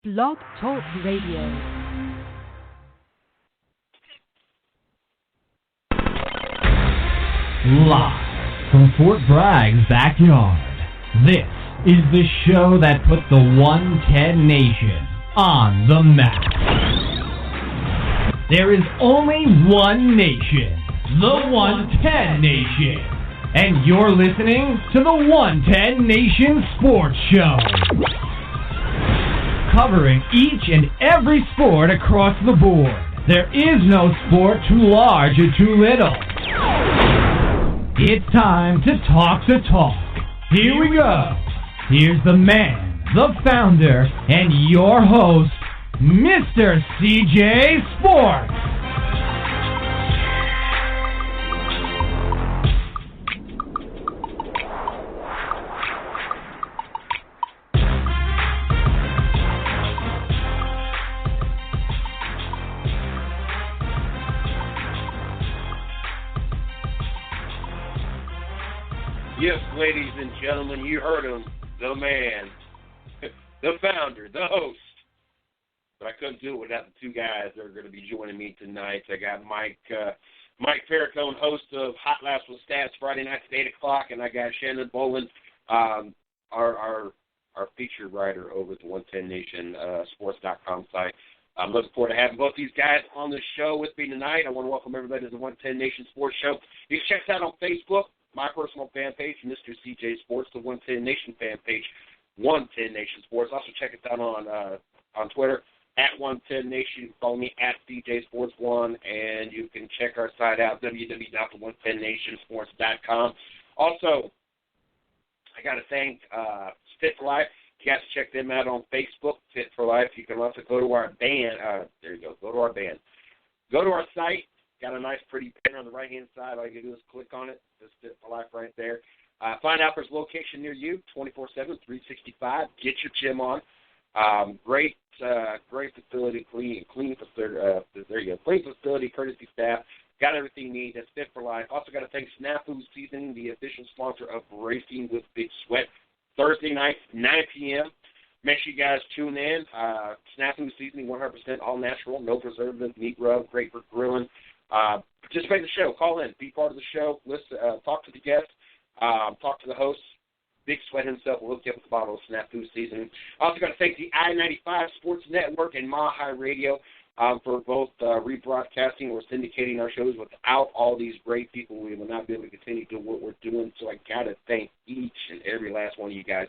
Blog Talk Radio. Live from Fort Bragg's backyard, this is the show that put the 110 Nation on the map. There is only one nation, the 110 Nation, and you're listening to the 110 Nation Sports Show, covering each and every sport across the board. There is no sport too large or too little. It's time to talk the talk. Here we go. Here's the man, the founder, and your host, Mr. CJ Sports. Yes, ladies and gentlemen, you heard him, the man, the founder, the host. But I couldn't do it without the two guys that are going to be joining me tonight. I got Mike Farrakhan, host of Hot Laughs with Stats Friday nights at 8 o'clock, and I got Shannon Boland, our featured writer over at the 110 Nation Sports.com site. I'm looking forward to having both these guys on the show with me tonight. I want to welcome everybody to the 110 Nation Sports Show. You can check us out on Facebook. My personal fan page, Mr. CJ Sports, the 110 Nation fan page, 110 Nation Sports. Also check us out on Twitter, at 110 Nation. Follow me at CJ Sports 1, and you can check our site out, www.110nationsports.com. Also, I got to thank Fit for Life. You guys check them out on Facebook, Fit for Life. You can also go to our band. There you go. Go to our band. Go to our site. Got a nice, pretty banner on the right-hand side. All you can do is click on it. Just Fit for Life right there. Find out if there's a location near you, 24/7, 365. Get your gym on. Great facility, clean facility. There you go. Clean facility, courtesy staff. Got everything you need. That's Fit for Life. Also got to thank Snafu Seasoning, the official sponsor of Racing with Big Sweat. Thursday night, 9 p.m. Make sure you guys tune in. Snafu Seasoning, 100% all natural, no preservatives, meat rub, great for grilling. Participate in the show. Call in. Be part of the show. Listen, talk to the guests. Talk to the hosts. Big Sweat himself will hook you up with a bottle of Snafu Seasoning. Also got to thank the I-95 Sports Network and Mahi Radio for both rebroadcasting or syndicating our shows. Without all these great people, we will not be able to continue to do what we're doing. So I got to thank each and every last one of you guys.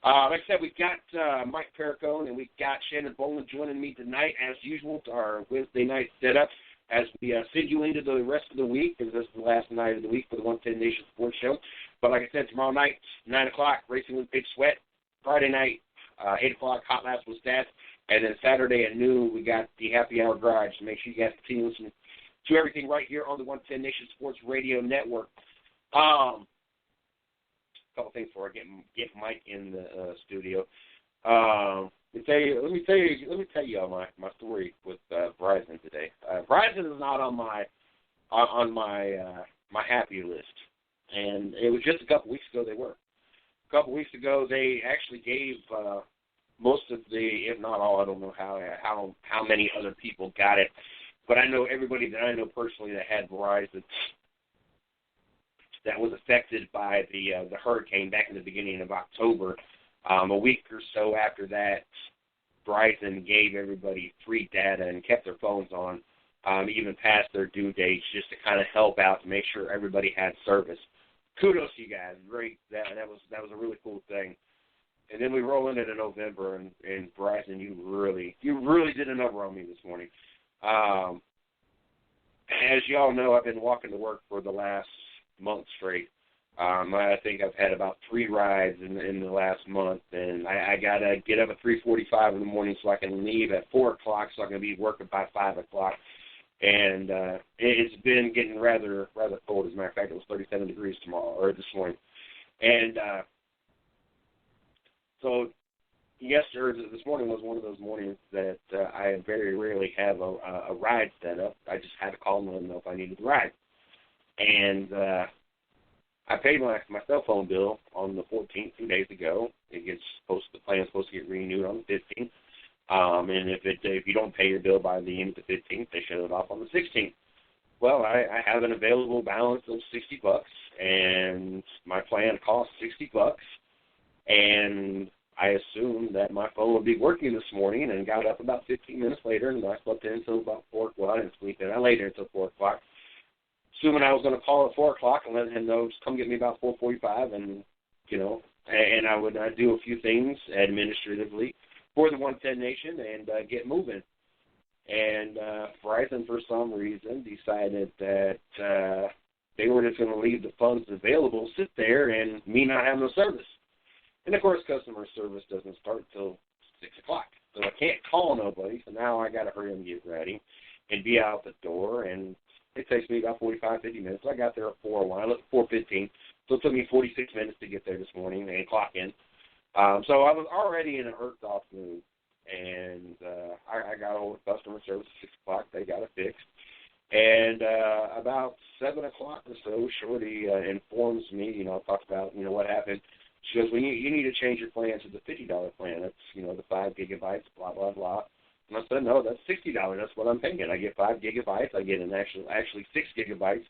Like I said, we've got Mike Farrakhan and we've got Shannon Boland joining me tonight, as usual, to our Wednesday night setup. As we send you into the rest of the week, because this is the last night of the week for the 110 Nation Sports Show. But like I said, tomorrow night, 9 o'clock, Racing with Big Sweat. Friday night, 8 o'clock, Hot Laughs with Stats. And then Saturday at noon, we got the Happy Hour Garage. So make sure you guys continue listening to everything right here on the 110 Nation Sports Radio Network. A couple things before I get Mike in the studio. Let me tell you my story with Verizon today. Verizon is not on my happy list, and it was just a couple weeks ago they were. A couple weeks ago they actually gave most of the, if not all, I don't know how many other people got it, but I know everybody that I know personally that had Verizon that was affected by the hurricane back in the beginning of October. A week or so after that, Verizon gave everybody free data and kept their phones on, even past their due dates, just to kind of help out to make sure everybody had service. Kudos to you guys. Great. That was a really cool thing. And then we roll into November, and Verizon, you really did a number on me this morning. As you all know, I've been walking to work for the last month straight. I think I've had about 3 rides in the last month, and I got to get up at 3:45 in the morning so I can leave at 4 o'clock so I can be working by 5 o'clock. And it's been getting rather cold. As a matter of fact, it was 37 degrees this morning. And so this morning was one of those mornings that I very rarely have a ride set up. I just had to call and let them know if I needed a ride. And I paid my cell phone bill on the 14th, 2 days ago. The plan's supposed to get renewed on the 15th. And if you don't pay your bill by the end of the 15th, they shut it off on the 16th. Well, I have an available balance of $60, and my plan costs $60, and I assumed that my phone would be working this morning, and got up about 15 minutes later, and I slept in until about 4 o'clock. I didn't sleep in. I laid there until 4 o'clock, assuming I was going to call at 4 o'clock and let him know, just come get me about 4:45, and, and I would do a few things administratively for the 110 Nation and get moving. And Verizon, for some reason, decided that they were just going to leave the funds available, sit there, and me not have no service. And, of course, customer service doesn't start till 6 o'clock. So I can't call nobody, so now I got to hurry and get ready and be out the door. And it takes me about 45, 50 minutes. I got there at 4:01. I left at 4:15. So it took me 46 minutes to get there this morning and clock in. So I was already in an irked-off mood. And I got over with customer service at 6 o'clock. They got it fixed. And about 7 o'clock or so, Shorty informs me, talks about, what happened. She goes, well, you need to change your plan to the $50 plan. That's, the 5 gigabytes, blah, blah, blah. And I said, no, that's $60. That's what I'm paying. I get 5 gigabytes. I get actually 6 gigabytes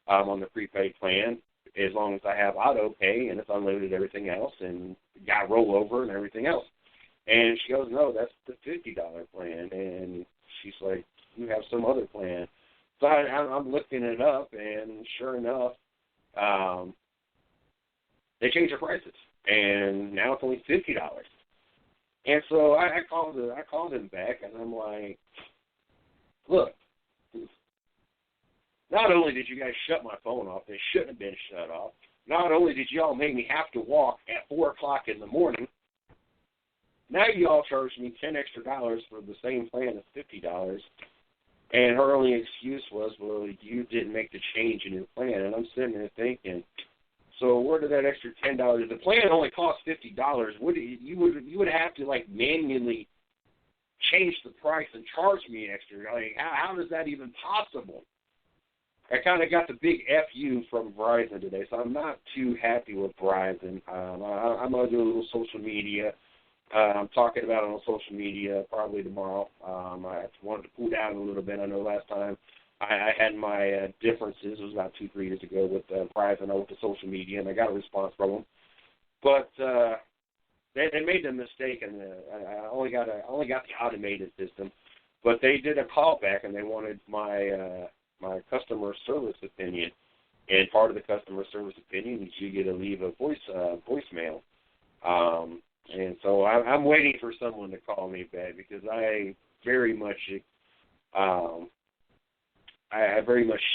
on the prepaid plan, as long as I have auto pay and it's unlimited everything else and got rollover and everything else. And she goes, no, that's the $50 plan. And she's like, you have some other plan. So I'm looking it up, and sure enough, they changed their prices. And now it's only $50. And so I called him back, and I'm like, look, not only did you guys shut my phone off, they shouldn't have been shut off. Not only did y'all make me have to walk at 4 o'clock in the morning, now you all charge me $10 extra for the same plan as $50, and her only excuse was, well, you didn't make the change in your plan. And I'm sitting there thinking, so where did that extra $10? The plan only costs $50. You would have to manually change the price and charge me extra. How is that even possible? I kind of got the big FU from Verizon today, so I'm not too happy with Verizon. I'm going to do a little social media. I'm talking about it on social media probably tomorrow. I wanted to cool down a little bit. I know last time I had my differences. It was about 2-3 years ago with Verizon over the social media, and I got a response from them. But they made the mistake, and I only got the automated system. But they did a callback, and they wanted my my customer service opinion. And part of the customer service opinion is you get to leave a voicemail. And so I'm waiting for someone to call me back, because I very much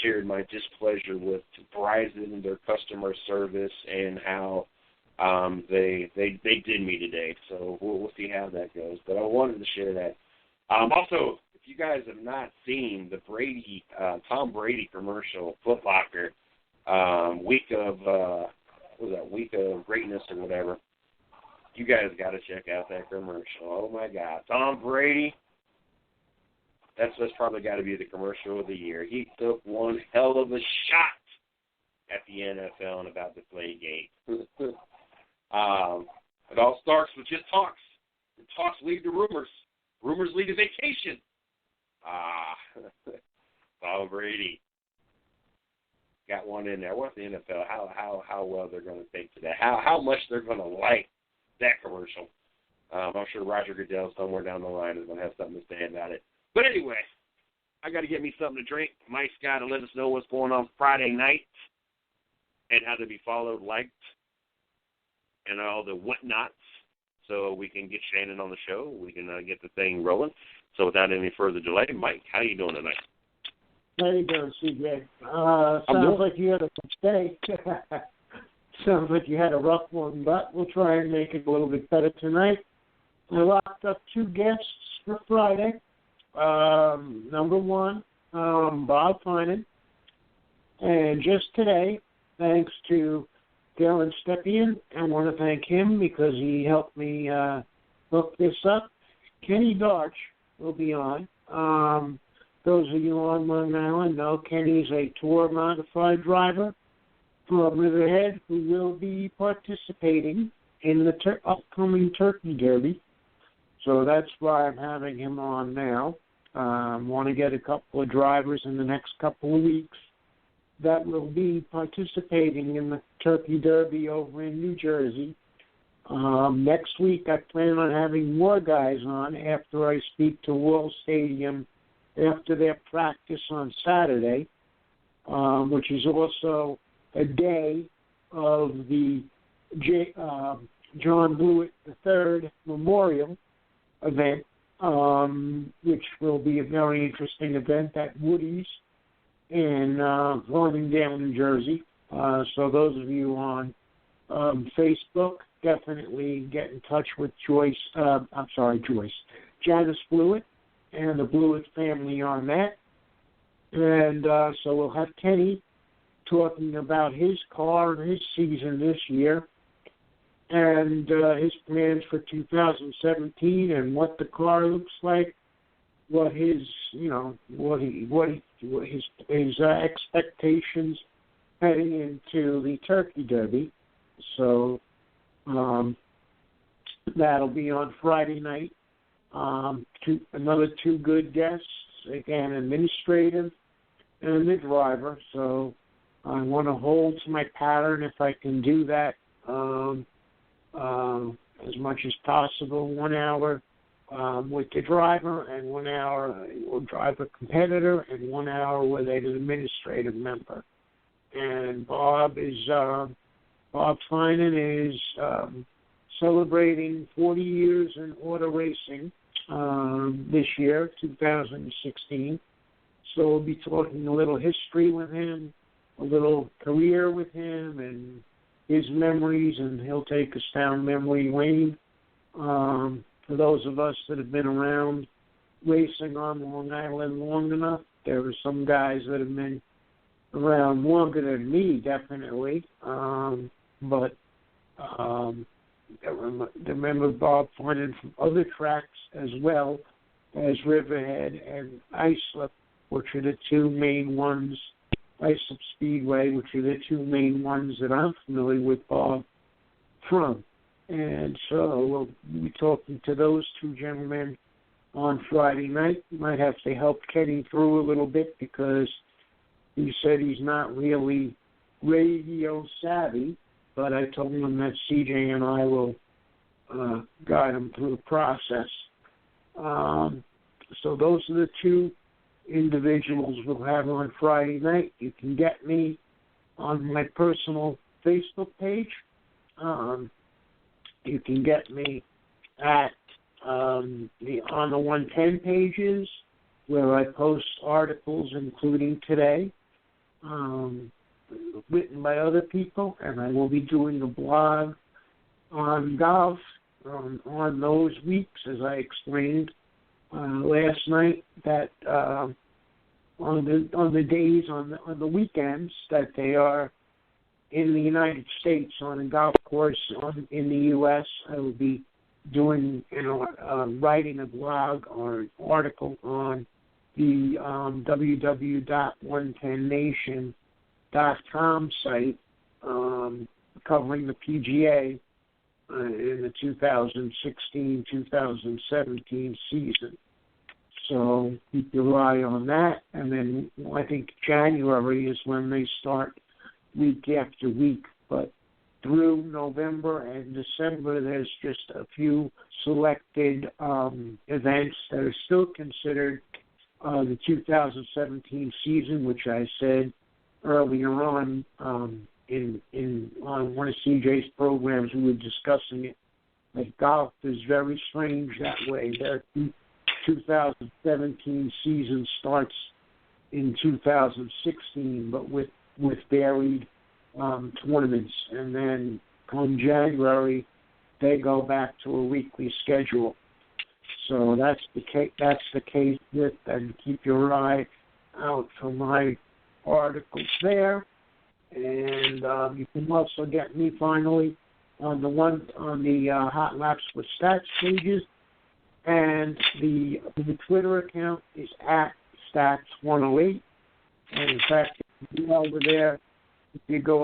shared my displeasure with Verizon and their customer service and how they did me today. So we'll see how that goes. But I wanted to share that. Also, if you guys have not seen the Tom Brady commercial, Foot Locker, week of greatness or whatever, you guys got to check out that commercial. Oh, my God. Tom Brady, that's probably got to be the commercial of the year. He took one hell of a shot at the NFL and about to play game. It all starts with just talks. The talks lead to rumors. Rumors lead to vacation. Tom Brady got one in there. What's the NFL? How well they're going to take to that? How much they're going to like that commercial. I'm sure Roger Goodell somewhere down the line is going to have something to say about it. But anyway, I got to get me something to drink. Mike's got to let us know what's going on Friday night and how to be followed, liked, and all the whatnots, so we can get Shannon on the show. We can get the thing rolling. So without any further delay, Mike, how you doing tonight? How you doing, CJ? Sounds like you had a mistake. Sounds like you had a rough one, but we'll try and make it a little bit better tonight. I locked up 2 guests for Friday. Number 1, Bob Finan. And just today, thanks to Dylan Stepien, I want to thank him because he helped me hook this up. Kenny Darch will be on. Those of you on Long Island know Kenny's a tour modified driver from Riverhead who will be participating in the upcoming Turkey Derby. So that's why I'm having him on now. Want to get a couple of drivers in the next couple of weeks that will be participating in the Turkey Derby over in New Jersey. Next week, I plan on having more guys on after I speak to World Stadium after their practice on Saturday, which is also a day of the John Blewett III Memorial event, which will be a very interesting event at Woody's in Farmingdale, New Jersey. So those of you on Facebook, definitely get in touch with Janice Blewett and the Blewett family on that. And so we'll have Kenny talking about his car and his season this year and his plans for 2017 and what the car looks like, what his expectations heading into the Turkey Derby. So that'll be on Friday night. Another two good guests, again, administrative and the driver. So I want to hold to my pattern if I can do that as much as possible. 1 hour with the driver and 1 hour with driver competitor and 1 hour with an administrative member. And Bob Finan is celebrating 40 years in auto racing this year, 2016. So we'll be talking a little history with him, a little career with him, and his memories, and he'll take us down memory lane. For those of us that have been around racing on Long Island long enough, there are some guys that have been around longer than me, definitely. But I remember Bob Finan from other tracks as well as Riverhead and Islip, which are the two main ones, Islip Speedway, which are the two main ones that I'm familiar with Bob from. And so we'll be talking to those two gentlemen on Friday night. Might have to help Kenny through a little bit because he said he's not really radio savvy, but I told him that CJ and I will guide him through the process. So those are the two individuals we'll have on Friday night. You can get me on my personal Facebook page. You can get me at on the 110 pages where I post articles, including today, written by other people, and I will be doing a blog on golf on those weeks, as I explained last night, that on the weekends that they are in the United States on a golf course in the U.S., I will be doing writing a blog or an article on the www.110nation.com site covering the PGA in the 2016-2017 season. So keep your eye on that. And then I think January is when they start week after week. But through November and December, there's just a few selected events that are still considered the 2017 season, which I said earlier on on one of CJ's programs. We were discussing it. Like golf is very strange that way. Their 2017 season starts in 2016, but with varied tournaments, and then come January they go back to a weekly schedule. So that's the case with, and keep your eye out for my articles there. And you can also get me finally on the Hot Laps with Stats pages, and the Twitter account is at Stats108. And in fact, if you go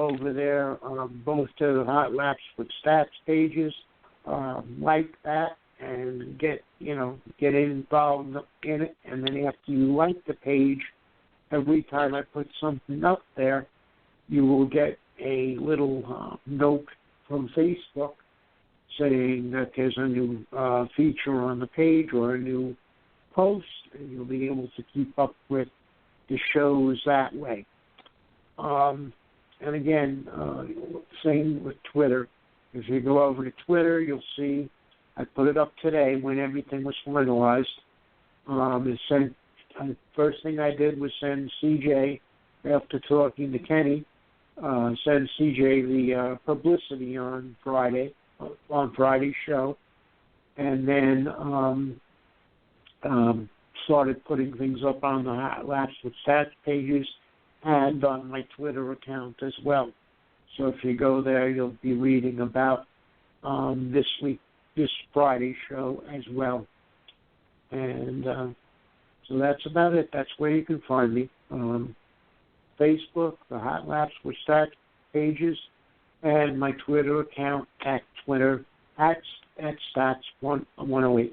over there, both to the Hot Laps with Stats pages, like that and get involved in it. And then after you like the page, every time I put something up there, you will get a little note from Facebook saying that there's a new feature on the page or a new post, and you'll be able to keep up with the shows that way. And again, same with Twitter. If you go over to Twitter, you'll see I put it up today when everything was finalized. First thing I did was send CJ, after talking to Kenny, send CJ the publicity on Friday's show, and then started putting things up on the Laps with Stats pages and on my Twitter account as well. So if you go there, you'll be reading about this Friday show as well. And so that's about it. That's where you can find me. Facebook, the Hot Laps with Stats pages, and my Twitter account at Stats108.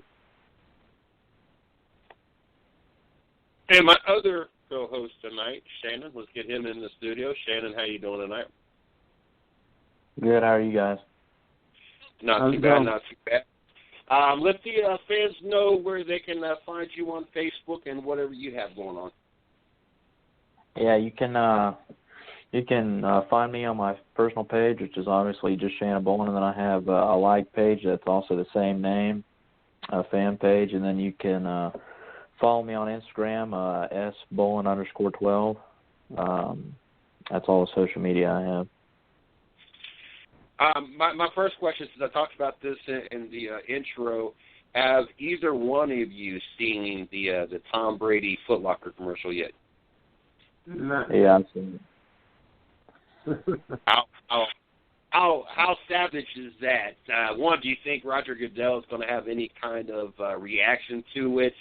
And my other co-host tonight, Shannon, let's get him in the studio. Shannon, how you doing tonight? Good. How are you guys? Not too bad. Let the fans know where they can find you on Facebook and whatever you have going on. Yeah, you can find me on my personal page, which is obviously just Shannon Bolin, and then I have a like page that's also the same name, a fan page, and then you can follow me on Instagram, sbolin_12. That's all the social media I have. My first question, since I talked about this in the intro, have either one of you seen the Tom Brady Foot Locker commercial yet? Yeah, I've seen it. How savage is that? One, do you think Roger Goodell is going to have any kind of reaction to it?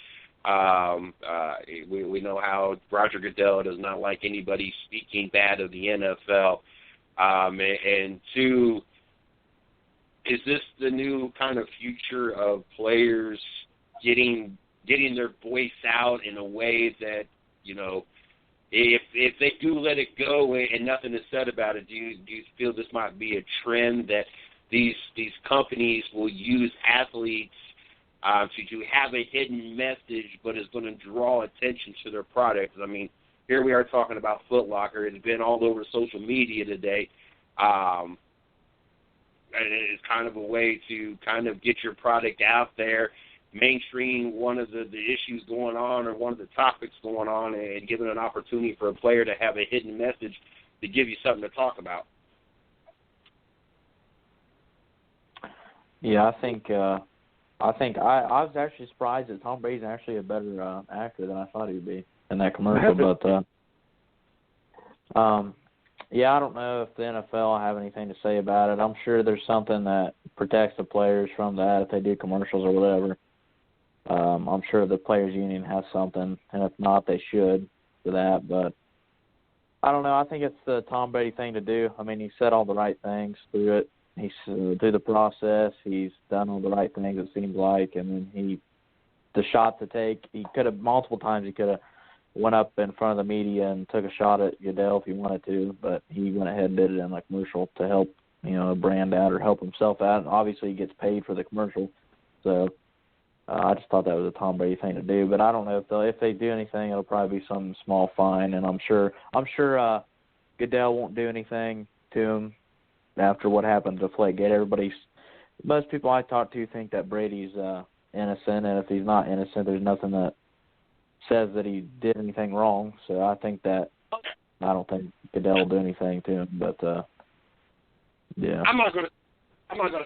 We know how Roger Goodell does not like anybody speaking bad of the NFL. And two, is this the new kind of future of players getting their voice out in a way that, if they do let it go and nothing is said about it, do you feel this might be a trend that these companies will use athletes to have a hidden message, but is going to draw attention to their product? I mean, here we are talking about Foot Locker. It's been all over social media today. And it's kind of a way to kind of get your product out there, mainstream one of the issues going on or one of the topics going on, and giving an opportunity for a player to have a hidden message to give you something to talk about. Yeah, I was actually surprised that Tom Brady's actually a better actor than I thought he would be in that commercial. But yeah, I don't know if the NFL will have anything to say about it. I'm sure there's something that protects the players from that if they do commercials or whatever. I'm sure the Players Union has something, and if not, they should for that. But I don't know. I think it's the Tom Brady thing to do. I mean, he said all the right things through it. He's through the process. He's done all the right things, it seems like. And then the shot to take, he could have multiple times. He could have went up in front of the media and took a shot at Goodell if he wanted to, but he went ahead and did it in a commercial to help, a brand out or help himself out. And obviously, he gets paid for the commercial. So I just thought that was a Tom Brady thing to do. But I don't know if they do anything, it'll probably be some small fine. And I'm sure Goodell won't do anything to him after what happened to Deflategate. Most people I talk to think that Brady's innocent, and if he's not innocent, there's nothing that says that he did anything wrong. So I think that I don't think Goodell will do anything to him. But yeah, I'm not gonna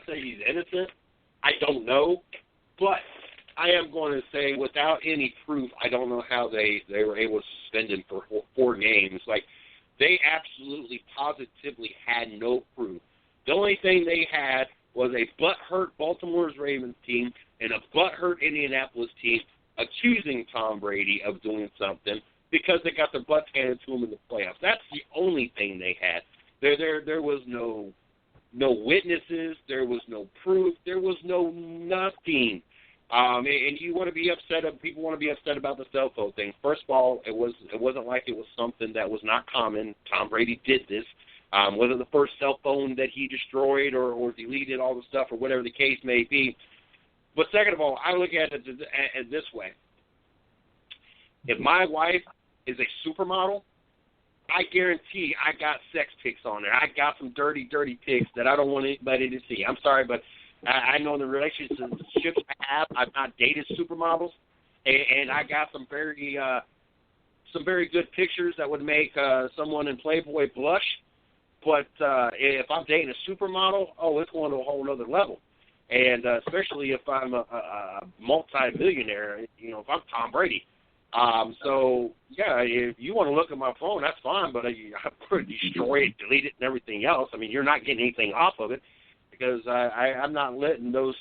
say he's innocent. I don't know, but I am going to say without any proof, I don't know how they were able to suspend him for 4 games. Like, they absolutely positively had no proof. The only thing they had was a butthurt Baltimore Ravens team and a butthurt Indianapolis team accusing Tom Brady of doing something because they got their butts handed to them in the playoffs. That's the only thing they had. There was no witnesses. There was no proof. There was no nothing And you want to be upset. People want to be upset about the cell phone thing. First of all, it wasn't like it was something that was not common. Tom Brady did this. Whether the first cell phone that he destroyed or deleted all the stuff or whatever the case may be. But second of all, I look at it as this way. If my wife is a supermodel, I guarantee I got sex pics on there. I got some dirty pics that I don't want anybody to see. I'm sorry, but I know the relationships I have. I've not dated supermodels, and I got some very good pictures that would make someone in Playboy blush. But if I'm dating a supermodel, it's going to a whole other level. And especially if I'm a multi-millionaire, if I'm Tom Brady. So, yeah, if you want to look at my phone, that's fine, but I'm going to destroy it, delete it, and everything else. I mean, you're not getting anything off of it because I'm not letting those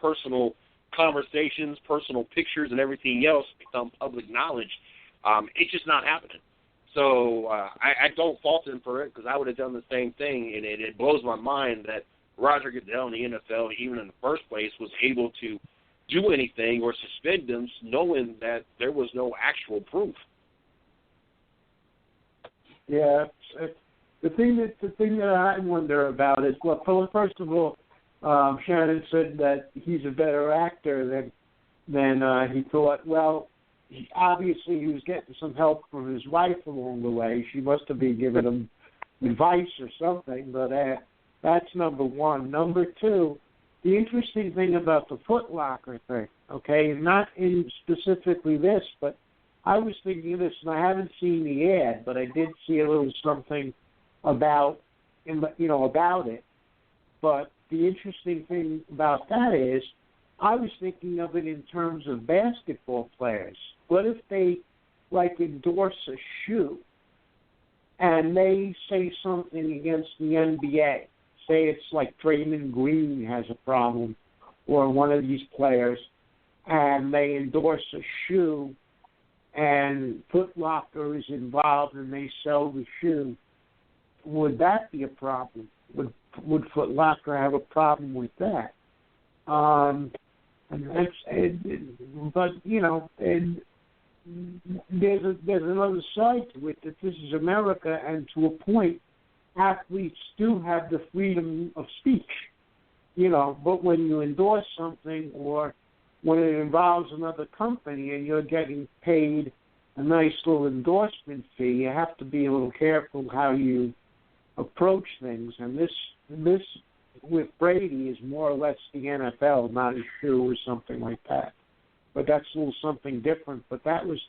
personal conversations, personal pictures, and everything else become public knowledge. It's just not happening. So I don't fault him for it because I would have done the same thing, and it blows my mind that Roger Goodell in the NFL, even in the first place, was able to do anything or suspend them knowing that there was no actual proof. Yeah, the thing that I wonder about is, well, first of all, Shannon said that he's a better actor than he thought. Well, obviously he was getting some help from his wife along the way. She must have been giving him advice or something, but that's number one. Number two, the interesting thing about the Foot Locker thing, okay, not in specifically this, but I was thinking of this, and I haven't seen the ad, but I did see a little something about it. But the interesting thing about that is, I was thinking of it in terms of basketball players. What if they, endorse a shoe, and they say something against the NBA? Say it's like Draymond Green has a problem, or one of these players, and they endorse a shoe, and Foot Locker is involved, and they sell the shoe. Would that be a problem? Would Foot Locker have a problem with that? There's another side to it, that this is America, and to a point, athletes do have the freedom of speech, but when you endorse something or when it involves another company and you're getting paid a nice little endorsement fee, you have to be a little careful how you approach things. And this with Brady is more or less the NFL, not a shoe or something like that. But that's a little something different. But that was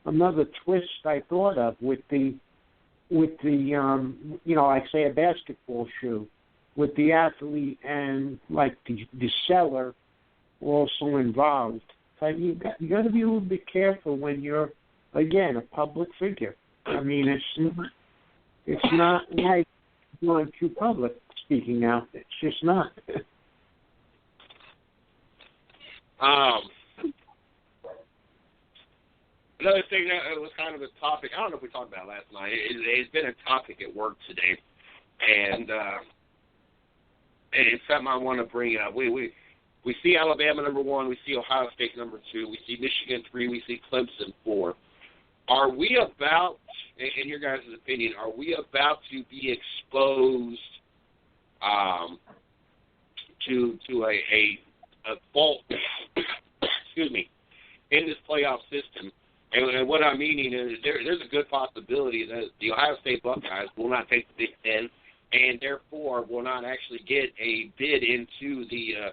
another twist I thought of with the like say a basketball shoe, with the athlete and like the seller also involved. So you got to be a little bit careful when you're, again, a public figure. I mean, it's not like going too public speaking out. It's just not. Another thing that was kind of a topic, I don't know if we talked about it last night. It's been a topic at work today, and it's something I want to bring up. We see Alabama number 1, we see Ohio State number 2, we see Michigan 3, we see Clemson 4. Are we about, in your guys' opinion, are we about to be exposed to a fault, excuse me, in this playoff system? And what I'm meaning is there's a good possibility that the Ohio State Buckeyes will not take the Big Ten, and therefore will not actually get a bid into the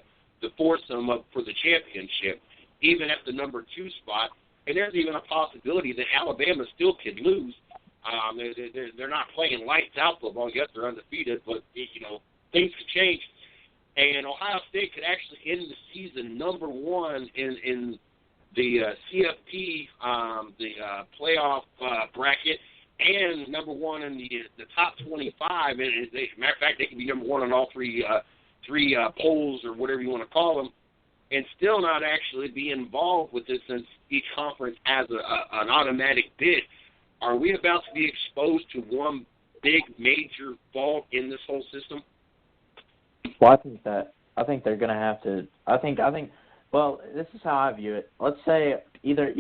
foursome for the championship, even at the number 2 spot. And there's even a possibility that Alabama still could lose. They're not playing lights out football. Yes, they're undefeated, but things could change. And Ohio State could actually end the season number 1 in the CFP, the playoff bracket, and number 1 in the top 25. And matter of fact, they can be number 1 on all three polls or whatever you want to call them, and still not actually be involved with this, since each conference has an automatic bid. Are we about to be exposed to one big major fault in this whole system? Well, I think they're going to have to. I think Well, this is how I view it. Let's say either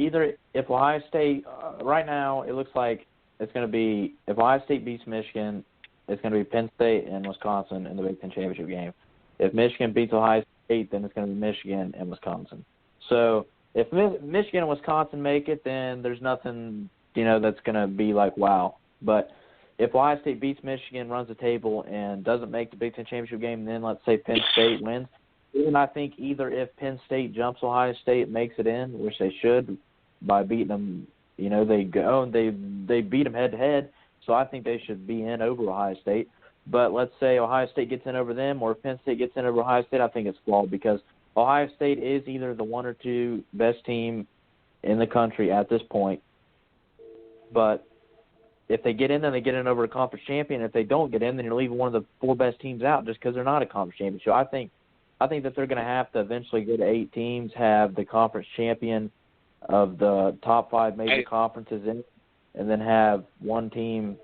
if Ohio State right now it looks like it's going to be if Ohio State beats Michigan, it's going to be Penn State and Wisconsin in the Big Ten championship game. If Michigan beats Ohio State, then it's going to be Michigan and Wisconsin. So if Michigan and Wisconsin make it, then there's nothing that's going to be like wow. But if Ohio State beats Michigan, runs the table, and doesn't make the Big Ten championship game, then let's say Penn State wins. Even I think either if Penn State jumps Ohio State, makes it in, which they should by beating them, they go and they beat them head to head. So I think they should be in over Ohio State. But let's say Ohio State gets in over them, or if Penn State gets in over Ohio State, I think it's flawed because Ohio State is either the 1 or 2 best team in the country at this point. But if they get in, then they get in over a conference champion. If they don't get in, then you're leaving one of the 4 best teams out just because they're not a conference champion. So I think that they're going to have to eventually go to 8 teams, have the conference champion of the top 5 major conferences in, and then have one team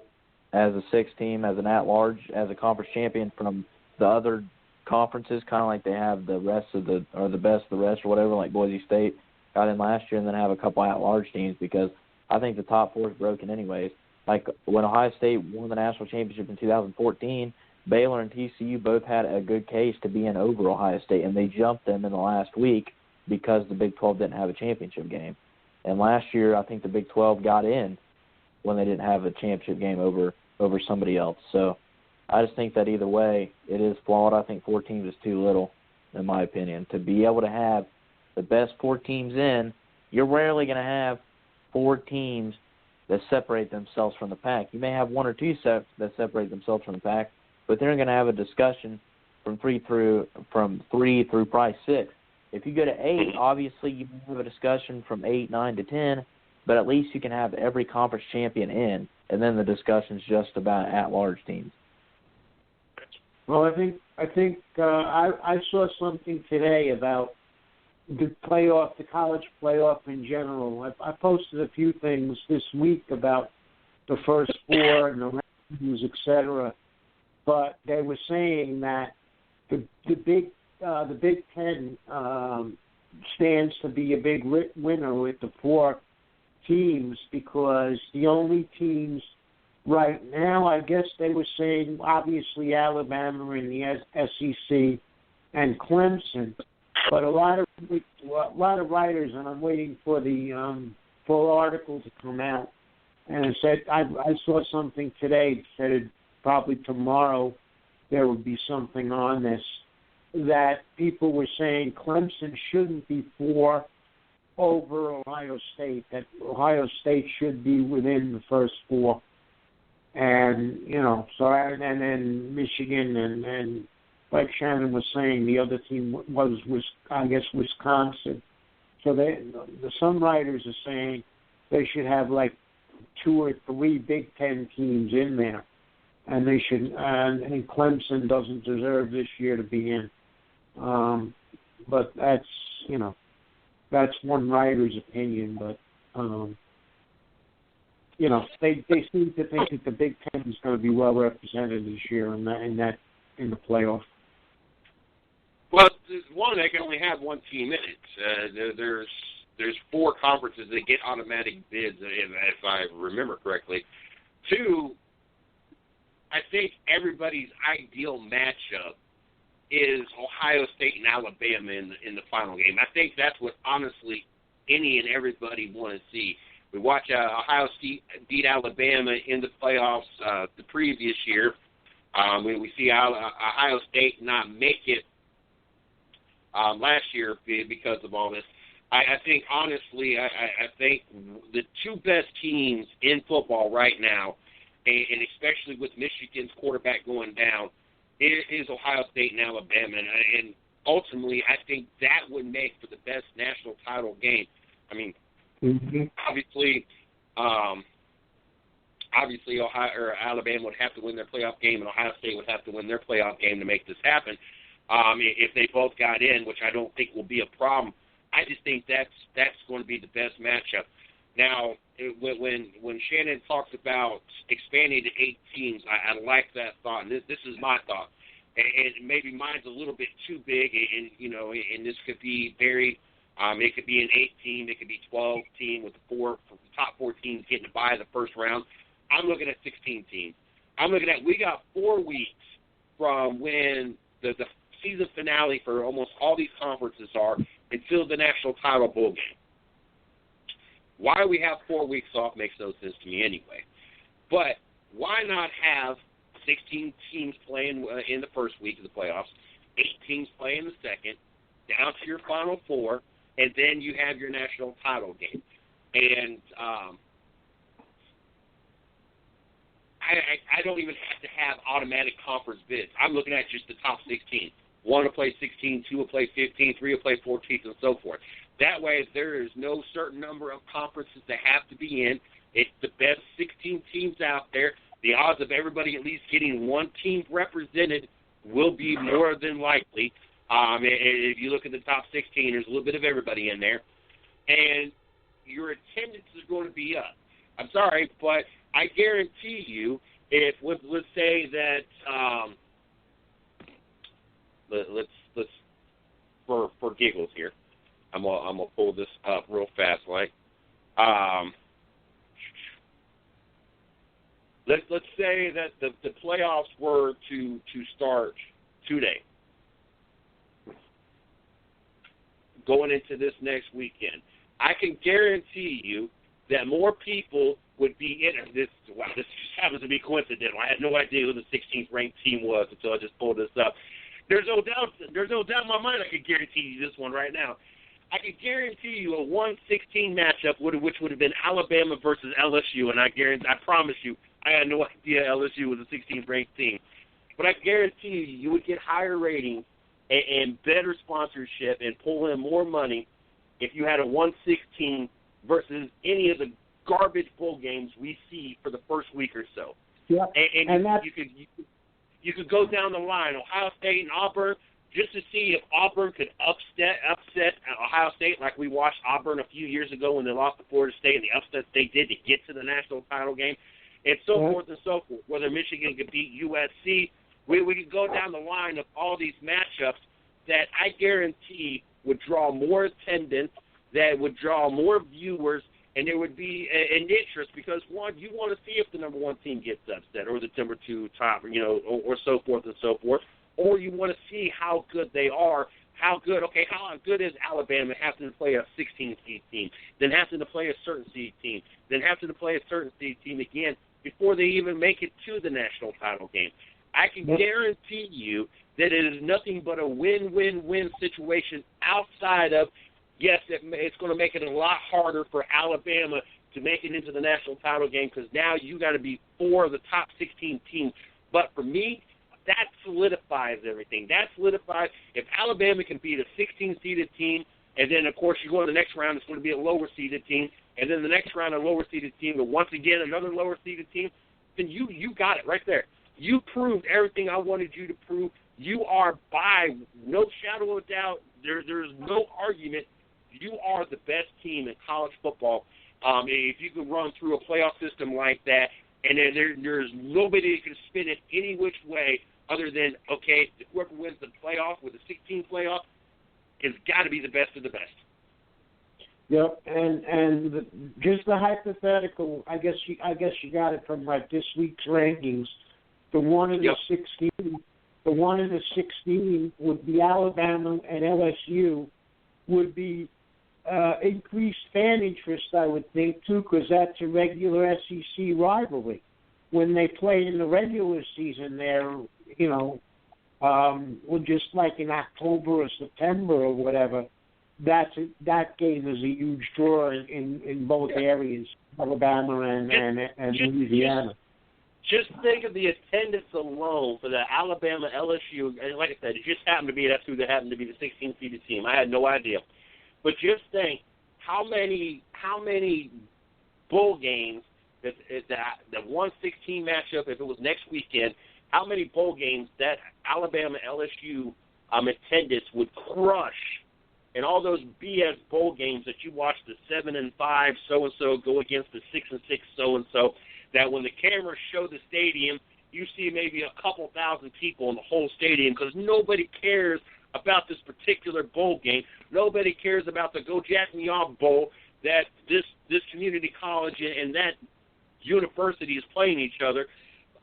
as a 6th team, as an at-large, as a conference champion from the other conferences, kind of like they have the rest of the best of the rest or whatever, like Boise State got in last year, and then have a couple at-large teams because I think the top 4 is broken anyways. Like when Ohio State won the national championship in 2014, Baylor and TCU both had a good case to be in over Ohio State, and they jumped them in the last week because the Big 12 didn't have a championship game. And last year, I think the Big 12 got in when they didn't have a championship game over somebody else. So I just think that either way, it is flawed. I think 4 teams is too little, in my opinion. To be able to have the best 4 teams in, you're rarely going to have 4 teams that separate themselves from the pack. You may have 1 or 2 that separate themselves from the pack, but they're going to have a discussion from 3 through probably 6. If you go to 8, obviously you can have a discussion from 8, 9 to 10, but at least you can have every conference champion in, and then the discussion's just about at-large teams. Well, I think I saw something today about the college playoff in general. I posted a few things this week about the first 4 and the rankings, etc. But they were saying that the Big Ten stands to be a big winner with the 4 teams because the only teams right now, I guess they were saying, obviously Alabama in the SEC and Clemson, but a lot of writers, and I'm waiting for the full article to come out. And it said I saw something today that said probably tomorrow there would be something on this, that people were saying Clemson shouldn't be 4 over Ohio State, that Ohio State should be within the first 4. And, and then Michigan and like Shannon was saying, the other team was Wisconsin. So some writers are saying they should have like 2 or 3 Big Ten teams in there. And they should, and Clemson doesn't deserve this year to be in. But that's one writer's opinion. But they seem to think that the Big Ten is going to be well represented this year in the playoff. Well, one, they can only have 1 team in it. There's 4 conferences that get automatic bids, if I remember correctly. 2, I think everybody's ideal matchup is Ohio State and Alabama in the final game. I think that's what, honestly, any and everybody want to see. We watch Ohio State beat Alabama in the playoffs the previous year. We see Ohio State not make it last year because of all this. I think, honestly, I think the 2 best teams in football right now, and especially with Michigan's quarterback going down, is Ohio State and Alabama. And ultimately, I think that would make for the best national title game. I mean, obviously, Alabama would have to win their playoff game, and Ohio State would have to win their playoff game to make this happen. If they both got in, which I don't think will be a problem, I just think that's going to be the best matchup. Now, when Shannon talks about expanding to 8 teams, I like that thought, and this is my thought. and maybe mine's a little bit too big, and and this could be very. It could be an 8 team, it could be 12 team with the top 4 teams getting to bye the first round. I'm looking at 16 teams. I'm looking at we got 4 weeks from when the season finale for almost all these conferences are until the national title bowl game. Why we have 4 weeks off makes no sense to me anyway. But why not have 16 teams playing in the first week of the playoffs, 8 teams play in the second, down to your final 4, and then you have your national title game. And I don't even have to have automatic conference bids. I'm looking at just the top 16. 1 will play 16, 2 will play 15, 3 will play 14, and so forth. That way, there is no certain number of conferences that have to be in. It's the best 16 teams out there. The odds of everybody at least getting one team represented will be more than likely. If you look at the top 16, there's a little bit of everybody in there. And your attendance is going to be up. I'm sorry, but I guarantee you, if let's say that let's for giggles here, I'm gonna pull this up real fast, like let's say that the playoffs were to start today. Going into this next weekend, I can guarantee you that more people would be in this. Wow, this just happens to be coincidental. I had no idea who the 16th ranked team was until I just pulled this up. There's no doubt in my mind I could guarantee you this one right now. I could guarantee you a 1-16 matchup which would have been Alabama versus LSU, and I promise you, I had no idea LSU was a 16th ranked team. But I guarantee you would get higher ratings and better sponsorship and pull in more money if you had a 1-16 versus any of the garbage bowl games we see for the first week or so. Yeah, and you could go down the line, Ohio State and Auburn, just to see if Auburn could upset Ohio State like we watched Auburn a few years ago when they lost to Florida State and the upsets they did to get to the national title game, and so forth and so forth. Whether Michigan could beat USC, we could go down the line of all these matchups that I guarantee would draw more attendance, that would draw more viewers, and there would be an interest because, one, you want to see if the number 1 team gets upset or the number 2 top, or so forth and so forth, or you want to see how good they are. How good is Alabama having to play a 16-seed team, then having to play a certain seed team, then having to play a certain seed team again before they even make it to the national title game. I can guarantee you that it is nothing but a win-win-win situation outside of, yes, it's going to make it a lot harder for Alabama to make it into the national title game because now you got to be 4 of the top 16 teams. But for me, that solidifies everything. That solidifies if Alabama can beat a 16-seeded team, and then, of course, you go to the next round, it's going to be a lower-seeded team, and then the next round, a lower-seeded team, and once again, another lower-seeded team, then you got it right there. You proved everything I wanted you to prove. You are, by no shadow of a doubt, there's no argument, you are the best team in college football. If you can run through a playoff system like that, and then there's nobody that can spin it any which way other than, okay, whoever wins the playoff with the 16 playoff has got to be the best of the best. Yep, and just the hypothetical, I guess you got it from like this week's rankings. The one in the 16 would be Alabama and LSU would be increased fan interest, I would think, too, because that's a regular SEC rivalry. When they play in the regular season, they're, just like in October or September or whatever, that game is a huge draw in both areas, Alabama and Louisiana. Just think of the attendance alone for the Alabama LSU, and like I said, it just happened to be that's who that happened to be the 16-seeded team. I had no idea. But just think how many bowl games that 1-16 matchup, if it was next weekend, how many bowl games that Alabama LSU attendance would crush, and all those BS bowl games that you watch the 7-5 so and so go against the 6-6 so and so. That when the cameras show the stadium, you see maybe a couple thousand people in the whole stadium because nobody cares about this particular bowl game. Nobody cares about the Go Jack Me Off Bowl that this community college and that university is playing each other.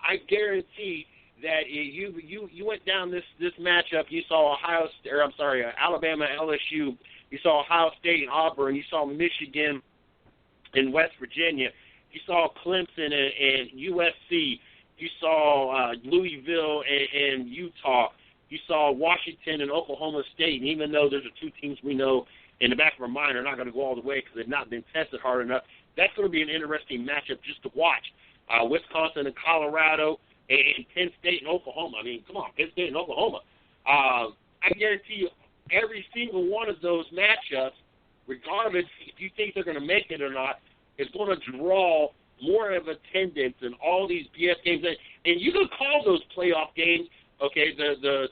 I guarantee that you went down this matchup. You saw Alabama, LSU. You saw Ohio State and Auburn. You saw Michigan and West Virginia. You saw Clemson and USC. You saw Louisville and Utah. You saw Washington and Oklahoma State. And even though those are two teams we know in the back of our mind are not going to go all the way because they've not been tested hard enough, that's going to be an interesting matchup just to watch. Wisconsin and Colorado and Penn State and Oklahoma. I mean, come on, Penn State and Oklahoma. I guarantee you every single one of those matchups, regardless if you think they're going to make it or not, is going to draw more of attendance in all these BS games. And you can call those playoff games, okay, the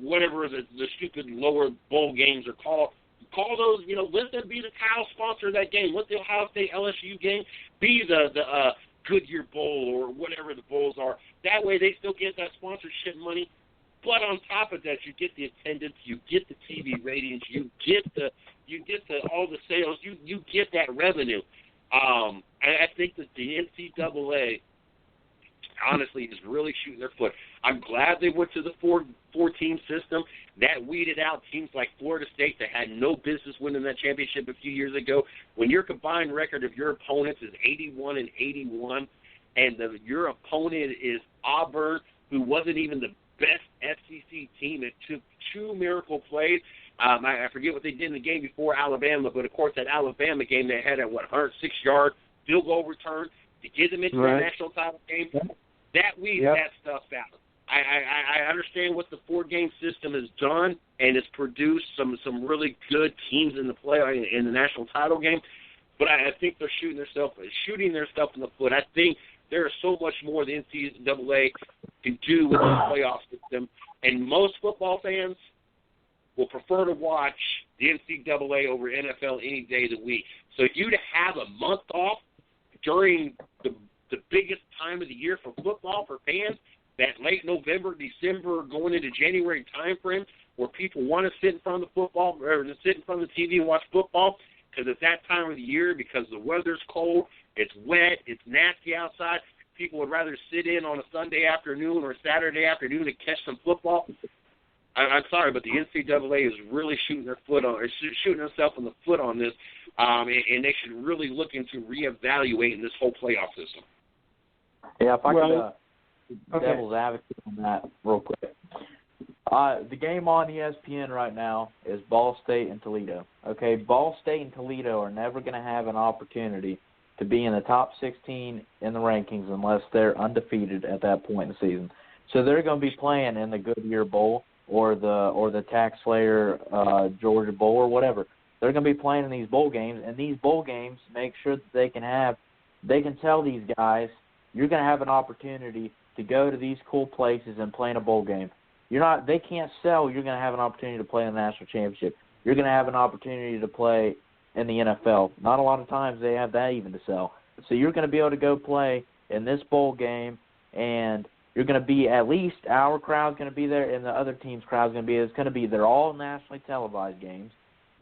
whatever the stupid lower bowl games are called. Call those, let them be the title sponsor of that game. Let the Ohio State LSU game be the Goodyear Bowl or whatever the bowls are. That way they still get that sponsorship money. But on top of that, you get the attendance, you get the TV ratings, you get all the sales, you get that revenue. I think that the NCAA honestly is really shooting their foot. I'm glad they went to the four-team system. That weeded out teams like Florida State that had no business winning that championship a few years ago. When your combined record of your opponents is 81-81, and your opponent is Auburn, who wasn't even the best SEC team, it took two miracle plays. I forget what they did in the game before Alabama, but of course that Alabama game they had a 106-yard field goal return to get them into the national title game. That weeds that stuff out. I understand what the four-game system has done, and it's produced some really good teams in the play in the national title game. But I think they're shooting their stuff in the foot. I think there is so much more the NCAA can do with the playoff system, and most football fans will prefer to watch the NCAA over NFL any day of the week. So you to have a month off during the biggest time of the year for football for fans, that late November, December, going into January time frame where people want to sit in front of the football or to sit in front of the TV and watch football because it's that time of the year because the weather's cold, it's wet, it's nasty outside. People would rather sit in on a Sunday afternoon or a Saturday afternoon to catch some football. I'm sorry, but the NCAA is really shooting themselves in the foot on this, and they should really look into reevaluating this whole playoff system. Yeah, if I could devil's advocate on that real quick. The game on ESPN right now is Ball State and Toledo. Okay, Ball State and Toledo are never going to have an opportunity to be in the top 16 in the rankings unless they're undefeated at that point in the season. So they're going to be playing in the Goodyear Bowl or the Tax Slayer Georgia Bowl or whatever. They're going to be playing in these bowl games, and these bowl games make sure that they can tell these guys, you're going to have an opportunity to go to these cool places and play in a bowl game. They can't sell you're going to have an opportunity to play in the national championship. You're going to have an opportunity to play in the NFL. Not a lot of times they have that even to sell. So you're going to be able to go play in this bowl game, and you're going to be, at least our crowd's going to be there, and the other team's crowd's going to be, they're all nationally televised games.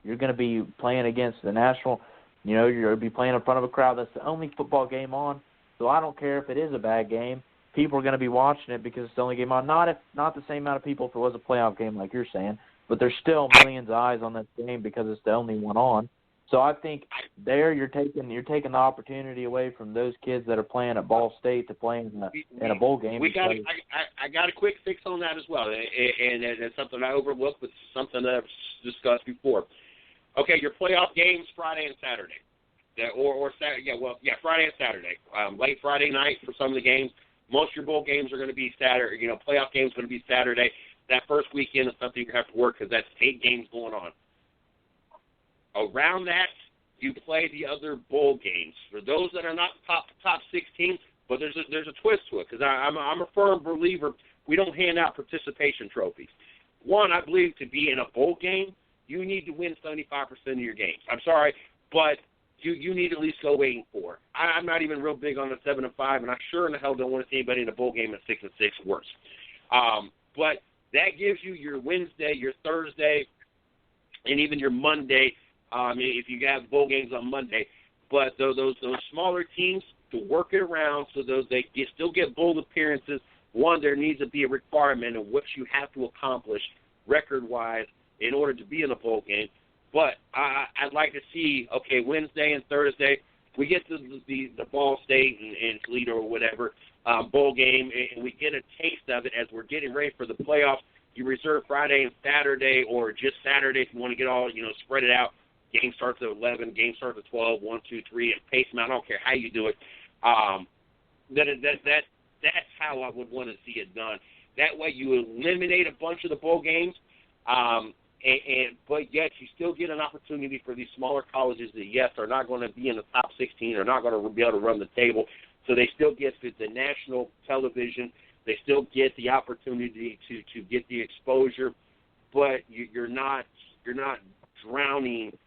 You're going to be playing against the national, you're going to be playing in front of a crowd. That's the only football game on. So I don't care if it is a bad game. People are going to be watching it because it's the only game on. Not the same amount of people if it was a playoff game like you're saying, but there's still millions of eyes on this game because it's the only one on. So I think there you're taking the opportunity away from those kids that are playing at Ball State to play in a bowl game. I got a quick fix on that as well, and it's something I overlooked, but something that I've discussed before. Okay, your playoff games Friday and Saturday, Friday and Saturday. Late Friday night for some of the games. Most of your bowl games are going to be Saturday. Playoff games are going to be Saturday. That first weekend is something you have to work because that's 8 games going on. Around that, you play the other bowl games. For those that are not top 16, but there's a twist to it because I'm a firm believer we don't hand out participation trophies. One, I believe to be in a bowl game, you need to win 75% of your games. I'm sorry, but you need to at least go 8-4. I'm not even real big on the 7-5, and I sure in the hell don't want to see anybody in a bowl game at 6-6 worse. But that gives you your Wednesday, your Thursday, and even your Monday, if you have bowl games on Monday. But those smaller teams, to work it around so they still get bowl appearances. One, there needs to be a requirement of what you have to accomplish record-wise in order to be in a bowl game. But I'd like to see, okay, Wednesday and Thursday, we get to the Ball State and Toledo or whatever bowl game, and we get a taste of it as we're getting ready for the playoffs. You reserve Friday and Saturday, or just Saturday if you want to get all, spread it out. Game starts at 11, game starts at 12, 1, 2, 3, and pace them out. I don't care how you do it. That's how I would want to see it done. That way you eliminate a bunch of the bowl games, but yet you still get an opportunity for these smaller colleges that, yes, are not going to be in the top 16, are not going to be able to run the table, so they still get the national television. They still get the opportunity to get the exposure, but you're not drowning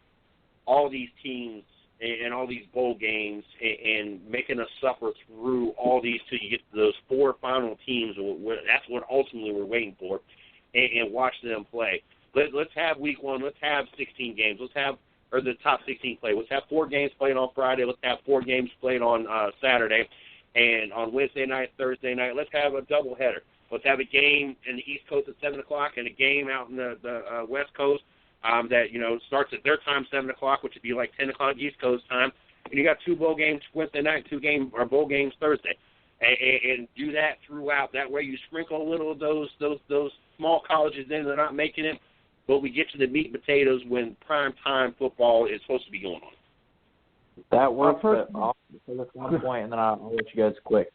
all these teams and all these bowl games and making us suffer through all these till you get to those 4 final teams. That's what ultimately we're waiting for, and watch them play. Let's have week 1. Let's have 16 games. Or the top 16 play. Let's have 4 games played on Friday. Let's have 4 games played on Saturday. And on Wednesday night, Thursday night, let's have a doubleheader. Let's have a game in the East Coast at 7 o'clock and a game out in the West Coast that, starts at their time, 7 o'clock, which would be like 10 o'clock East Coast time. And you got 2 bowl games Wednesday night, 2 bowl games Thursday. And do that throughout. That way you sprinkle a little of those small colleges in that are not making it, but we get to the meat and potatoes when prime time football is supposed to be going on. That works, but I'll say this one point, and then I'll let you guys quick.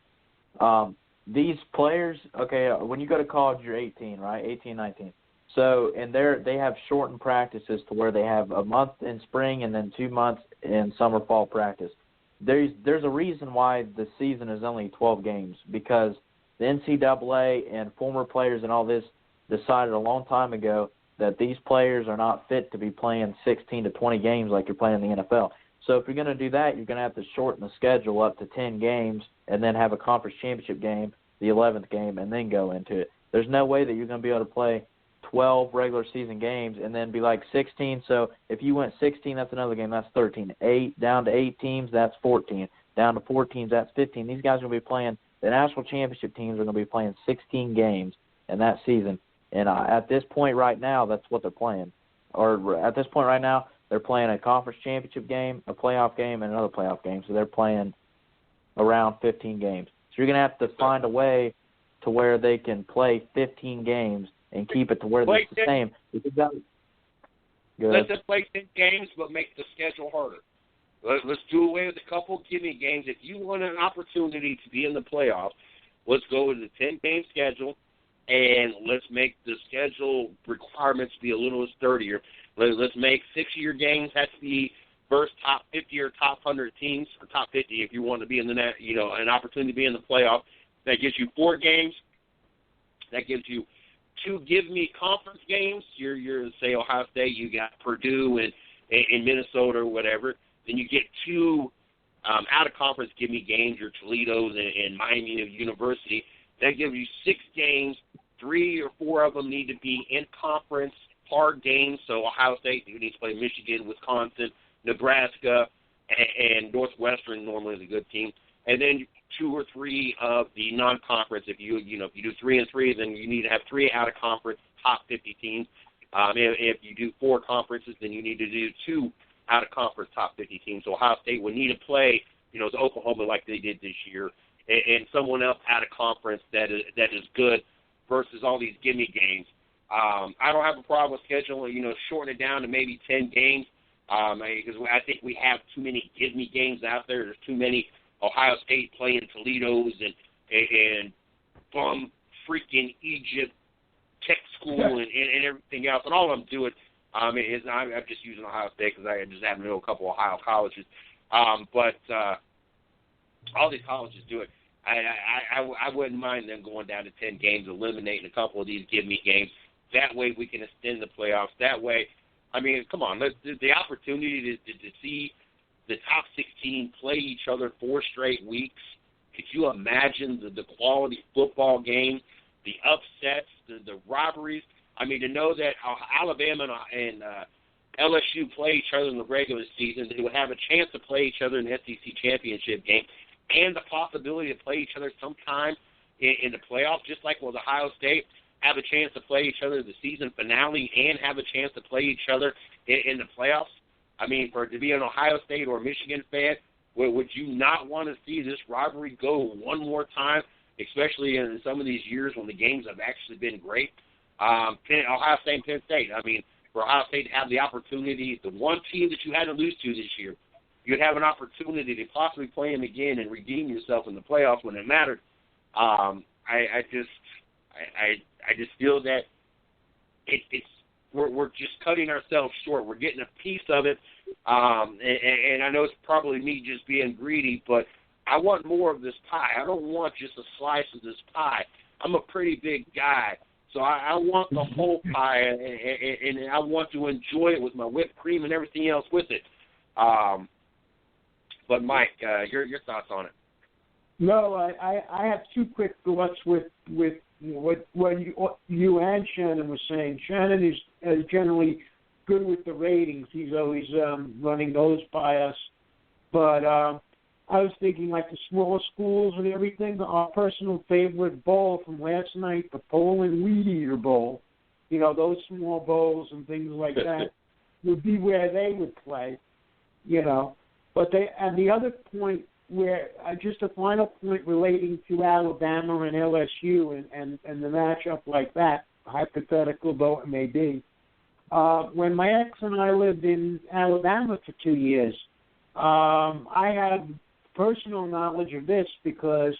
These players, okay, when you go to college, you're 18, right? 18, 19. So, and they have shortened practices to where they have a month in spring and then 2 months in summer, fall practice. There's a reason why the season is only 12 games, because the NCAA and former players and all this decided a long time ago that these players are not fit to be playing 16 to 20 games like you're playing in the NFL. So if you're going to do that, you're going to have to shorten the schedule up to 10 games and then have a conference championship game, the 11th game, and then go into it. There's no way that you're going to be able to play 12 regular season games and then be like 16. So if you went 16, that's another game. That's 13. 8 down to 8 teams, that's 14. Down to 4 teams, that's 15. These guys are going to be playing – the national championship teams are going to be playing 16 games in that season. And at this point right now, that's what they're playing. Or at this point right now, they're playing a conference championship game, a playoff game, and another playoff game. So they're playing around 15 games. So you're going to have to find a way to where they can play 15 games and keep it to where it's the same. Let them play 10 games, but make the schedule harder. Let's do away with a couple gimme games. If you want an opportunity to be in the playoffs, let's go with the 10-game schedule, and let's make the schedule requirements be a little sturdier. Let's make 6 of your games have to be first top 50 or top 100 teams, or top 50 if you want to be in the net, an opportunity to be in the playoff. That gives you 4 games. That gives you 2 give-me conference games. You're say Ohio State, you got Purdue and Minnesota or whatever. Then you get 2 out-of-conference give-me games, your Toledo's and Miami University. That gives you 6 games. 3 or 4 of them need to be in-conference hard games. So Ohio State, you need to play Michigan, Wisconsin, Nebraska, and Northwestern normally is a good team. And then 2 or 3 of the non-conference. If you do 3 and 3, then you need to have 3 out-of-conference top 50 teams. If you do 4 conferences, then you need to do 2 out-of-conference top 50 teams. So Ohio State would need to play, to Oklahoma like they did this year, and someone else out of conference that is good versus all these gimme games. I don't have a problem with scheduling, shorten it down to maybe 10 games because I think we have too many gimme games out there. There's too many Ohio State playing Toledo's and bum freaking Egypt Tech School and everything else. And all I'm doing I'm just using Ohio State because I just happen to know a couple of Ohio colleges. But all these colleges do it. I wouldn't mind them going down to 10 games, eliminating a couple of these give-me games. That way we can extend the playoffs. That way, come on, the opportunity to see the top 16 play each other 4 straight weeks. Could you imagine the quality football game, the upsets, the rivalries? I mean, to know that Alabama and LSU play each other in the regular season, they would have a chance to play each other in the SEC championship game, and the possibility to play each other sometime in the playoffs, just like with Ohio State, have a chance to play each other in the season finale and have a chance to play each other in the playoffs. I mean, to be an Ohio State or Michigan fan, would you not want to see this rivalry go one more time, especially in some of these years when the games have actually been great? Ohio State and Penn State, I mean, for Ohio State to have the opportunity, the one team that you had to lose to this year, you'd have an opportunity to possibly play them again and redeem yourself in the playoffs when it mattered. I just feel that we're just cutting ourselves short. We're getting a piece of it, and I know it's probably me just being greedy, but I want more of this pie. I don't want just a slice of this pie. I'm a pretty big guy, so I want the whole pie, and I want to enjoy it with my whipped cream and everything else with it. But Mike, your thoughts on it? No, I have 2 quick thoughts with what you and Shannon were saying. Shannon is generally good with the ratings. He's always running those by us. But I was thinking like the smaller schools and everything. Our personal favorite bowl from last night, the Poland Weed Eater Bowl, those small bowls and things like that would be where they would play, But and the other point, where just a final point relating to Alabama and LSU and the matchup like that, hypothetical though it may be. When my ex and I lived in Alabama for 2 years, I have personal knowledge of this because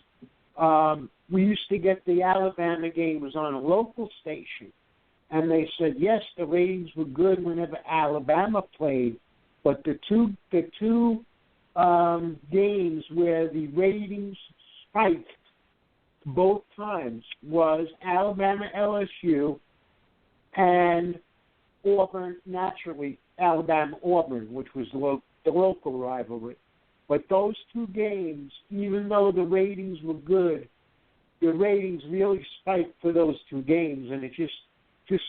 we used to get the Alabama games on a local station, and they said, yes, the ratings were good whenever Alabama played, but the two games where the ratings spiked both times was Alabama LSU and Auburn, naturally Alabama Auburn, which was the local rivalry. But those 2 games, even though the ratings were good, the ratings really spiked for those 2 games, and it just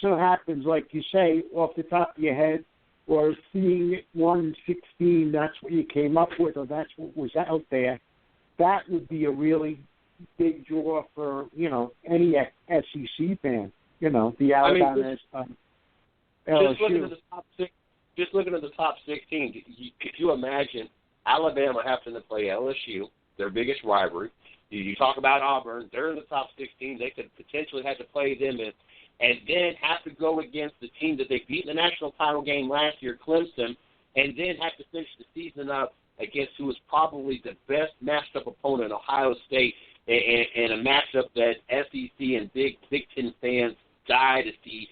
so happens, like you say, off the top of your head, or seeing it 1-16, that's what you came up with, or that's what was out there, that would be a really big draw for, any SEC fan, the Alabama LSU. Just looking at the top 16, could you imagine Alabama having to play LSU, their biggest rivalry? You talk about Auburn, they're in the top 16. They could potentially have to play them and then have to go against the team that they beat in the national title game last year, Clemson, and then have to finish the season up against who is probably the best matched-up opponent, Ohio State, and a matchup that SEC and Big Ten fans die to see.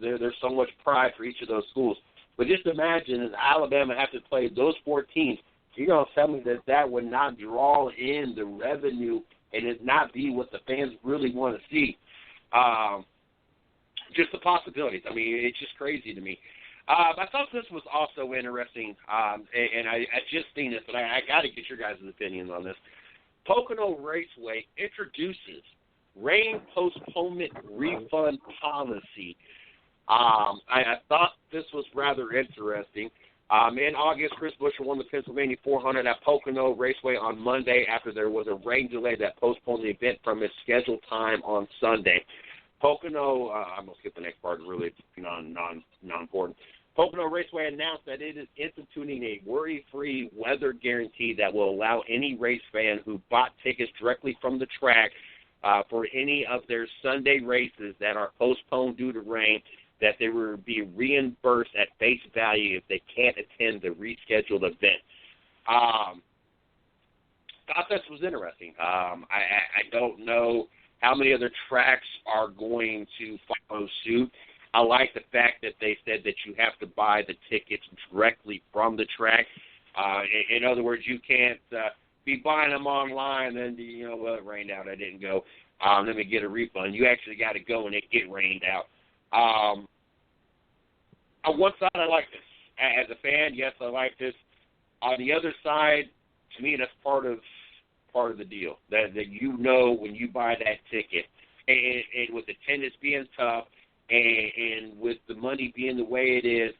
There's so much pride for each of those schools. But just imagine if Alabama have to play those 4 teams. You're going to tell me that would not draw in the revenue and it not be what the fans really want to see. Just the possibilities. I mean, it's just crazy to me. I thought this was also interesting, and I just seen this, but I got to get your guys' opinions on this. Pocono Raceway introduces rain postponement refund policy. I thought this was rather interesting. In August, Chris Buescher won the Pennsylvania 400 at Pocono Raceway on Monday after there was a rain delay that postponed the event from its scheduled time on Sunday. Pocono, I'm going to skip the next part, really non-important. Pocono Raceway announced that it is instituting a worry-free weather guarantee that will allow any race fan who bought tickets directly from the track for any of their Sunday races that are postponed due to rain, that they will be reimbursed at face value if they can't attend the rescheduled event. Thought this was interesting. I don't know how many other tracks are going to follow suit. I like the fact that they said that you have to buy the tickets directly from the track. In other words, you can't be buying them online and then, well, it rained out, I didn't go. Let me get a refund. You actually got to go and it get rained out. On one side, I like this. As a fan, yes, I like this. On the other side, to me, that's part of the deal. That you know when you buy that ticket, and with attendance being tough, and with the money being the way it is,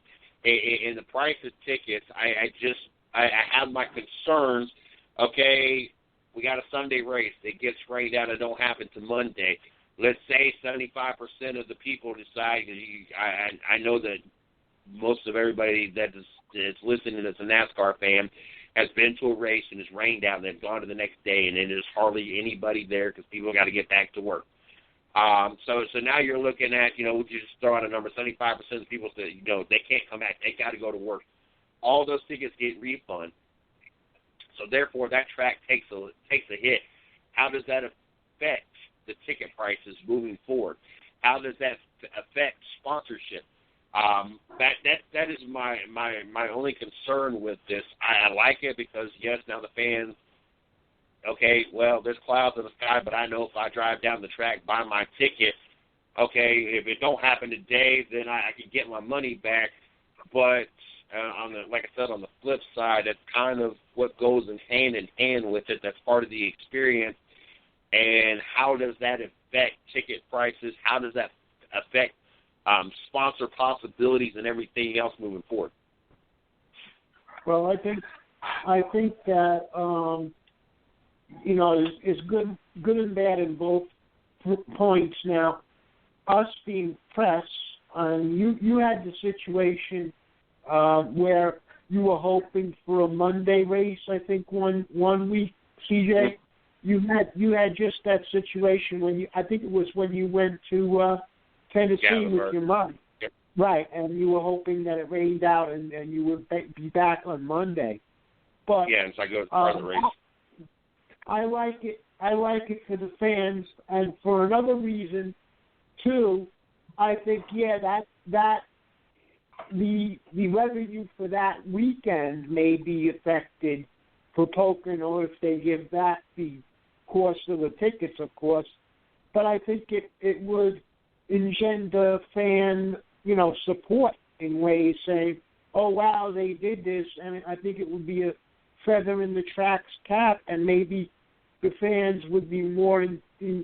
and the price of tickets, I have my concerns. Okay, we got a Sunday race that gets rained out. It don't happen to Monday. Let's say 75% of the people decide. I know that most of everybody that is listening that's a NASCAR fan has been to a race and it's rained out and they've gone to the next day and then there's hardly anybody there because people got to get back to work. So now you're looking at, we'll just throw out a number, 75% of the people say, they can't come back. They got to go to work. All those tickets get refunded. So therefore, that track takes a hit. How does that affect the ticket prices moving forward? How does that affect sponsorship? That is my only concern with this. I like it because, yes, now the fans, okay, well, there's clouds in the sky, but I know if I drive down the track, buy my ticket, okay, if it don't happen today, then I can get my money back. But like I said, on the flip side, that's kind of what goes hand in hand with it. That's part of the experience. And how does that affect ticket prices? How does that affect sponsor possibilities and everything else moving forward? Well, I think that it's good and bad in both points. Now, us being press, you had the situation where you were hoping for a Monday race. I think one week, CJ, you had just that situation when you went to Tennessee with your mom. Yep. Right, and you were hoping that it rained out and you would be back on Monday. But so I go to the race. I like it. I like it for the fans, and for another reason too. I think that the revenue for that weekend may be affected for Pocono if they give back the cost of the tickets, of course. But I think it would engender fan, support in ways saying, oh, wow, they did this. And I think it would be a feather in the track's cap, and maybe the fans would be more in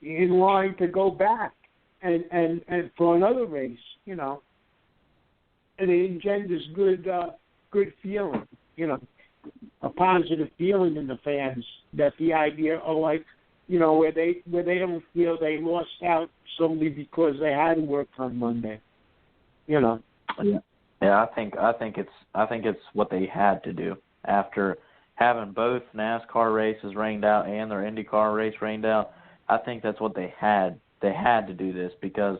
line to go back and for another race, And it engenders good feeling, a positive feeling in the fans that the idea of where they don't feel they lost out solely because they had to work on Monday. Yeah, I think it's what they had to do after having both NASCAR races rained out and their IndyCar race rained out. I think that's what they had. They had to do this because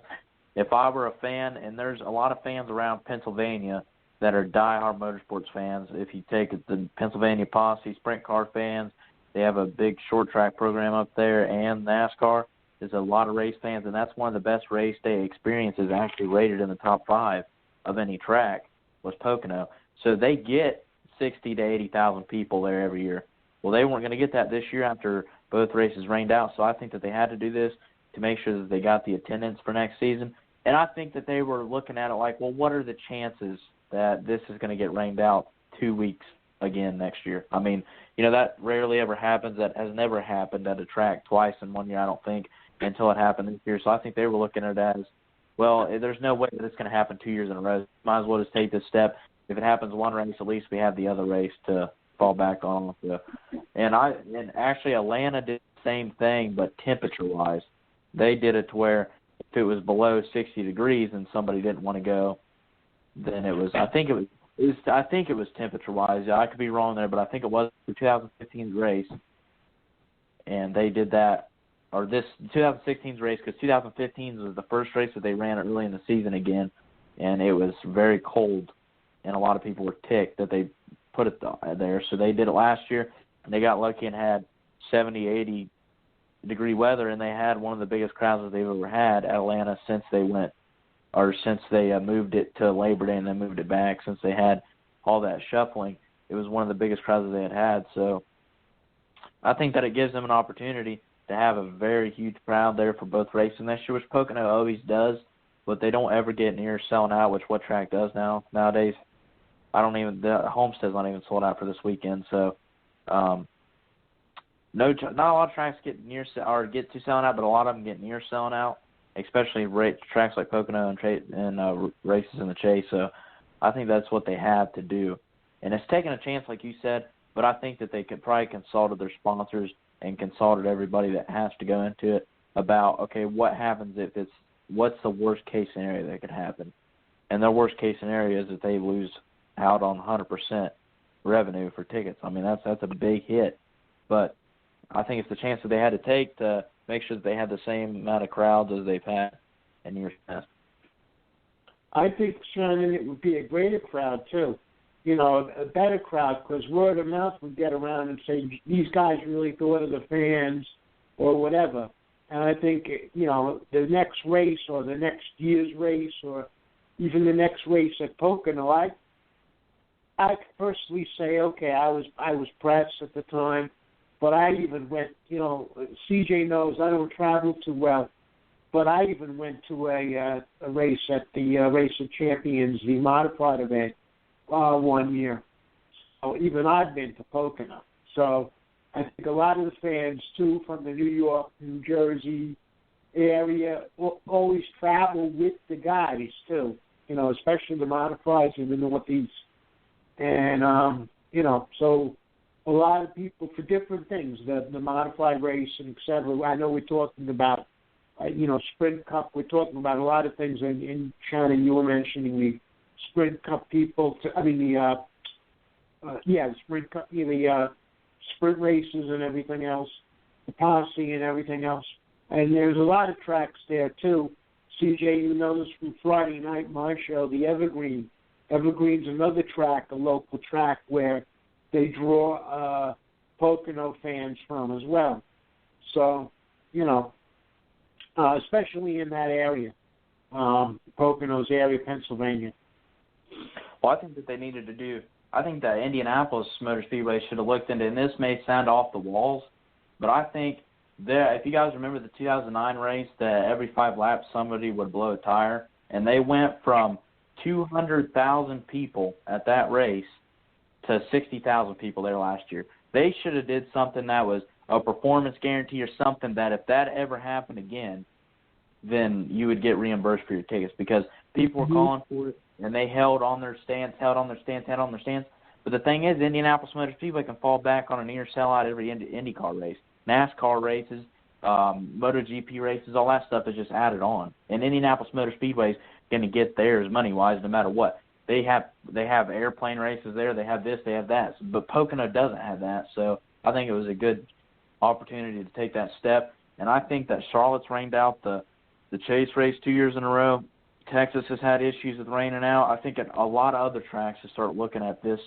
if I were a fan, and there's a lot of fans around Pennsylvania that are diehard motorsports fans. If you take the Pennsylvania Posse, sprint car fans, they have a big short track program up there, and NASCAR. There's a lot of race fans, and that's one of the best race day experiences, actually rated in the top 5 of any track, was Pocono. So they get 60 to 80,000 people there every year. Well, they weren't going to get that this year after both races rained out, so I think that they had to do this to make sure that they got the attendance for next season. And I think that they were looking at it like, well, what are the chances that this is going to get rained out 2 weeks again next year? I mean, that rarely ever happens. That has never happened at a track twice in 1 year, I don't think, until it happened this year. So I think they were looking at it as, well, there's no way that it's going to happen 2 years in a row. Might as well just take this step. If it happens one race, at least we have the other race to fall back on. And actually Atlanta did the same thing, but temperature-wise. They did it to where if it was below 60 degrees and somebody didn't want to go, then it was. I think it was temperature-wise. I could be wrong there, but I think it was the 2015's race, and they did that, or this 2016's race, because 2015's was the first race that they ran early in the season again, and it was very cold, and a lot of people were ticked that they put it there. So they did it last year, and they got lucky and had 70, 80 degree weather, and they had one of the biggest crowds that they've ever had at Atlanta since they moved it to Labor Day and then moved it back. Since they had all that shuffling, it was one of the biggest crowds that they had. So I think that it gives them an opportunity to have a very huge crowd there for both races next year, which Pocono always does, but they don't ever get near selling out, which what track does nowadays. the Homestead's not even sold out for this weekend. So, not a lot of tracks get to selling out, but a lot of them get near selling out, especially tracks like Pocono and races in the Chase. So I think that's what they have to do. And it's taking a chance, like you said, but I think that they could probably consulted their sponsors and consulted everybody that has to go into it about, okay, what happens what's the worst case scenario that could happen? And their worst case scenario is that they lose out on 100% revenue for tickets. I mean, that's a big hit. But I think it's the chance that they had to take to make sure that they had the same amount of crowds as they've had in years past. I think, Shannon, it would be a greater crowd, too. A better crowd, because word of mouth would get around and say, these guys really thought of the fans or whatever. And I think, the next race or the next year's race or even the next race at Pocono, I personally say, okay, I was pressed at the time, but I even went, CJ knows I don't travel too well, but I even went to a race at the Race of Champions, the modified event, 1 year. So even I've been to Pocono. So I think a lot of the fans, too, from the New York, New Jersey area, always travel with the guys, too, especially the modifieds in the Northeast. And, so a lot of people for different things, the modified race and et cetera. I know we're talking about, Sprint Cup. We're talking about a lot of things. And Shannon, you were mentioning the Sprint Cup people. The Sprint Cup, the sprint races and everything else, the posse and everything else. And there's a lot of tracks there, too. CJ, you know this from Friday night, my show, the Evergreen. Evergreen's another track, a local track where they draw Pocono fans from as well. So, especially in that area, Pocono's area, Pennsylvania. Well, I think that they needed to do, I think that Indianapolis Motor Speedway should have looked into, and this may sound off the walls, but I think if you guys remember the 2009 race, that every 5 laps somebody would blow a tire, and they went from 200,000 people at that race to 60,000 people there last year. They should have did something that was a performance guarantee or something that if that ever happened again, then you would get reimbursed for your tickets because people were calling for it, and they held on their stance. But the thing is, Indianapolis Motor Speedway can fall back on a near sellout every IndyCar race. NASCAR races, MotoGP races, all that stuff is just added on. And Indianapolis Motor Speedway is going to get theirs money-wise no matter what. They have airplane races there. They have this. They have that. But Pocono doesn't have that. So I think it was a good opportunity to take that step. And I think that Charlotte's rained out the Chase race 2 years in a row. Texas has had issues with raining out. I think a lot of other tracks to start looking at this.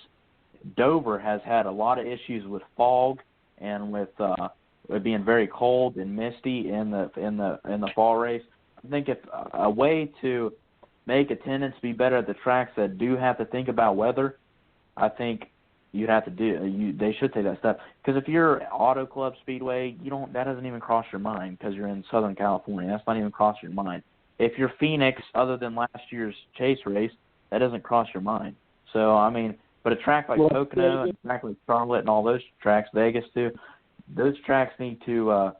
Dover has had a lot of issues with fog and with it being very cold and misty in the fall race. I think if a way to make attendance be better at the tracks that do have to think about weather, I think you'd have to they should take that step. Because if you're Auto Club Speedway, that doesn't even cross your mind because you're in Southern California. That's not even cross your mind. If you're Phoenix, other than last year's Chase race, that doesn't cross your mind. So but a track like Pocono and a track like Charlotte and all those tracks, Vegas too, those tracks need to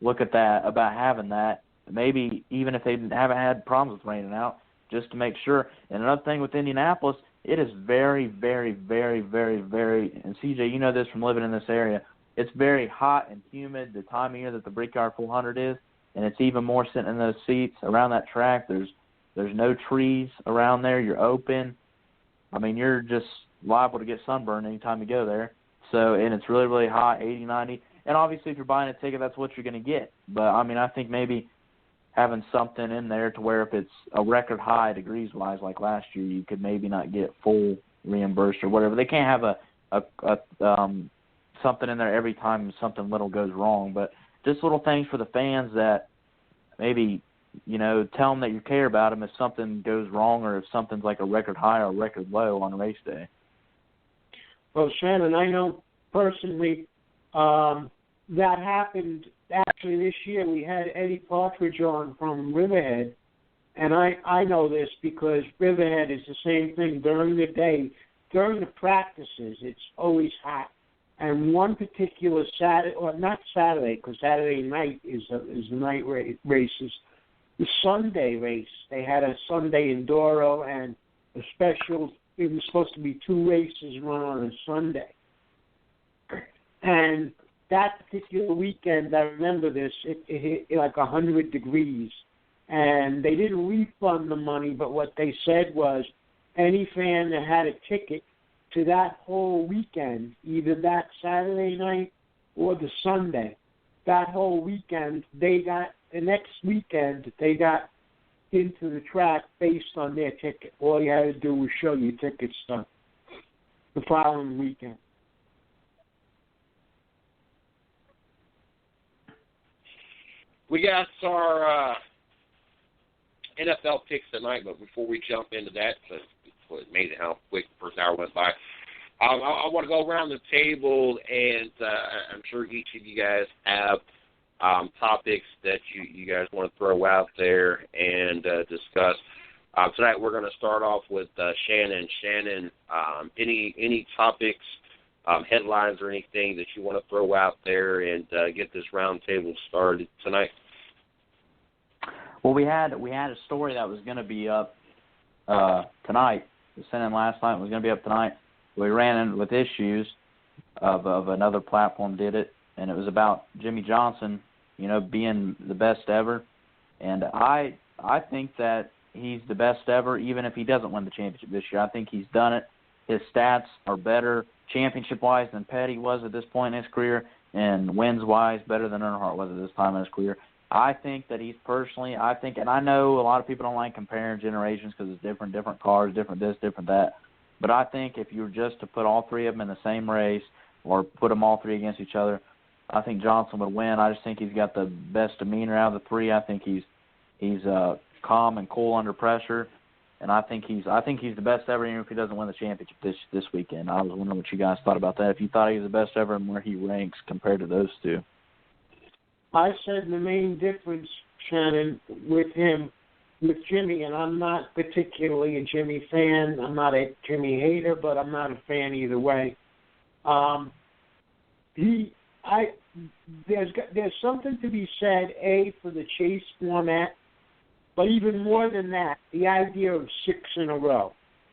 look at that, about having that, maybe even if they haven't had problems with raining out, just to make sure. And another thing with Indianapolis, it is very, very, very, very, very, and CJ, you know this from living in this area, it's very hot and humid the time of year that the Brickyard 400 is, and it's even more sitting in those seats around that track. There's no trees around there. You're open. I mean, you're just liable to get sunburned anytime you go there. So, and it's really, really hot, 80, 90. And obviously, if you're buying a ticket, that's what you're going to get. But, I mean, I think maybe having something in there to where if it's a record high degrees-wise like last year, you could maybe not get full reimbursed or whatever. They can't have something in there every time something little goes wrong. But just little things for the fans that maybe, tell them that you care about them if something goes wrong or if something's like a record high or a record low on race day. Well, Shannon, I know personally that happened actually this year. We had Eddie Partridge on from Riverhead, And I know this because Riverhead is the same thing during the day. During the practices, it's always hot. And one particular Saturday, or not Saturday, because Saturday night is the night races. The Sunday race, they had a Sunday Enduro and a special. It was supposed to be 2 races run on a Sunday. And that particular weekend, I remember this, it hit like 100 degrees. And they didn't refund the money, but what they said was any fan that had a ticket to that whole weekend, either that Saturday night or the Sunday, that whole weekend, the next weekend, they got into the track based on their ticket. All you had to do was show your ticket stuff the following weekend. We got our NFL picks tonight, but before we jump into that, because it's amazing how quick the first hour went by, I want to go around the table, and I'm sure each of you guys have topics that you guys want to throw out there and discuss. Tonight we're going to start off with Shannon. Shannon, any topics, headlines, or anything that you want to throw out there and get this round table started tonight? Well, we had a story that was going to be up tonight. We sent in last night. It was going to be up tonight. We ran in with issues of another platform did it, and it was about Jimmy Johnson, being the best ever. And I think that he's the best ever, even if he doesn't win the championship this year. I think he's done it. His stats are better championship-wise than Petty was at this point in his career, and wins-wise better than Earnhardt was at this time in his career. I think that he's personally, and I know a lot of people don't like comparing generations because it's different cars, different this, different that. But I think if you were just to put all 3 of them in the same race or put them all 3 against each other, I think Johnson would win. I just think he's got the best demeanor out of the 3. I think he's calm and cool under pressure, and I think he's the best ever, even if he doesn't win the championship this weekend. I was wondering what you guys thought about that. If you thought he was the best ever and where he ranks compared to those 2. I said the main difference, Shannon, with Jimmy, and I'm not particularly a Jimmy fan. I'm not a Jimmy hater, but I'm not a fan either way. There's something to be said, for the chase format, but even more than that, the idea of 6 in a row.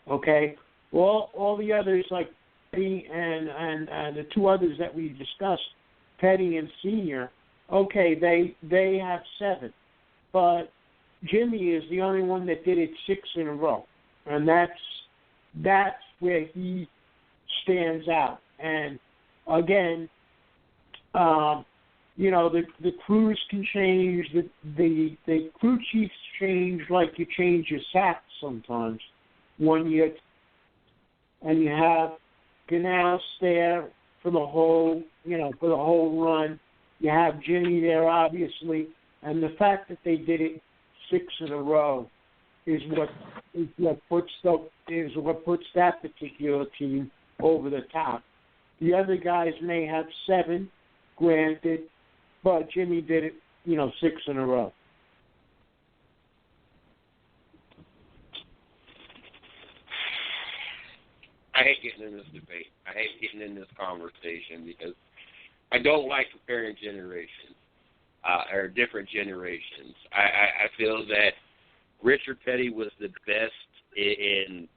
Okay, all the others like Petty and the 2 others that we discussed, Petty and Senior. Okay, they have 7, but Jimmy is the only one that did it 6 in a row, and that's where he stands out. And again, the crews can change, the crew chiefs change like you change your sacks sometimes. And you have Ganous there for the whole run. You have Jimmy there, obviously, and the fact that they did it 6 in a row is what puts that particular team over the top. The other guys may have 7, granted, but Jimmy did it, 6 in a row. I hate getting in this debate. I hate getting in this conversation because I don't like comparing generations or different generations. I feel that Richard Petty was the best in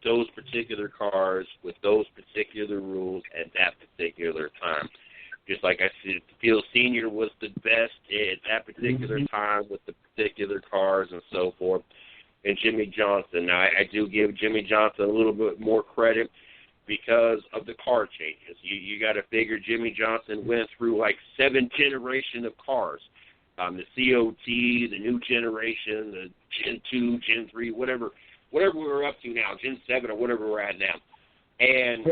those particular cars with those particular rules at that particular time. Just like I said, Phil Sr. was the best at that particular time with the particular cars and so forth. And Jimmy Johnson. Now, I do give Jimmy Johnson a little bit more credit because of the car changes. You got to figure Jimmy Johnson went through like 7 generations of cars. The COT, the new generation, the Gen 2, Gen 3, whatever we're up to now, Gen 7 or whatever we're at now. And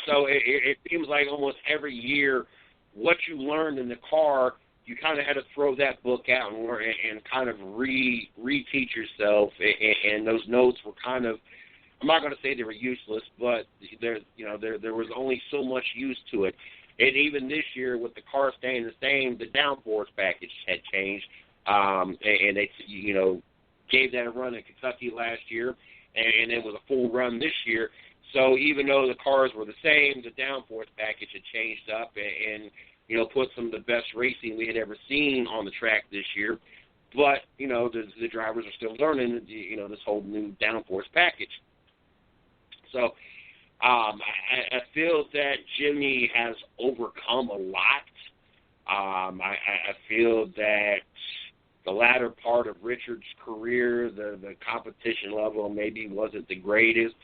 so it seems like almost every year what you learned in the car, you kind of had to throw that book out and kind of reteach yourself. And those notes were kind of, I'm not going to say they were useless, but there was only so much use to it. And even this year, with the car staying the same, the downforce package had changed. And they, gave that a run in Kentucky last year, and it was a full run this year. So even though the cars were the same, the downforce package had changed up and put some of the best racing we had ever seen on the track this year. But, the drivers are still learning, this whole new downforce package. So I feel that Jimmy has overcome a lot. I feel that the latter part of Richard's career, the competition level maybe wasn't the greatest.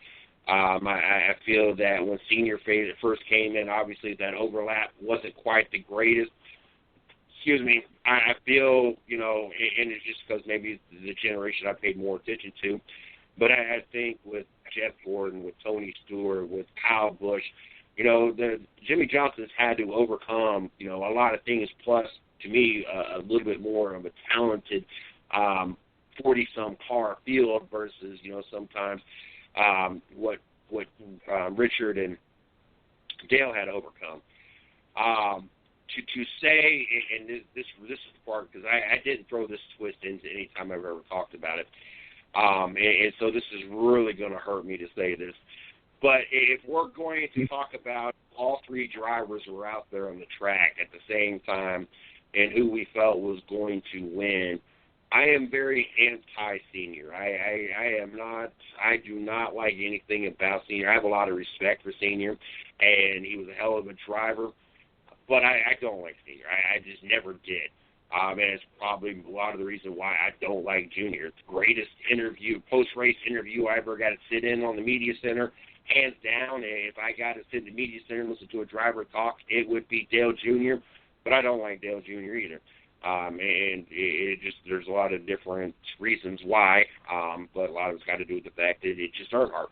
I feel that when Senior first came in, obviously that overlap wasn't quite the greatest. Excuse me. I feel, and it's just because maybe the generation I paid more attention to, but I think with Jeff Gordon, with Tony Stewart, with Kyle Busch, the Jimmy Johnson's had to overcome, a lot of things, plus, to me, a little bit more of a talented 40-some car field versus, sometimes what Richard and Dale had to overcome. To say, and this is the part, because I didn't throw this twist into any time I've ever talked about it, and so this is really going to hurt me to say this, but if we're going to talk about all three drivers who were out there on the track at the same time and who we felt was going to win, I am very anti-Senior. I do not like anything about Senior. I have a lot of respect for Senior, and he was a hell of a driver, but I don't like Senior. I just never did. And it's probably a lot of the reason why I don't like Junior. It's the greatest post-race interview I ever got to sit in on the media center, hands down. If I got to sit in the media center and listen to a driver talk, it would be Dale Jr., but I don't like Dale Jr. either. And there's a lot of different reasons why, but a lot of it's got to do with the fact that it just Earnhardt.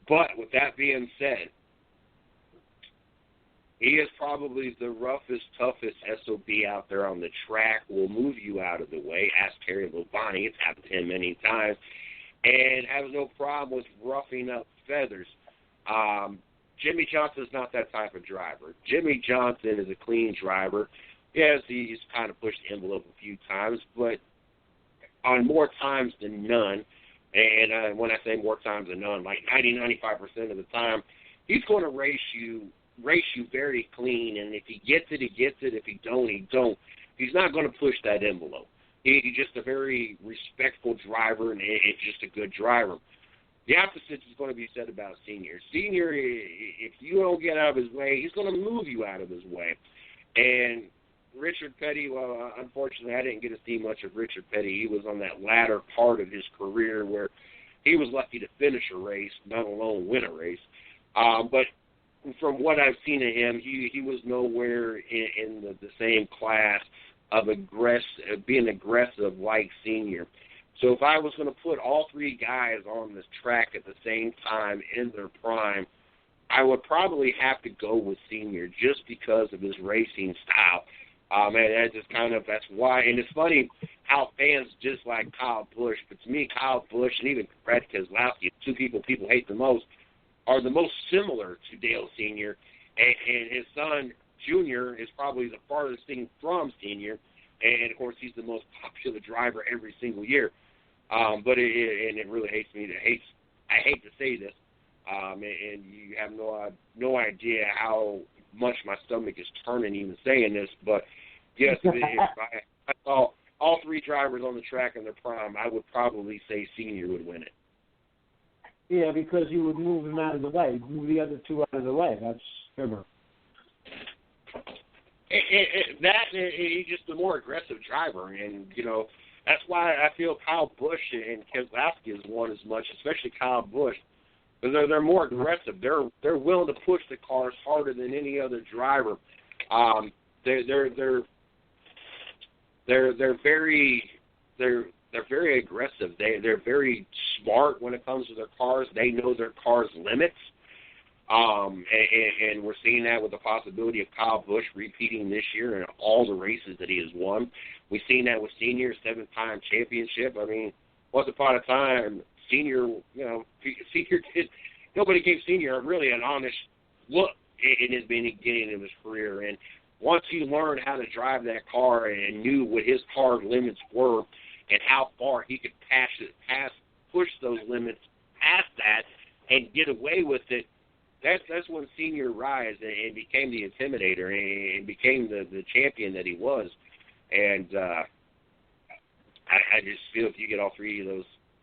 But with that being said, he is probably the roughest, toughest SOB out there on the track. Will move you out of the way. Ask Terry Labonte. It's happened to him many times. And has no problem with roughing up feathers. Jimmy Johnson's not that type of driver. Jimmy Johnson is a clean driver. Yes, he's kind of pushed the envelope a few times, but on more times than none, and when I say more times than none, like 90-95% of the time, he's going to race you very clean, and if he gets it, he gets it. If he don't, he don't. He's not going to push that envelope. He's just a very respectful driver, and it's just a good driver. The opposite is going to be said about Senior. Senior, if you don't get out of his way, he's going to move you out of his way. And Richard Petty, well, unfortunately, I didn't get to see much of Richard Petty. He was on that latter part of his career where he was lucky to finish a race, not alone win a race. But from what I've seen of him, he was nowhere in the same class of being aggressive like Senior. So if I was going to put all three guys on this track at the same time in their prime, I would probably have to go with Senior just because of his racing style. And that's why. And it's funny how fans dislike Kyle Busch, but to me, Kyle Busch and even Brad Keselowski, two people hate the most, are the most similar to Dale Sr. And his son, Junior, is probably the farthest thing from Senior. And, of course, he's the most popular driver every single year. But it really I hate to say this, and you have no idea how much my stomach is turning even saying this, but yes, if I saw all three drivers on the track in their prime, I would probably say Senior would win it. Yeah, because you would move him out of the way, move the other two out of the way. That's simple. He's just a more aggressive driver, and that's why I feel Kyle Busch and Keselowski has won as much, especially Kyle Busch, because they're more aggressive. They're willing to push the cars harder than any other driver. They're very aggressive. They're very smart when it comes to their cars. They know their cars' limits. And we're seeing that with the possibility of Kyle Busch repeating this year in all the races that he has won. We've seen that with Senior, 7-time championship. I mean, once upon a time, Senior did. Nobody gave Senior really an honest look in his beginning of his career. And once he learned how to drive that car and knew what his car limits were and how far he could push those limits past that and get away with it. That's when Senior rise and became the intimidator and became the champion that he was. And I just feel if you get all three of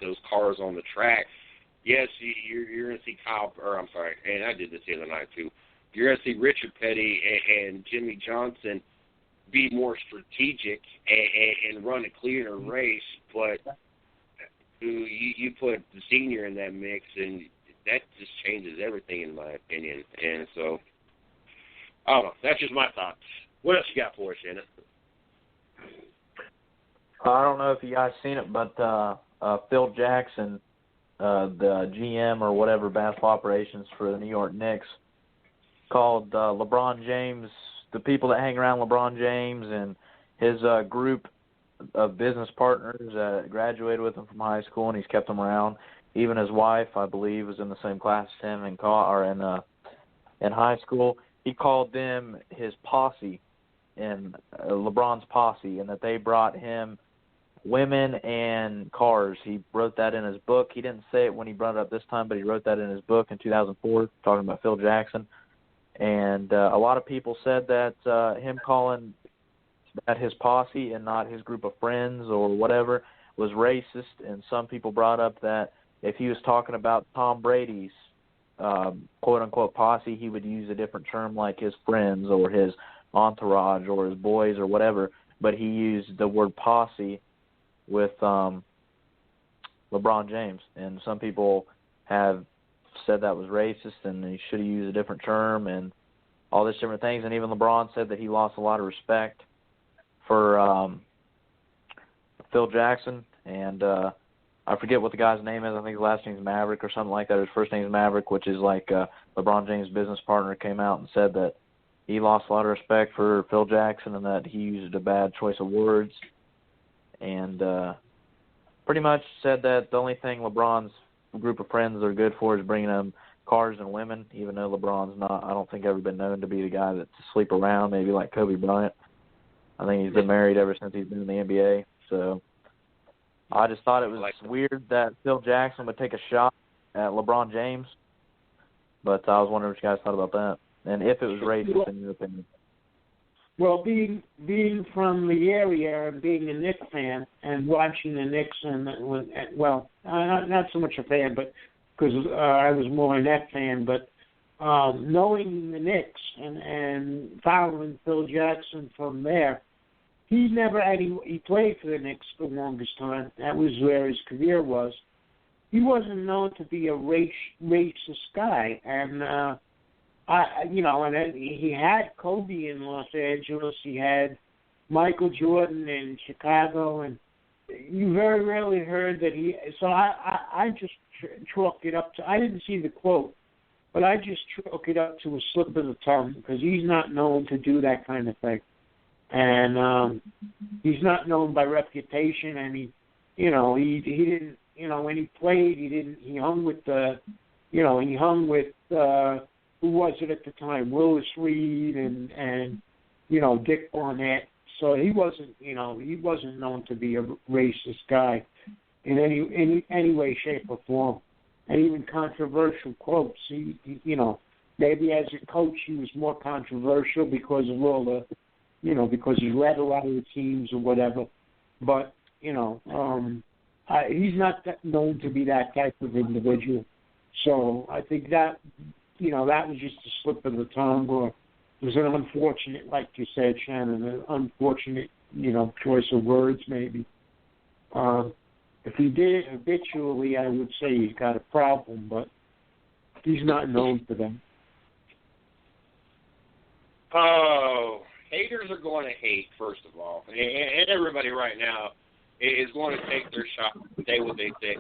those cars on the track, yes, you're going to see and I did this the other night too. You're going to see Richard Petty and Jimmy Johnson be more strategic and run a cleaner race, but you put the Senior in that mix, and that just changes everything in my opinion. And so, I don't know. That's just my thoughts. What else you got for us, Shannon? I don't know if you guys seen it, but Phil Jackson, the GM or whatever basketball operations for the New York Knicks, called LeBron James, the people that hang around LeBron James and his group of business partners that graduated with him from high school, and he's kept them around. Even his wife, I believe, was in the same class as him in high school. He called them his posse, and LeBron's posse, and that they brought him women and cars. He wrote that in his book. He didn't say it when he brought it up this time, but he wrote that in his book in 2004, talking about Phil Jackson. And a lot of people said that him calling that his posse and not his group of friends or whatever was racist. And some people brought up that if he was talking about Tom Brady's quote-unquote posse, he would use a different term like his friends or his entourage or his boys or whatever. But he used the word posse with LeBron James. And some people have said that was racist and he should have used a different term and all these different things. And even LeBron said that he lost a lot of respect for Phil Jackson. And I forget what the guy's name is. I think his last name's Maverick or something like that. His first name's Maverick, which is like LeBron James' business partner, came out and said that he lost a lot of respect for Phil Jackson and that he used a bad choice of words. And pretty much said that the only thing LeBron's group of friends are good for is bringing them cars and women, even though LeBron's not, I don't think, ever been known to be the guy that to sleep around, maybe like Kobe Bryant. I think he's been married ever since he's been in the NBA. So I just thought it was weird that Phil Jackson would take a shot at LeBron James. But I was wondering what you guys thought about that, and if it was racist in your opinion. Well, being from the area and being a Knicks fan and watching the Knicks, not so much a fan, but because I was more a Net fan, but knowing the Knicks and following Phil Jackson from there, he played for the Knicks for the longest time. That was where his career was. He wasn't known to be a racist guy, and and he had Kobe in Los Angeles. He had Michael Jordan in Chicago, and you very rarely heard that he. So I just chalk it up to. I didn't see the quote, but I just chalk it up to a slip of the tongue because he's not known to do that kind of thing, and he's not known by reputation. And he didn't. When he played, he hung with who was it at the time? Willis Reed and Dick Barnett. So he wasn't known to be a racist guy in any way, shape, or form. And even controversial quotes. He maybe as a coach he was more controversial because of all the, because he led a lot of the teams or whatever. But he's not known to be that type of individual. So I think that. That was just a slip of the tongue, or it was an unfortunate, like you said, Shannon, an unfortunate, choice of words maybe. If he did it habitually, I would say he's got a problem, but he's not known for them. Oh, haters are going to hate, first of all. And everybody right now is going to take their shot and say what they say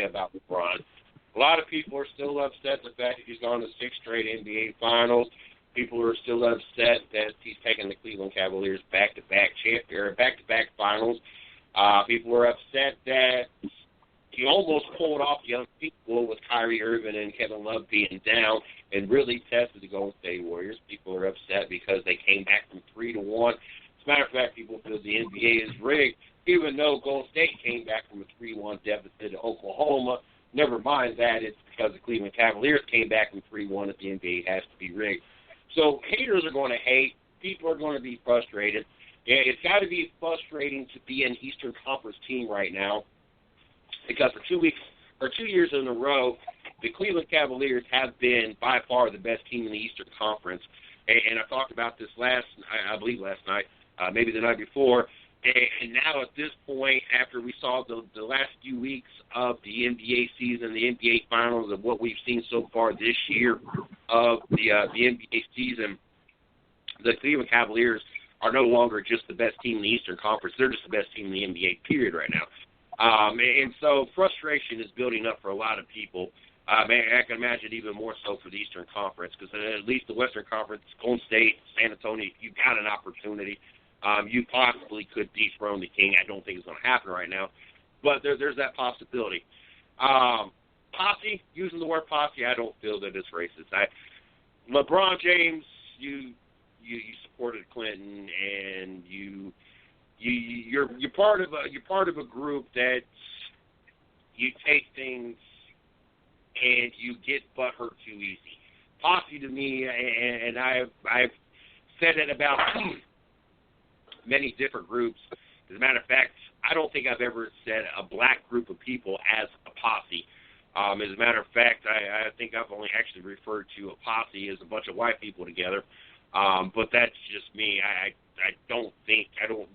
about LeBron. A lot of people are still upset the fact that he's gone to 6 straight NBA finals. People are still upset that he's taken the Cleveland Cavaliers back-to-back finals. People are upset that he almost pulled off the unspeakable with Kyrie Irving and Kevin Love being down and really tested the Golden State Warriors. People are upset because they came back from 3-1. As a matter of fact, people feel the NBA is rigged even though Golden State came back from a 3-1 deficit to Oklahoma. Never mind that, it's because the Cleveland Cavaliers came back from 3-1 that the NBA has to be rigged. So haters are going to hate. People are going to be frustrated. Yeah, it's got to be frustrating to be an Eastern Conference team right now because for 2 years in a row, the Cleveland Cavaliers have been by far the best team in the Eastern Conference. And I talked about this I believe last night, maybe the night before. And now at this point, after we saw the last few weeks of the NBA season, the NBA Finals, of what we've seen so far this year of the NBA season, the Cleveland Cavaliers are no longer just the best team in the Eastern Conference. They're just the best team in the NBA, period, right now. And so frustration is building up for a lot of people. I can imagine even more so for the Eastern Conference because at least the Western Conference, Golden State, San Antonio, you've got an opportunity. You possibly could dethrone the King. I don't think it's going to happen right now, but there's that possibility. Posse, using the word posse, I don't feel that it's racist. LeBron James, you supported Clinton, and you're part of a group that you take things and you get butthurt too easy. Posse to me, and I've said it about many different groups. As a matter of fact, I don't think I've ever said a black group of people as a posse. As a matter of fact, I think I've only actually referred to a posse as a bunch of white people together. But that's just me. I don't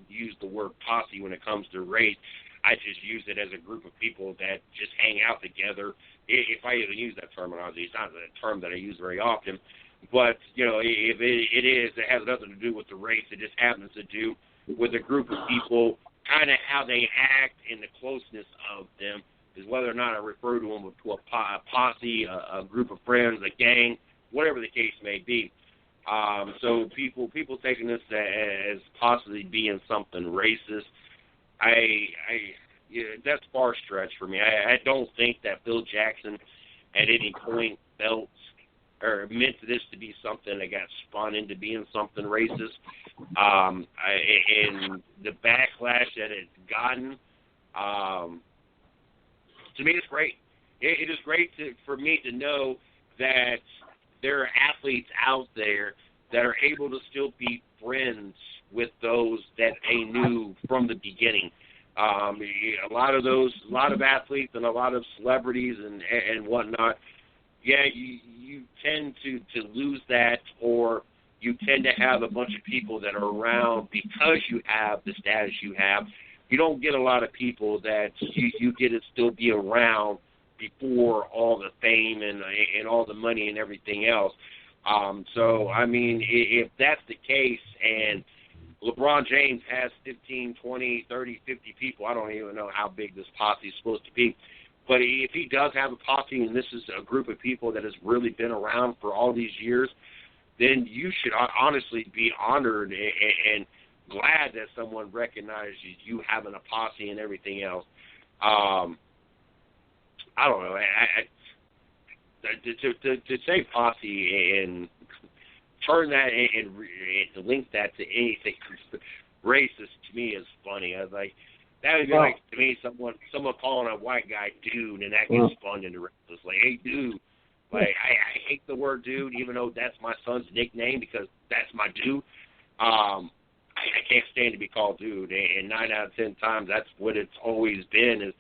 use the word posse when it comes to race. I just use it as a group of people that just hang out together. If I even use that terminology, it's not a term that I use very often. But, if it has nothing to do with the race. It just happens to do with a group of people, kind of how they act and the closeness of them is whether or not I refer to them to a posse, a group of friends, a gang, whatever the case may be. So people taking this as possibly being something racist, that's far stretched for me. I don't think that Phil Jackson at any point felt or meant this to be something that got spun into being something racist. And the backlash that it's gotten, to me, it's great. It is great for me to know that there are athletes out there that are able to still be friends with those that they knew from the beginning. A lot of athletes and a lot of celebrities and whatnot, you tend to lose that, or you tend to have a bunch of people that are around because you have the status you have. You don't get a lot of people that you get to still be around before all the fame and all the money and everything else. So, I mean, if that's the case and LeBron James has 15, 20, 30, 50 people, I don't even know how big this posse is supposed to be, but if he does have a posse and this is a group of people that has really been around for all these years, then you should honestly be honored and glad that someone recognizes you having a posse and everything else. I don't know. To say posse and turn that and to link that to anything racist to me is funny. I was like, that would be like to me someone calling a white guy dude, and that gets spun into racist. Like, hey, dude. Like, I hate the word dude, even though that's my son's nickname because that's my dude. I can't stand to be called dude, and 9 out of 10 times that's what it's always been is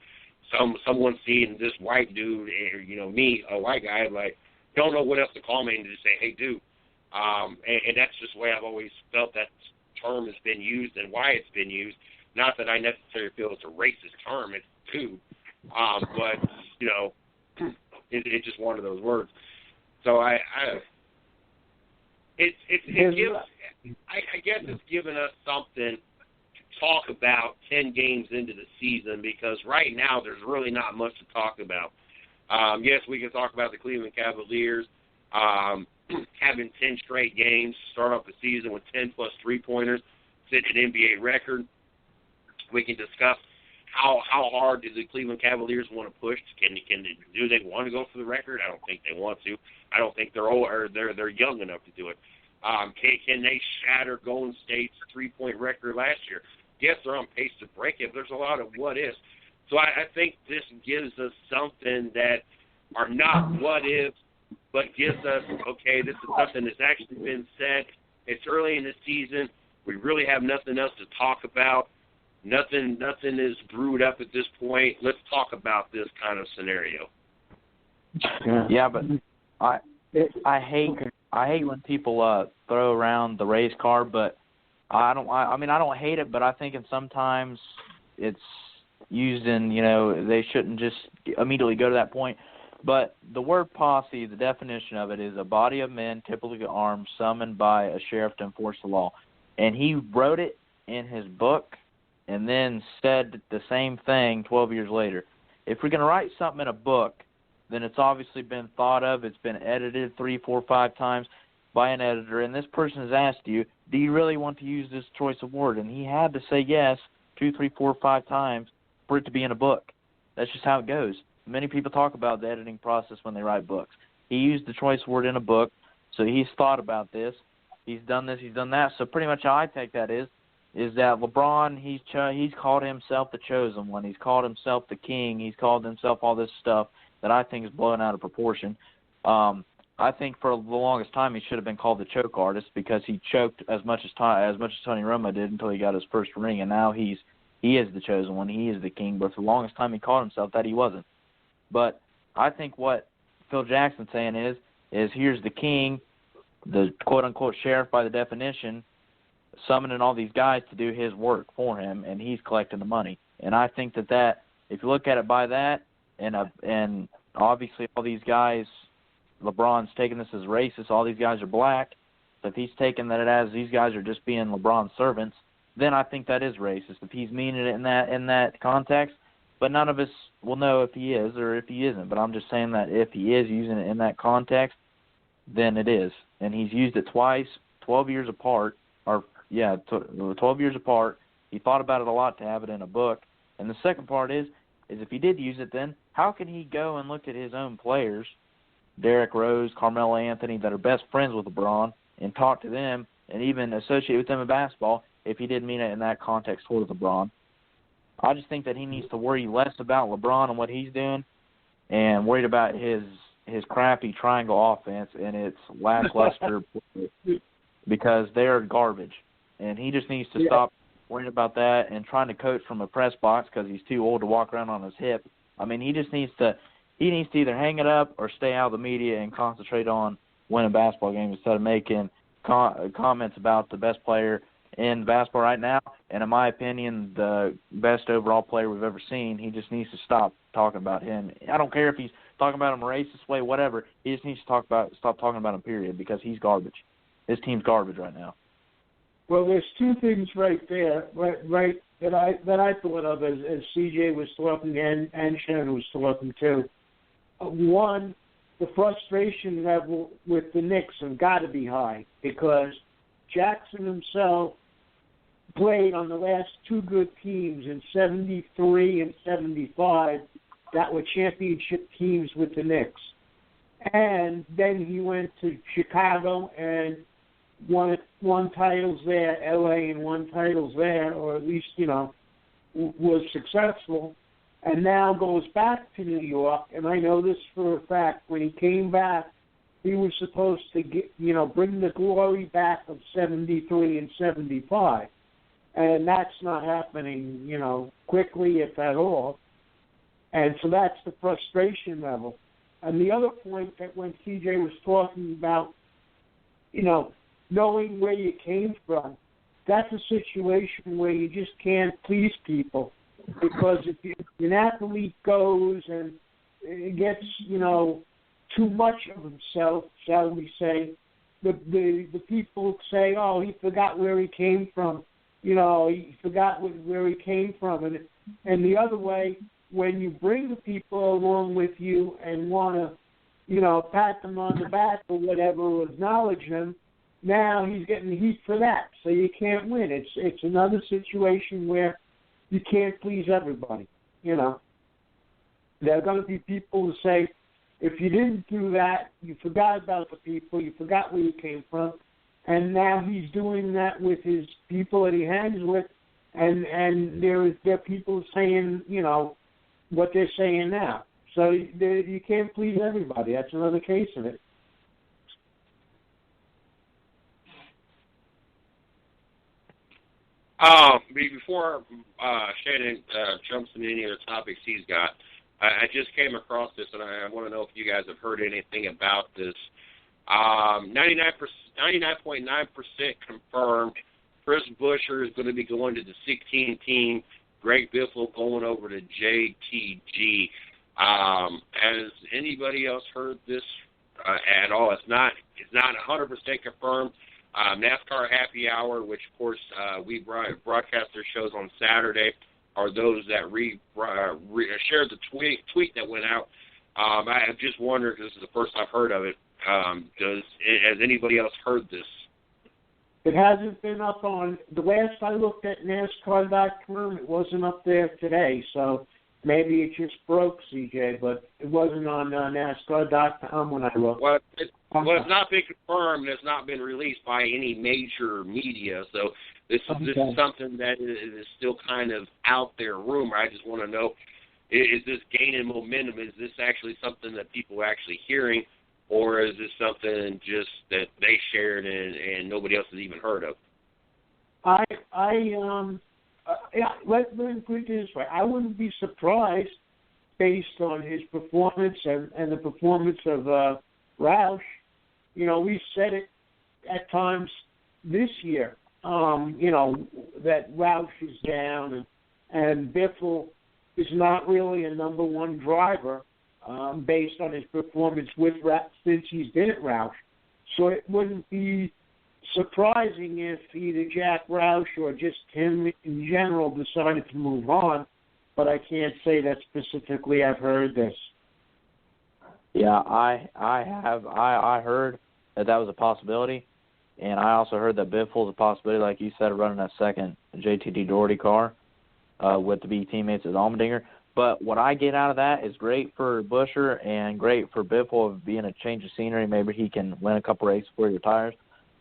someone seeing this white dude, or, me, a white guy, like, don't know what else to call me and just say, hey, dude. And that's just the way I've always felt that term has been used and why it's been used. Not that I necessarily feel it's a racist term, it's dude. But, it's just one of those words. So I guess it's given us something to talk about 10 games into the season because right now there's really not much to talk about. Yes, we can talk about the Cleveland Cavaliers having 10 straight games, start off the season with 10-plus three-pointers, set an NBA record. We can discuss how hard do the Cleveland Cavaliers want to push? Do they want to go for the record? I don't think they want to. I don't think they're old or they're young enough to do it. Can they shatter Golden State's 3-point record last year? yes, they're on pace to break it, but there's a lot of what-ifs. So I think this gives us something that are not what-ifs, but gives us, okay, this is something that's actually been said. It's early in the season. We really have nothing else to talk about. Nothing is brewed up at this point. Let's talk about this kind of scenario. Yeah, but I hate when people throw around the race car, but I don't hate it, but I think sometimes it's used in, they shouldn't just immediately go to that point. But the word posse, the definition of it is a body of men, typically armed, summoned by a sheriff to enforce the law. And he wrote it in his book and then said the same thing 12 years later. If we're going to write something in a book, then it's obviously been thought of, it's been edited 3, 4, 5 times by an editor, and this person has asked you, do you really want to use this choice of word? And he had to say yes 2, 3, 4, 5 times for it to be in a book. That's just how it goes. Many people talk about the editing process when they write books. He used the choice word in a book, so he's thought about this. He's done this, he's done that. So pretty much how I take that is that LeBron, he's called himself the chosen one. He's called himself the king. He's called himself all this stuff that I think is blown out of proportion. I think for the longest time he should have been called the choke artist because he choked as much as Tony Romo did until he got his first ring, and now he is the chosen one. He is the king. But for the longest time he called himself that he wasn't. But I think what Phil Jackson's saying is here's the king, the quote-unquote sheriff by the definition, summoning all these guys to do his work for him, and he's collecting the money. And I think that if you look at it by that, and obviously all these guys, LeBron's taking this as racist, all these guys are black, so if he's taking that as these guys are just being LeBron's servants, then I think that is racist. If he's meaning it in that context, but none of us will know if he is or if he isn't. But I'm just saying that if he is using it in that context, then it is. And he's used it twice, 12 years apart. 12 years apart. He thought about it a lot to have it in a book. And the second part is if he did use it then, how can he go and look at his own players, Derrick Rose, Carmelo Anthony, that are best friends with LeBron, and talk to them and even associate with them in basketball if he didn't mean it in that context toward LeBron? I just think that he needs to worry less about LeBron and what he's doing and worried about his crappy triangle offense and its lackluster because they're garbage. And he just needs to stop worrying about that and trying to coach from a press box because he's too old to walk around on his hip. I mean, he needs to either hang it up or stay out of the media and concentrate on winning basketball games instead of making comments about the best player in basketball right now, and in my opinion, the best overall player we've ever seen. He just needs to stop talking about him. I don't care if he's talking about him a racist way, whatever. He just needs to stop talking about him, period, because he's garbage. His team's garbage right now. Well, there's two things right there, right that I thought of as CJ was talking and Shannon was talking too. One, the frustration level with the Knicks have got to be high because Jackson himself played on the last two good teams in 73 and 75 that were championship teams with the Knicks. And then he went to Chicago and won titles there, LA, and won titles there, or at least, was successful. And now goes back to New York, and I know this for a fact. When he came back, he was supposed to bring the glory back of 73 and 75. And that's not happening, quickly, if at all. And so that's the frustration level. And the other point that when CJ was talking about, knowing where you came from, that's a situation where you just can't please people. Because if an athlete goes and gets, too much of himself, shall we say, the people say, oh, he forgot where he came from. He forgot where he came from. And the other way, when you bring the people along with you and want to, pat them on the back or whatever, or acknowledge them, now he's getting heat for that. So you can't win. It's another situation where you can't please everybody, There are going to be people who say, if you didn't do that, you forgot about the people, you forgot where you came from, and now he's doing that with his people that he hangs with, and there are people saying, what they're saying now. So you can't please everybody. That's another case of it. Before Shannon jumps into any other topics he's got, I just came across this, and I want to know if you guys have heard anything about this. 99.9% confirmed Chris Buescher is going to be going to the 16-team. Greg Biffle going over to JTG. Has anybody else heard this at all? It's not 100% confirmed. NASCAR Happy Hour, which of course we broadcast their shows on Saturday, are those that shared the tweet that went out. I have just wondered, because this is the first I've heard of it. Has anybody else heard this? It hasn't been up on, the last I looked at NASCAR.com, it wasn't up there today, so maybe it just broke, CJ, but it wasn't on NASCAR.com when I looked. Well, it's not been confirmed. It's not been released by any major media, so this is something that is still kind of out there, rumor. I just want to know, is this gaining momentum? Is this actually something that people are actually hearing? Or is this something just that they shared and nobody else has even heard of? Let me put it this way. I wouldn't be surprised, based on his performance and the performance of Roush. We said it at times this year, that Roush is down and Biffle is not really a number one driver. Based on his performance with since he's been at Roush. So it wouldn't be surprising if either Jack Roush or just him in general decided to move on, but I can't say that specifically I've heard this. Yeah, I heard that was a possibility, and I also heard that Biffle's a possibility, like you said, running that second JTD Doherty car with to be teammates with Allmendinger. But what I get out of that is great for Buescher and great for Biffle of being a change of scenery. Maybe he can win a couple races before he retires.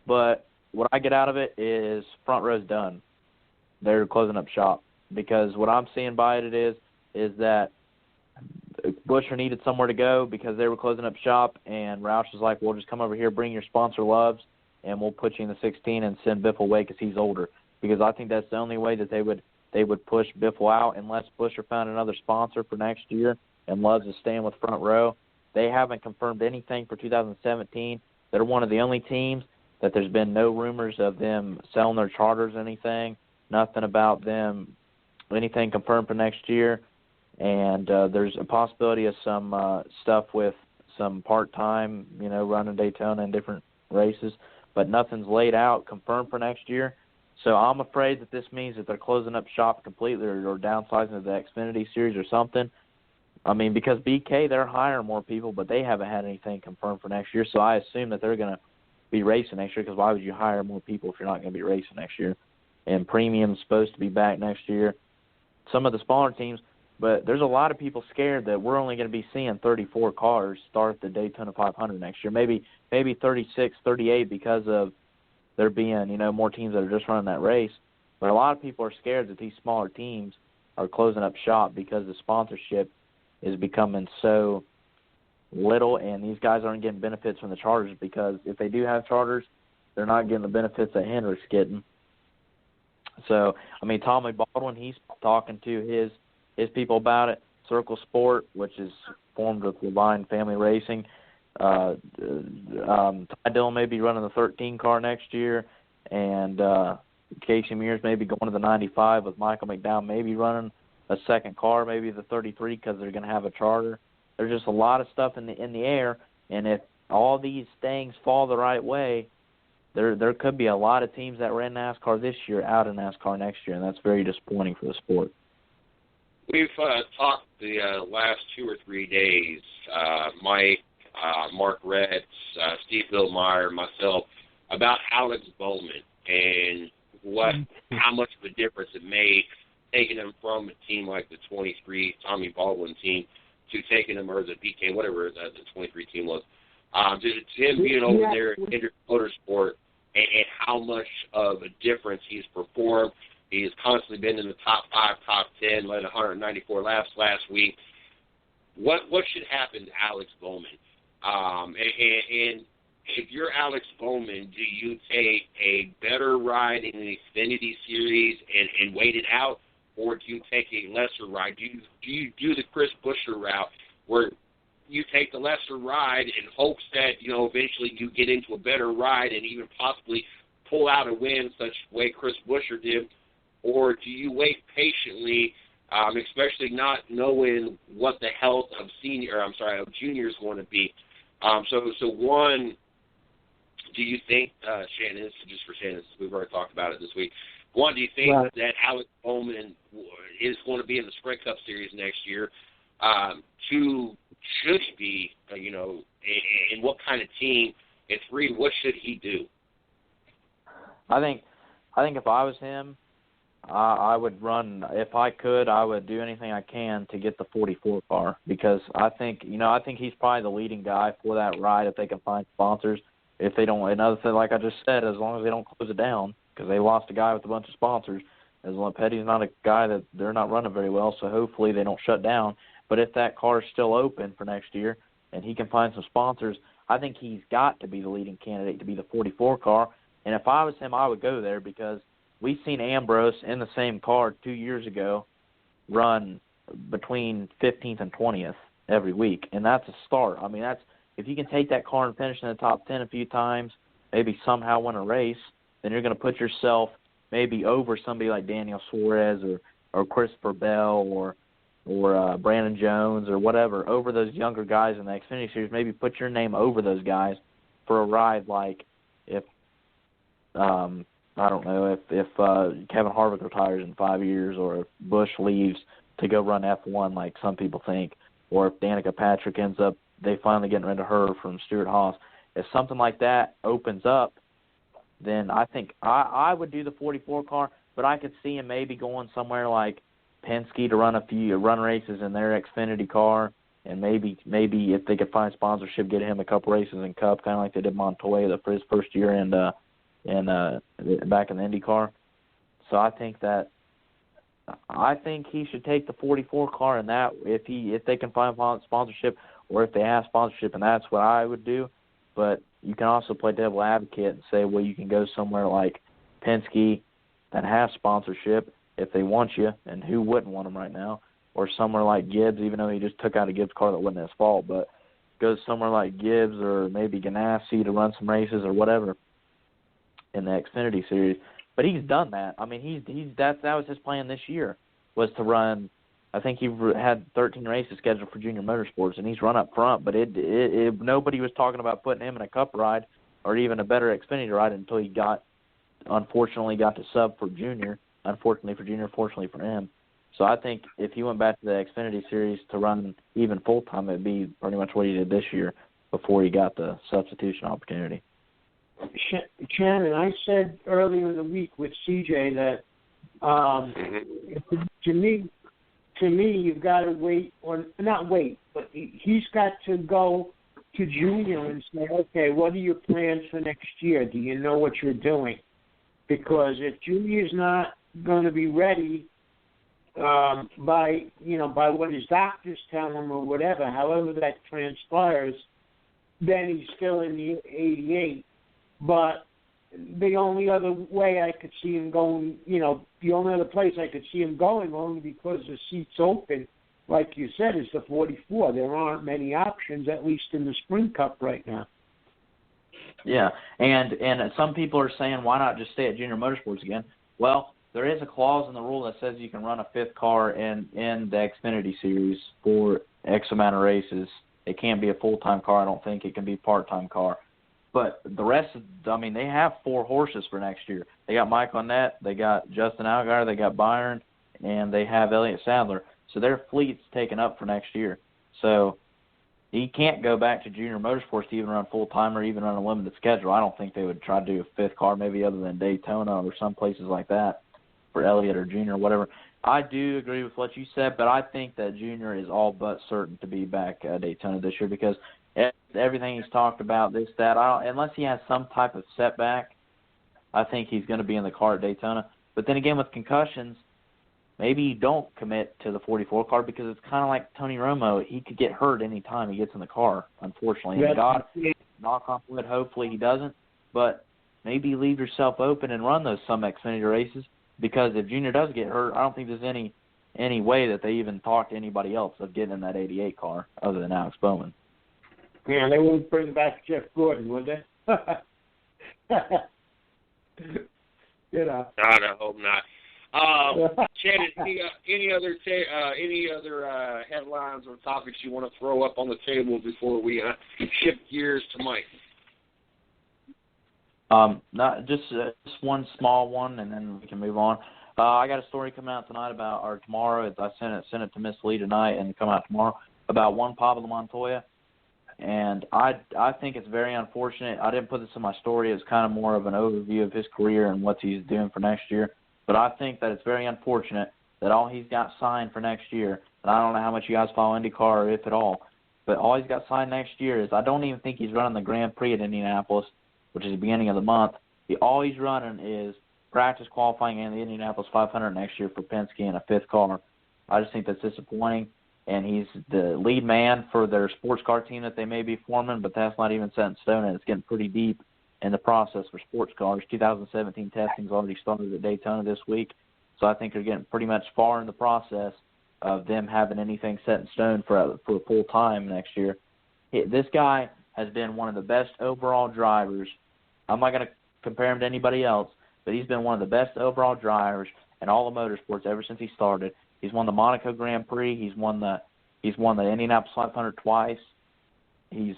But what I get out of it is front row's done. They're closing up shop. Because what I'm seeing by it is that Buescher needed somewhere to go because they were closing up shop, and Roush was like, well, just come over here, bring your sponsor loves, and we'll put you in the 16 and send Biffle away because he's older. Because I think that's the only way that they would push Biffle out unless Buescher found another sponsor for next year and Loves is staying with front row. They haven't confirmed anything for 2017. They're one of the only teams that there's been no rumors of them selling their charters or anything, nothing about them, anything confirmed for next year. And there's a possibility of some stuff with some part-time, running Daytona and different races, but nothing's laid out confirmed for next year. So I'm afraid that this means that they're closing up shop completely or downsizing the Xfinity Series or something. I mean, because BK, they're hiring more people, but they haven't had anything confirmed for next year. So I assume that they're going to be racing next year, because why would you hire more people if you're not going to be racing next year? And Premium's supposed to be back next year. Some of the smaller teams, but there's a lot of people scared that we're only going to be seeing 34 cars start the Daytona 500 next year, maybe 36, 38 because of there being, more teams that are just running that race. But a lot of people are scared that these smaller teams are closing up shop because the sponsorship is becoming so little, and these guys aren't getting benefits from the charters, because if they do have charters, they're not getting the benefits that Hendrick's getting. So, Tommy Baldwin, he's talking to his people about it. Circle Sport, which is formed with Levine Family Racing. Ty Dillon may be running the 13 car next year, and Casey Mears may be going to the 95 with Michael McDowell, maybe running a second car, maybe the 33, because they're going to have a charter. There's just a lot of stuff in the air, and if all these things fall the right way, there could be a lot of teams that ran NASCAR this year out of NASCAR next year, and that's very disappointing for the sport. We've talked the last 2 or 3 days, Mike, Mark Retz, Steve Billmeyer, myself, about Alex Bowman and how much of a difference it made taking him from a team like the 23 Tommy Baldwin team to taking him, or the BK, whatever the 23 team was, to him being over there in Hendrick Motorsport, and how much of a difference he's performed. He has constantly been in the top 5, top 10, led 194 laps last week. What should happen to Alex Bowman? And if you're Alex Bowman, do you take a better ride in the Xfinity Series and wait it out, or do you take a lesser ride? Do you do the Chris Buescher route where you take the lesser ride in hopes that, eventually you get into a better ride and even possibly pull out a win such way Chris Buescher did? Or do you wait patiently, especially not knowing what the health of junior is going to be? So one, do you think, Shannon, this is just for Shannon, we've already talked about it this week. One, do you think that Alex Bowman is going to be in the Sprint Cup Series next year? Two, should he be, and what kind of team? And three, what should he do? I think if I was him, I would run. If I could, I would do anything I can to get the 44 car, because I think he's probably the leading guy for that ride if they can find sponsors. If they don't, another thing, like I just said, as long as they don't close it down, because they lost a guy with a bunch of sponsors. As long as Petty's not a guy that they're not running very well, so hopefully they don't shut down. But if that car is still open for next year and he can find some sponsors, I think he's got to be the leading candidate to be the 44 car. And if I was him, I would go there, because we've seen Ambrose in the same car 2 years ago run between 15th and 20th every week, and that's a start. I mean, that's if you can take that car and finish in the top 10 a few times, maybe somehow win a race, then you're going to put yourself maybe over somebody like Daniel Suarez or Christopher Bell or Brandon Jones or whatever, over those younger guys in the Xfinity Series. Maybe put your name over those guys for a ride, like if I don't know, if Kevin Harvick retires in 5 years, or if Busch leaves to go run F1 like some people think, or if Danica Patrick ends up, they finally getting rid of her from Stewart-Haas. If something like that opens up, then I think I would do the 44 car, but I could see him maybe going somewhere like Penske to run races in their Xfinity car, and maybe if they could find sponsorship, get him a couple races in Cup, kind of like they did Montoya for his first year and back in the IndyCar. So I think he should take the 44 car, and that if they can find sponsorship, or if they have sponsorship, and that's what I would do. But you can also play devil advocate and say, well, you can go somewhere like Penske that has sponsorship if they want you, and who wouldn't want them right now, or somewhere like Gibbs, even though he just took out a Gibbs car that wasn't his fault, but go somewhere like Gibbs or maybe Ganassi to run some races or whatever in the Xfinity Series. But he's done that. I mean, that was his plan this year, was to run. I think he had 13 races scheduled for Junior Motorsports, and he's run up front. But nobody was talking about putting him in a Cup ride or even a better Xfinity ride until he unfortunately got to sub for Junior. Unfortunately for Junior, fortunately for him. So I think if he went back to the Xfinity Series to run even full-time, it would be pretty much what he did this year before he got the substitution opportunity. Shannon, I said earlier in the week with CJ that to me, you've got to wait, or not wait, but he's got to go to Junior and say, okay, what are your plans for next year? Do you know what you're doing? Because if Junior's not going to be ready by what his doctors tell him or whatever, however that transpires, then he's still in the 88. But the only other way I could see him going, the only other place I could see him going, only because the seat's open, like you said, is the 44. There aren't many options, at least in the Sprint Cup right now. Yeah, and some people are saying, why not just stay at Junior Motorsports again? Well, there is a clause in the rule that says you can run a fifth car in the Xfinity Series for X amount of races. It can't be a full-time car, I don't think. It can be a part-time car. But the rest they have 4 horses for next year. They got Mike Onette, they got Justin Allgaier, they got Byron, and they have Elliott Sadler. So their fleet's taken up for next year. So he can't go back to Junior Motorsports to even run full-time or even run a limited schedule. I don't think they would try to do a fifth car, maybe other than Daytona or some places like that for Elliott or Junior or whatever. I do agree with what you said, but I think that Junior is all but certain to be back at Daytona this year, because everything he's talked about, this, that, unless he has some type of setback, I think he's going to be in the car at Daytona. But then again, with concussions, maybe you don't commit to the 44 car because it's kind of like Tony Romo. He could get hurt any time he gets in the car, unfortunately. And God, knock on wood, hopefully he doesn't. But maybe leave yourself open and run those some Xfinity races, because if Junior does get hurt, I don't think there's any way that they even talk to anybody else of getting in that 88 car other than Alex Bowman. Yeah, they won't bring back Jeff Gordon, would they? You know. I hope not. Shannon, any other headlines or topics you want to throw up on the table before we shift gears to Mike? Not just one small one, and then we can move on. I got a story coming out tonight tomorrow. I sent it to Miss Lee tonight, and come out tomorrow about Juan Pablo Montoya. And I think it's very unfortunate. I didn't put this in my story. It's kind of more of an overview of his career and what he's doing for next year. But I think that it's very unfortunate that all he's got signed for next year, and I don't know how much you guys follow IndyCar or if at all, but all he's got signed next year is, I don't even think he's running the Grand Prix at Indianapolis, which is the beginning of the month. All he's running is practice qualifying and the Indianapolis 500 next year for Penske in a fifth car. I just think that's disappointing. And he's the lead man for their sports car team that they may be forming, but that's not even set in stone, and it's getting pretty deep in the process for sports cars. 2017 testing's already started at Daytona this week, so I think they're getting pretty much far in the process of them having anything set in stone for full time next year. This guy has been one of the best overall drivers. I'm not going to compare him to anybody else, but he's been one of the best overall drivers in all of motorsports ever since he started. He's won the Monaco Grand Prix. He's won the Indianapolis 500 twice. He's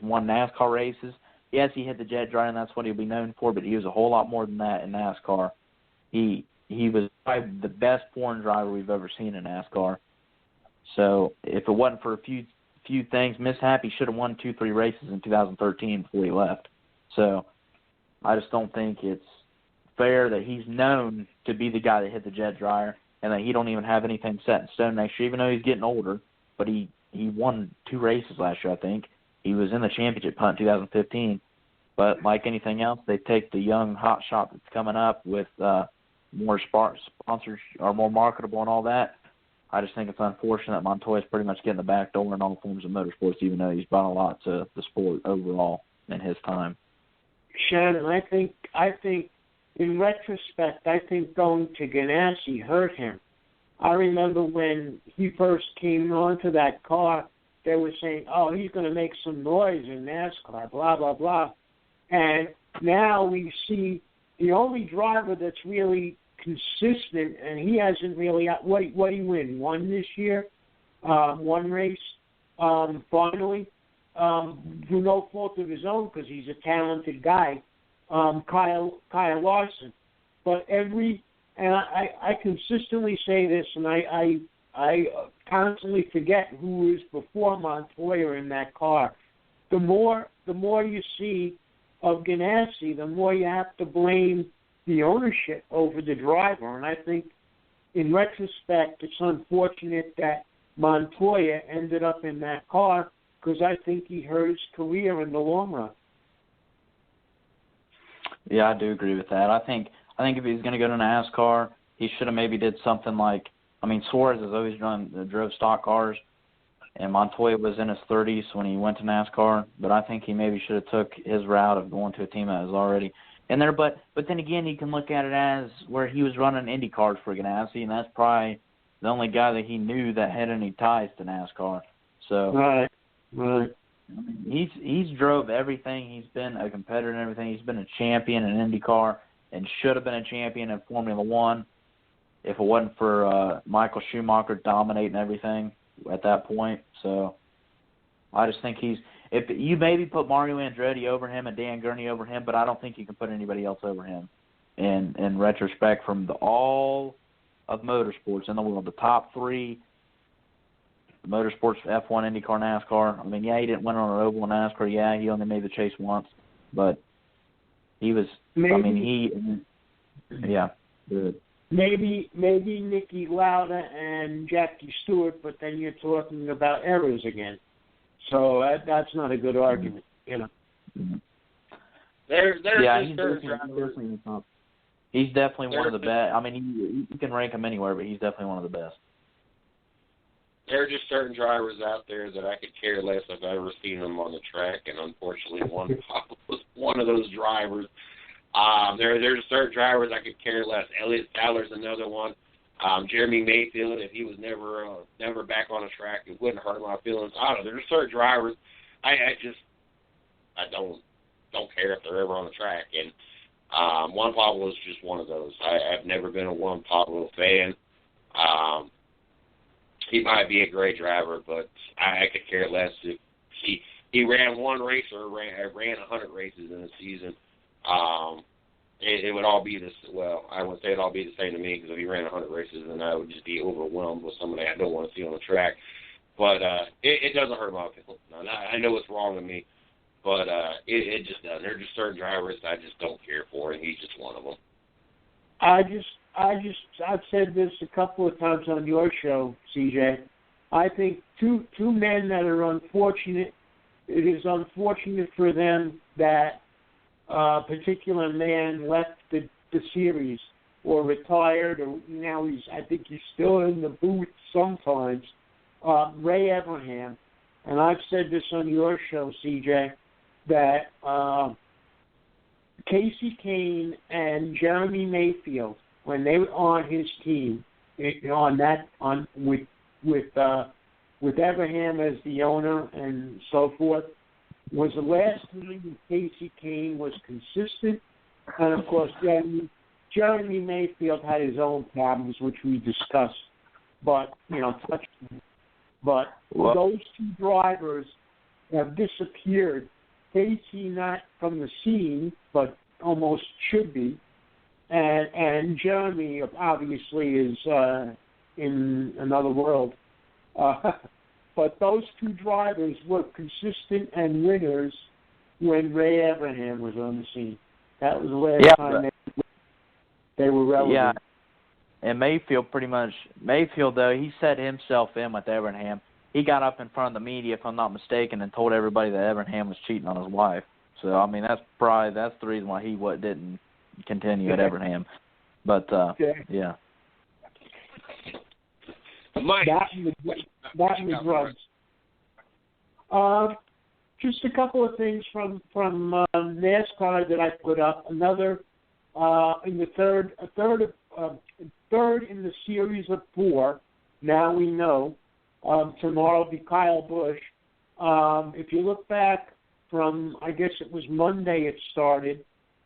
won NASCAR races. Yes, he hit the jet dryer, and that's what he'll be known for, but he was a whole lot more than that in NASCAR. He was probably the best foreign driver we've ever seen in NASCAR. So if it wasn't for a few things, mishap, he should have won 2-3 races in 2013 before he left. So I just don't think it's fair that he's known to be the guy that hit the jet dryer, and that he don't even have anything set in stone next year, even though he's getting older. But he won 2 races last year, I think. He was in the championship hunt in 2015. But like anything else, they take the young hot shot that's coming up with more sponsors are more marketable and all that. I just think it's unfortunate that Montoya's pretty much getting the back door in all forms of motorsports, even though he's brought a lot to the sport overall in his time. Shannon, I think in retrospect, I think going to Ganassi hurt him. I remember when he first came onto that car, they were saying, oh, he's going to make some noise in NASCAR, blah, blah, blah. And now we see the only driver that's really consistent, and he hasn't really, what he win? One this year? One race? Finally? Through no fault of his own, because he's a talented guy. Kyle Larson. But I consistently say this, and I constantly forget who was before Montoya in that car. The more you see of Ganassi, the more you have to blame the ownership over the driver. And I think, in retrospect, it's unfortunate that Montoya ended up in that car, because I think he hurt his career in the long run. Yeah, I do agree with that. I think if he was going to go to NASCAR, he should have maybe did something like, Suarez has always drove stock cars, and Montoya was in his 30s when he went to NASCAR, but I think he maybe should have took his route of going to a team that was already in there. But then again, you can look at it as where he was running Indy cars for Ganassi, and that's probably the only guy that he knew that had any ties to NASCAR. So Right. He's drove everything. He's been a competitor in everything. He's been a champion in IndyCar and should have been a champion in Formula One if it wasn't for Michael Schumacher dominating everything at that point. So I just think if you maybe put Mario Andretti over him and Dan Gurney over him, but I don't think you can put anybody else over him in retrospect from all of motorsports in the world, the top 3. Motorsports, F1, IndyCar, NASCAR. Yeah, he didn't win on an oval in NASCAR. Yeah, he only made the chase once, but he was. Yeah. Good. Maybe Niki Lauda and Jackie Stewart, but then you're talking about errors again. So that's not a good argument, Mm-hmm. There's yeah, this third driver. He's definitely one of the best. I mean, you can rank him anywhere, but he's definitely one of the best. There are just certain drivers out there that I could care less if I've ever seen them on the track, and unfortunately one was one of those drivers. There's certain drivers I could care less. Elliott Sadler's another one. Jeremy Mayfield, if he was never back on the track, it wouldn't hurt my feelings. I don't know. There's certain drivers I don't care if they're ever on the track. And Juan Pablo is just one of those. I've never been a Juan Pablo fan. He might be a great driver, but I could care less if he ran one race or ran 100 races in a season. It would all be this. Well, I wouldn't say it'd all be the same to me, because if he ran 100 races, then I would just be overwhelmed with somebody I don't want to see on the track. But it doesn't hurt my feelings. I know it's wrong of me, but it just doesn't. There are just certain drivers I just don't care for, and he's just one of them. I've said this a couple of times on your show, CJ. I think two men that are unfortunate. It is unfortunate for them that a particular man left the series or retired, or now I think he's still in the booth sometimes. Ray Evernham, and I've said this on your show, CJ, that Casey Kane and Jeremy Mayfield, when they were on his team, with Evernham as the owner and so forth, was the last time Casey Kane was consistent. And of course, Jeremy Mayfield had his own problems, which we discussed, but touched on. But those two drivers have disappeared. Casey not from the scene, but almost should be. And Jeremy obviously is in another world. But those two drivers were consistent and winners when Ray Evernham was on the scene. That was the last time they were relevant. Yeah, and Mayfield though, he set himself in with Evernham. He got up in front of the media, if I'm not mistaken, and told everybody that Evernham was cheating on his wife. So, I mean, that's the reason why he didn't continue at Evernham. But, yeah. Mike. That was drugs. Just a couple of things from NASCAR that I put up. Another in the third in the series of 4. Now we know. Tomorrow will be Kyle Busch. If you look back from, I guess it was Monday it started.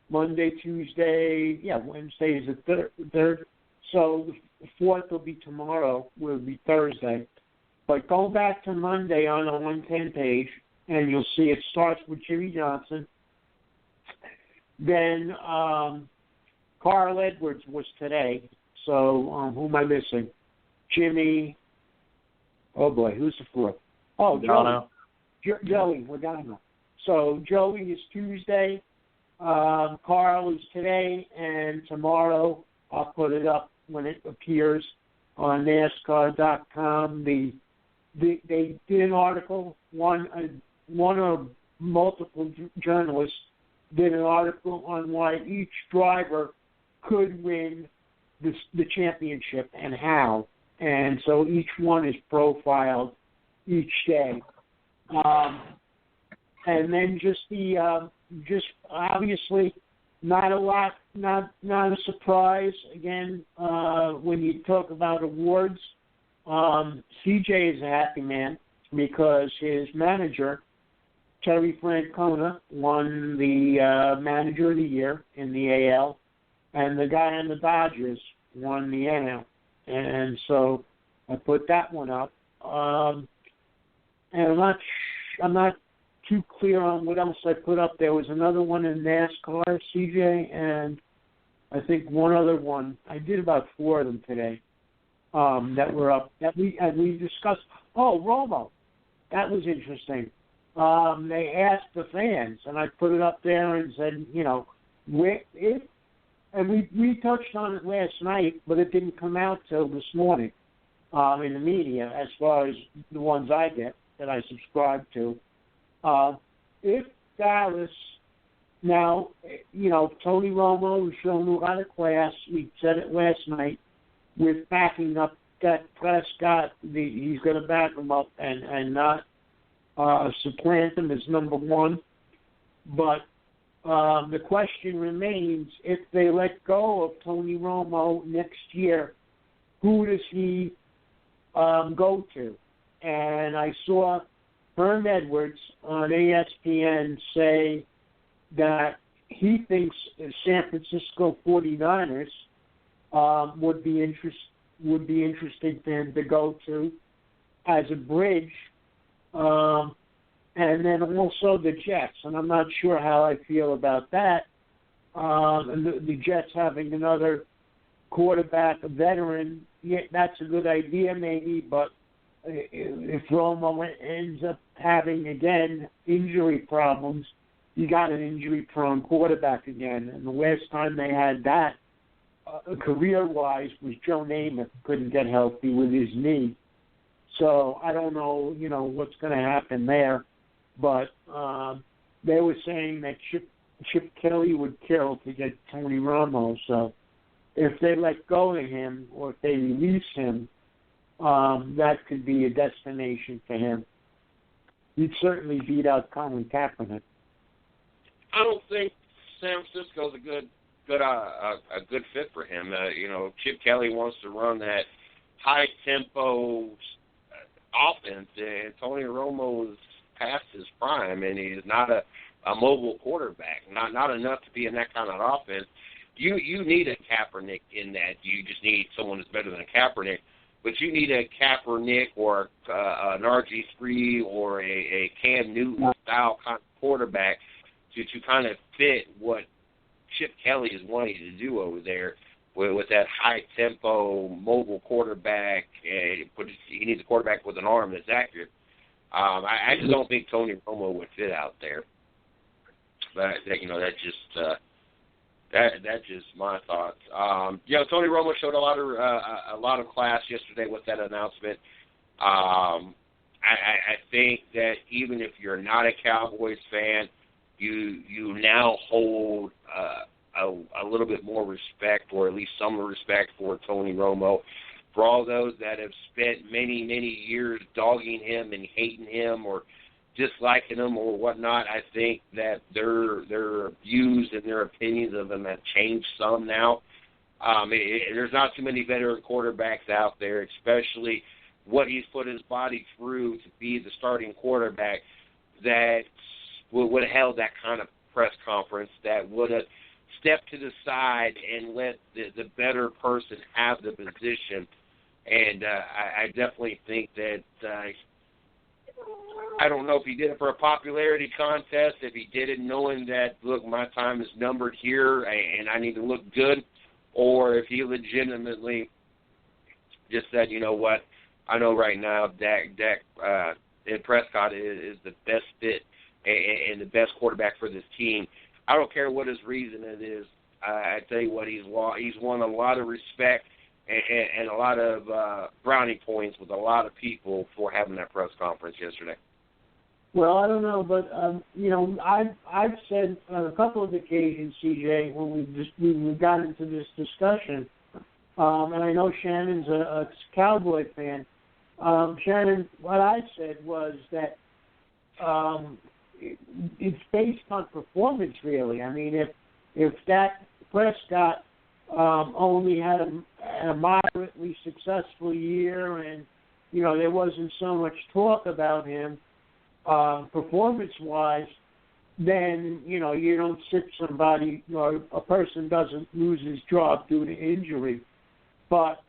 Monday, Tuesday, Wednesday is the third. So the 4th will be tomorrow, will be Thursday. But go back to Monday on the 110 page, and you'll see it starts with Jimmy Johnson. Then Carl Edwards was today. So who am I missing? Jimmy. Oh, boy, who's the 4th? Oh, Joey Logano. So Joey is Tuesday. Carl is today, and tomorrow I'll put it up when it appears on NASCAR.com. They did an article. One or multiple journalists did an article on why each driver could win the championship and how. And so each one is profiled each day. And then just obviously not a lot, not a surprise. Again, when you talk about awards, CJ is a happy man because his manager, Terry Francona, won the Manager of the Year in the AL, and the guy on the Dodgers won the NL. And so I put that one up. And I'm not too clear on what else I put up. There was another one in NASCAR, CJ, and I think one other one. I did about 4 of them today that were up that we discussed. Oh, Romo, that was interesting. They asked the fans, and I put it up there and said, we touched on it last night, but it didn't come out till this morning in the media as far as the ones I get that I subscribe to. If Dallas Now, Tony Romo has shown a lot of class. We said it last night with backing up that Prescott. He's going to back him up and not supplant him as number one. But the question remains, if they let go of Tony Romo next year, who does he go to? And I saw Herm Edwards on ESPN say that he thinks the San Francisco 49ers would be interested for him to go to as a bridge, and then also the Jets. And I'm not sure how I feel about that. The Jets having another quarterback, a veteran, yeah, that's a good idea maybe, but if Romo ends up having, again, injury problems, you got an injury-prone quarterback again. And the last time they had that, career-wise, was Joe Namath couldn't get healthy with his knee. So I don't know, what's going to happen there. But they were saying that Chip Kelly would kill to get Tony Romo. So if they let go of him or if they release him, that could be a destination for him. He'd certainly beat out Colin Kaepernick. I don't think San Francisco's a good fit for him. Chip Kelly wants to run that high tempo offense, and Tony Romo is past his prime, and he's not a mobile quarterback. Not enough to be in that kind of offense. You need a Kaepernick in that. You just need someone that's better than a Kaepernick. But you need a Kaepernick or an RG3 or a Cam Newton style kind of quarterback to kind of fit what Chip Kelly is wanting to do over there with that high tempo mobile quarterback. He needs a quarterback with an arm that's accurate. I just don't think Tony Romo would fit out there. But that's just my thoughts. Tony Romo showed a lot of class yesterday with that announcement. I think that even if you're not a Cowboys fan, you now hold a little bit more respect, or at least some respect, for Tony Romo. For all those that have spent many, many years dogging him and hating him or disliking him or whatnot, I think that their views and their opinions of him have changed some now. There's not too many veteran quarterbacks out there, especially what he's put his body through to be the starting quarterback, that would have held that kind of press conference, that would have stepped to the side and let the better person have the position. And I definitely think that I don't know if he did it for a popularity contest, if he did it knowing that, look, my time is numbered here and I need to look good, or if he legitimately just said, you know what, I know right now Dak Prescott is the best fit and the best quarterback for this team. I don't care what his reason it is. I tell you what, he's won a lot of respect and a lot of brownie points with a lot of people for having that press conference yesterday. Well, I don't know, but I've said on a couple of occasions, CJ, when we got into this discussion, and I know Shannon's a Cowboy fan. Shannon, what I said was that it's based on performance, really. I mean, if Dak Prescott only had a moderately successful year, and there wasn't so much talk about him performance-wise, then you don't sit somebody, or a person doesn't lose his job due to injury. But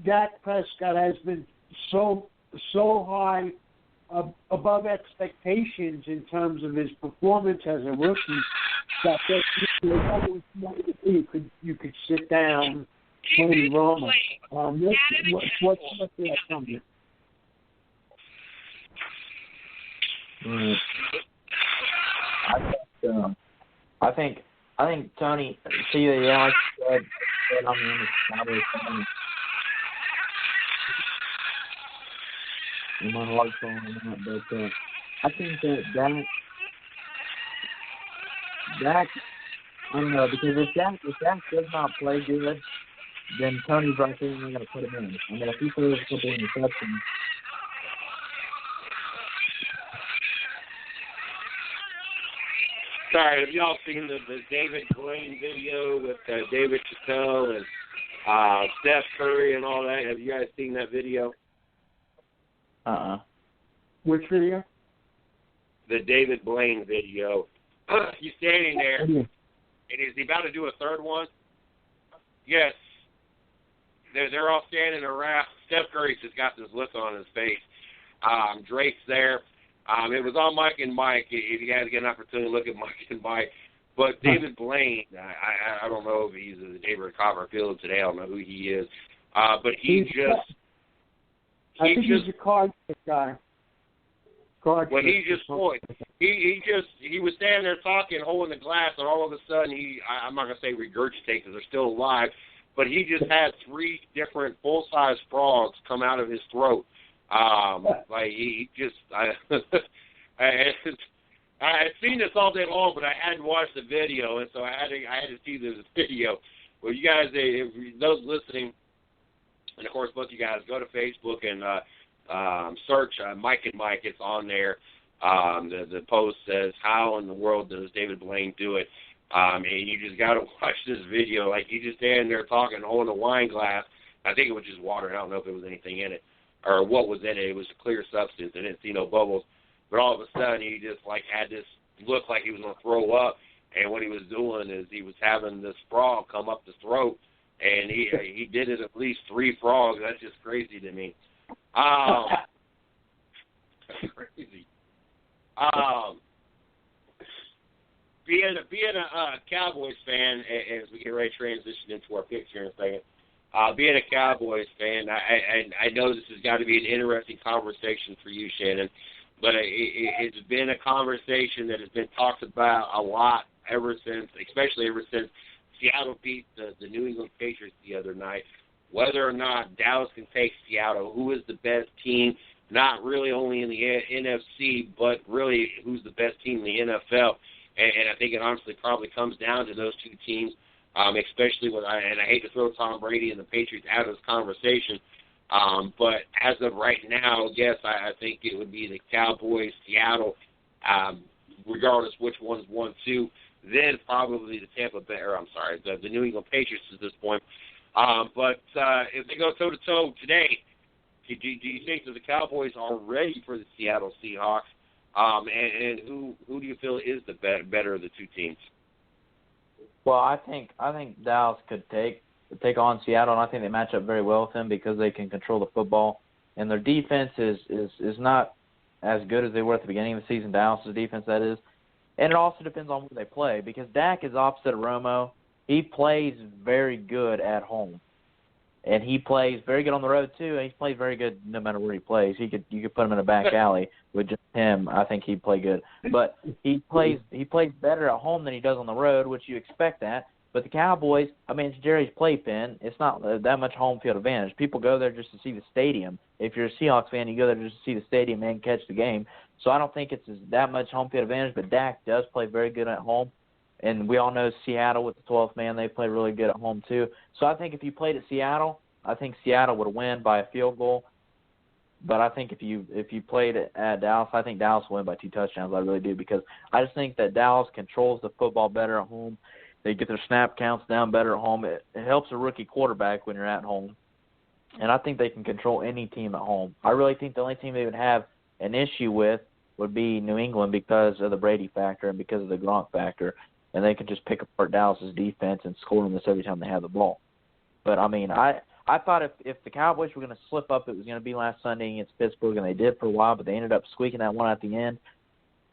Dak Prescott has been so high above expectations in terms of his performance as a rookie that you could sit down Tony Romo. What's that comment? I think Tony. See, like you said, I'm in the Cowboys fan. You might like on that, but I think that Dak, I don't know, because if Dak does not play good, then Tony's right there and they're going to put him in. I mean, if he throws a couple interceptions. Sorry, have y'all seen the David Blaine video with David Chappelle and Steph Curry and all that? Have you guys seen that video? Which video? The David Blaine video. He's standing there, and is he about to do a third one? Yes. They're all standing around. Steph Curry's just got this look on his face. Drake's there. It was on Mike and Mike. If you guys get an opportunity to look at Mike and Mike. But David Blaine, I don't know if he's the neighbor of Copperfield today. I don't know who he is. But he's a card guy. Well, he was standing there talking, holding the glass, and all of a sudden I'm not gonna say regurgitate because they're still alive, but he just had 3 different full-size frogs come out of his throat. Like he just, I had seen this all day long, but I hadn't watched the video, and so I had to see this video. Well, you guys, those listening, and of course both you guys, go to Facebook and search Mike and Mike. It's on there. The post says, "How in the world does David Blaine do it?" And you just got to watch this video. Like, he just standing there talking, holding a wine glass. I think it was just water. I don't know if there was anything in it or what was in it. It was a clear substance. I didn't see no bubbles. But all of a sudden, he just, like, had this look like he was going to throw up. And what he was doing is he was having this frog come up his throat. And he did it at least 3 frogs. That's just crazy to me. Crazy. Being a Cowboys fan, as we get ready to transition into our picture in a second, being a Cowboys fan, I know this has got to be an interesting conversation for you, Shannon, but it's been a conversation that has been talked about a lot especially ever since Seattle beat the New England Patriots the other night. Whether or not Dallas can take Seattle, who is the best team, not really only in the NFC, but really who's the best team in the NFL. And I think it honestly probably comes down to those 2 teams, especially and I hate to throw Tom Brady and the Patriots out of this conversation, but as of right now, yes, I think it would be the Cowboys, Seattle, regardless which one's 1-2, then probably the the New England Patriots at this point. But if they go toe-to-toe today, do you think that the Cowboys are ready for the Seattle Seahawks? And who do you feel is the better of the 2 teams? Well, I think Dallas could take on Seattle, and I think they match up very well with them because they can control the football. And their defense is not as good as they were at the beginning of the season, Dallas' defense, that is. And it also depends on where they play because Dak is opposite of Romo. He plays very good at home. And he plays very good on the road too, and he plays very good no matter where he plays. You could put him in a back alley with just him. I think he'd play good. But he plays better at home than he does on the road, which you expect that. But the Cowboys, I mean, it's Jerry's playpen. It's not that much home field advantage. People go there just to see the stadium. If you're a Seahawks fan, you go there just to see the stadium and catch the game. So I don't think it's that much home field advantage, but Dak does play very good at home. And we all know Seattle with the 12th man, they play really good at home too. So I think if you played at Seattle, I think Seattle would win by a field goal. But I think if you played at Dallas, I think Dallas will win by 2 touchdowns. I really do because I just think that Dallas controls the football better at home. They get their snap counts down better at home. It helps a rookie quarterback when you're at home. And I think they can control any team at home. I really think the only team they would have an issue with would be New England because of the Brady factor and because of the Gronk factor. And they can just pick apart Dallas' defense and score them every time they have the ball. But, I mean, I thought if the Cowboys were going to slip up, it was going to be last Sunday against Pittsburgh, and they did for a while, but they ended up squeaking that one at the end.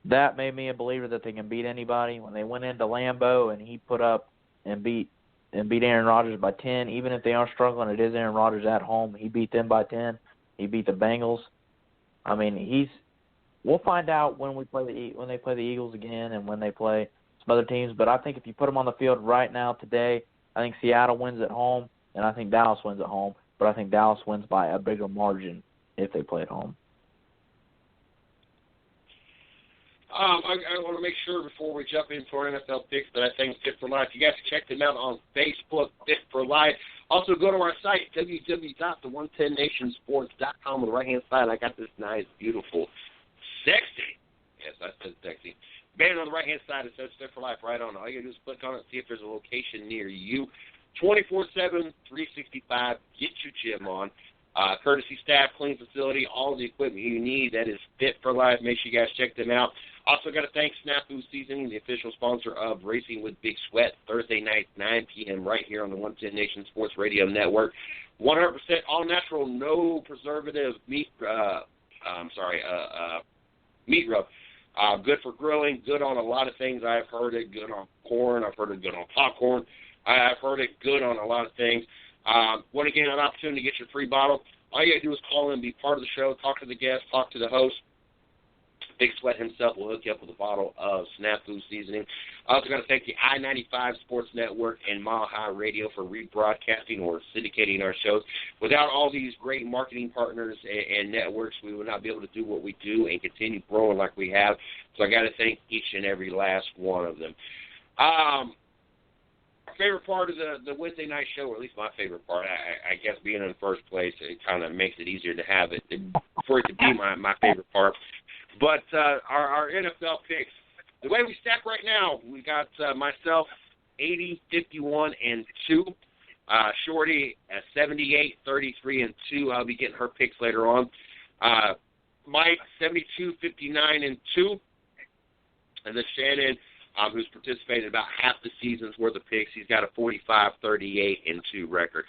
That made me a believer that they can beat anybody. When they went into Lambeau and he put up and beat Aaron Rodgers by 10, even if they are struggling, it is Aaron Rodgers at home. He beat them by 10. He beat the Bengals. I mean, we'll find out when they play the Eagles again and when they play some other teams. But I think if you put them on the field right now today, I think Seattle wins at home. And I think Dallas wins at home, but I think Dallas wins by a bigger margin if they play at home. I want to make sure before we jump into our NFL picks that I think Fit for Life. You guys can check them out on Facebook, Fit for Life. Also, go to our site, www.the110nationsports.com. On the right-hand side, I got this nice, beautiful, sexy, yes, I said sexy, banner on the right-hand side that says Fit for Life right on it. All you got to do is click on it and see if there's a location near you. 24/7, 365, get your gym on. Courtesy staff, clean facility, all the equipment you need. That is Fit for Life. Make sure you guys check them out. Also got to thank Snafu Seasoning, the official sponsor of Racing with Big Sweat, Thursday night, 9 p.m. right here on the 110 Nation Sports Radio Network. 100% all natural, no preservative meat rub. Good for grilling, good on a lot of things. I've heard it good on corn. I've heard it good on popcorn. I've heard it good on a lot of things. Want to get an opportunity to get your free bottle? All you got to do is call in, be part of the show, talk to the guest, talk to the host. Big Sweat himself will hook you up with a bottle of Snafu Seasoning. I also got to thank the I-95 Sports Network and Mile High Radio for rebroadcasting or syndicating our shows. Without all these great marketing partners and networks, we would not be able to do what we do and continue growing like we have. So I got to thank each and every last one of them. Favorite part of the Wednesday night show, or at least my favorite part, I guess being in first place, it kind of makes it easier to have it, for it to be my favorite part. But our NFL picks, the way we stack right now, we got myself 80, 51, and 2. Shorty at 78, 33, and 2. I'll be getting her picks later on. Mike, 72, 59, and 2. And then Shannon, who's participated in about half the season's worth of picks. He's got a 45, 38, and 2 record.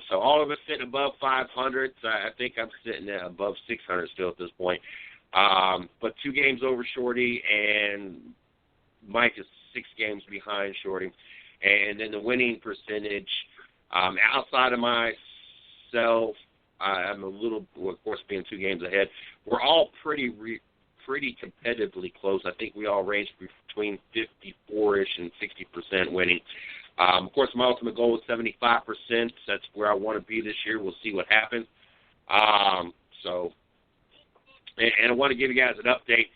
So all of us sitting above 500. So I think I'm sitting at above 600 still at this point. But 2 games over Shorty, and Mike is 6 games behind Shorty. And then the winning percentage, outside of myself, I'm a little, of course, being 2 games ahead. We're all pretty competitively close. I think we all range between 54-ish and 60% winning. Of course, my ultimate goal is 75%. That's where I want to be this year. We'll see what happens. And I want to give you guys an update.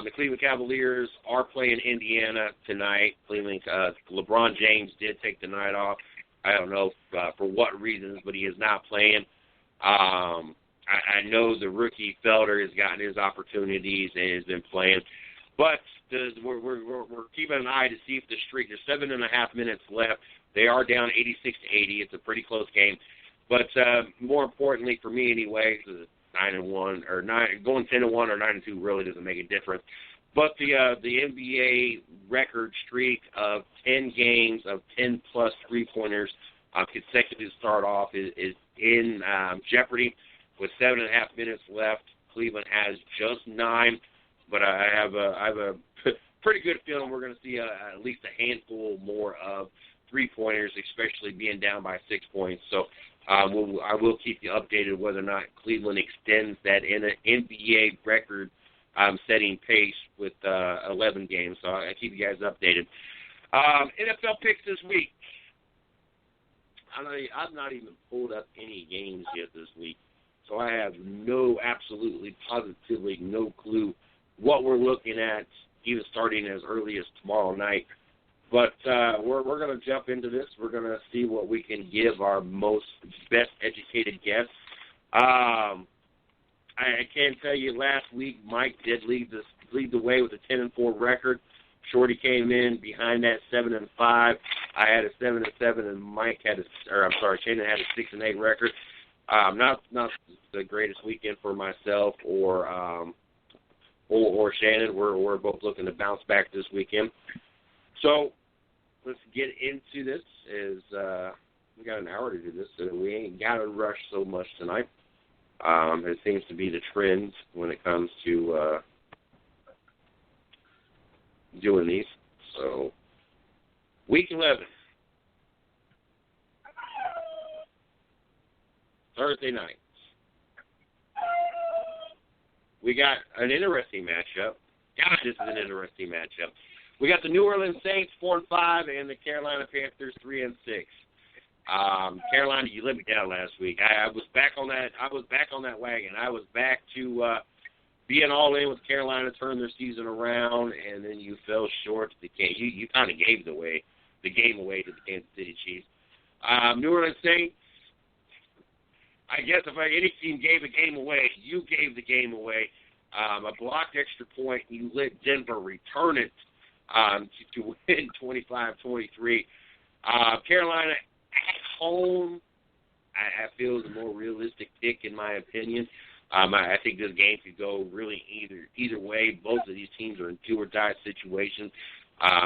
The Cleveland Cavaliers are playing Indiana tonight. LeBron James did take the night off. I don't know for what reasons, but he is not playing. I know the rookie Felder has gotten his opportunities and has been playing. But we're keeping an eye to see if the streak, there's 7.5 minutes left. They are down 86-80. It's a pretty close game. But more importantly for me anyway, 9-1 or 9, going 10-1 or 9-2 really doesn't make a difference. But the NBA record streak of 10 games of 10-plus three-pointers consecutive to start off is in jeopardy. With 7.5 minutes left, Cleveland has just 9, but I have a pretty good feeling we're going to see at least a handful more of three-pointers, especially being down by 6 points. So I will keep you updated whether or not Cleveland extends that NBA record setting pace with 11 games. So I'll keep you guys updated. NFL picks this week. I've not even pulled up any games yet this week. So I have absolutely, positively no clue what we're looking at, even starting as early as tomorrow night. But we're going to jump into this. We're going to see what we can give our best educated guess. I can tell you last week Mike did lead the way with a 10-4 record. Shorty came in behind that 7-5. I had a 7-7, and Shannon had a 6-8 record. Not the greatest weekend for myself or Shannon. We're both looking to bounce back this weekend. So let's get into this. We got an hour to do this, so we ain't got to rush so much tonight. It seems to be the trend when it comes to doing these. So week 11. Thursday night. We got an interesting matchup. Gosh, this is an interesting matchup. We got the New Orleans Saints 4-5 and the Carolina Panthers 3-6. Carolina, you let me down last week. I was back on that. I was back on that wagon. I was back to being all in with Carolina turned their season around, and then you fell short. You kind of gave the game away to the Kansas City Chiefs. New Orleans Saints, I guess if any team gave a game away, you gave the game away. A blocked extra point, you let Denver return it to win 25-23. Carolina at home, I feel is a more realistic pick in my opinion. I think this game could go really either way. Both of these teams are in do-or-die situations.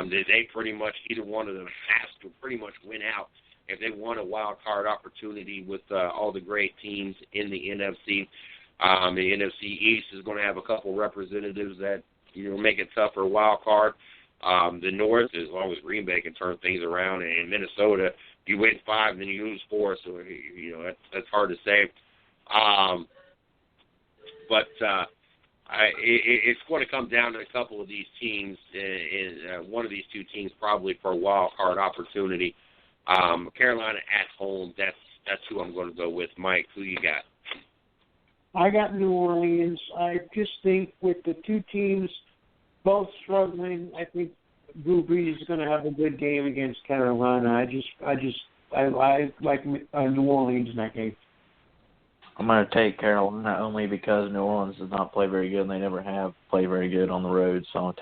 They pretty much, either one of them has to pretty much win out if they want a wild card opportunity with all the great teams in the NFC. The NFC East is going to have a couple representatives that make it tough for a wild card. The North, as long as Green Bay can turn things around, and Minnesota, you win 5 and then you lose 4, so that's hard to say. But it's going to come down to a couple of these teams, one of these two teams probably for a wild card opportunity. Carolina at home, that's who I'm going to go with. Mike, who you got? I got New Orleans. I just think with the two teams both struggling, I think Drew Brees is going to have a good game against Carolina. I like New Orleans in that game. I'm going to take Carolina only because New Orleans does not play very good, and they never have played very good on the road. So I'll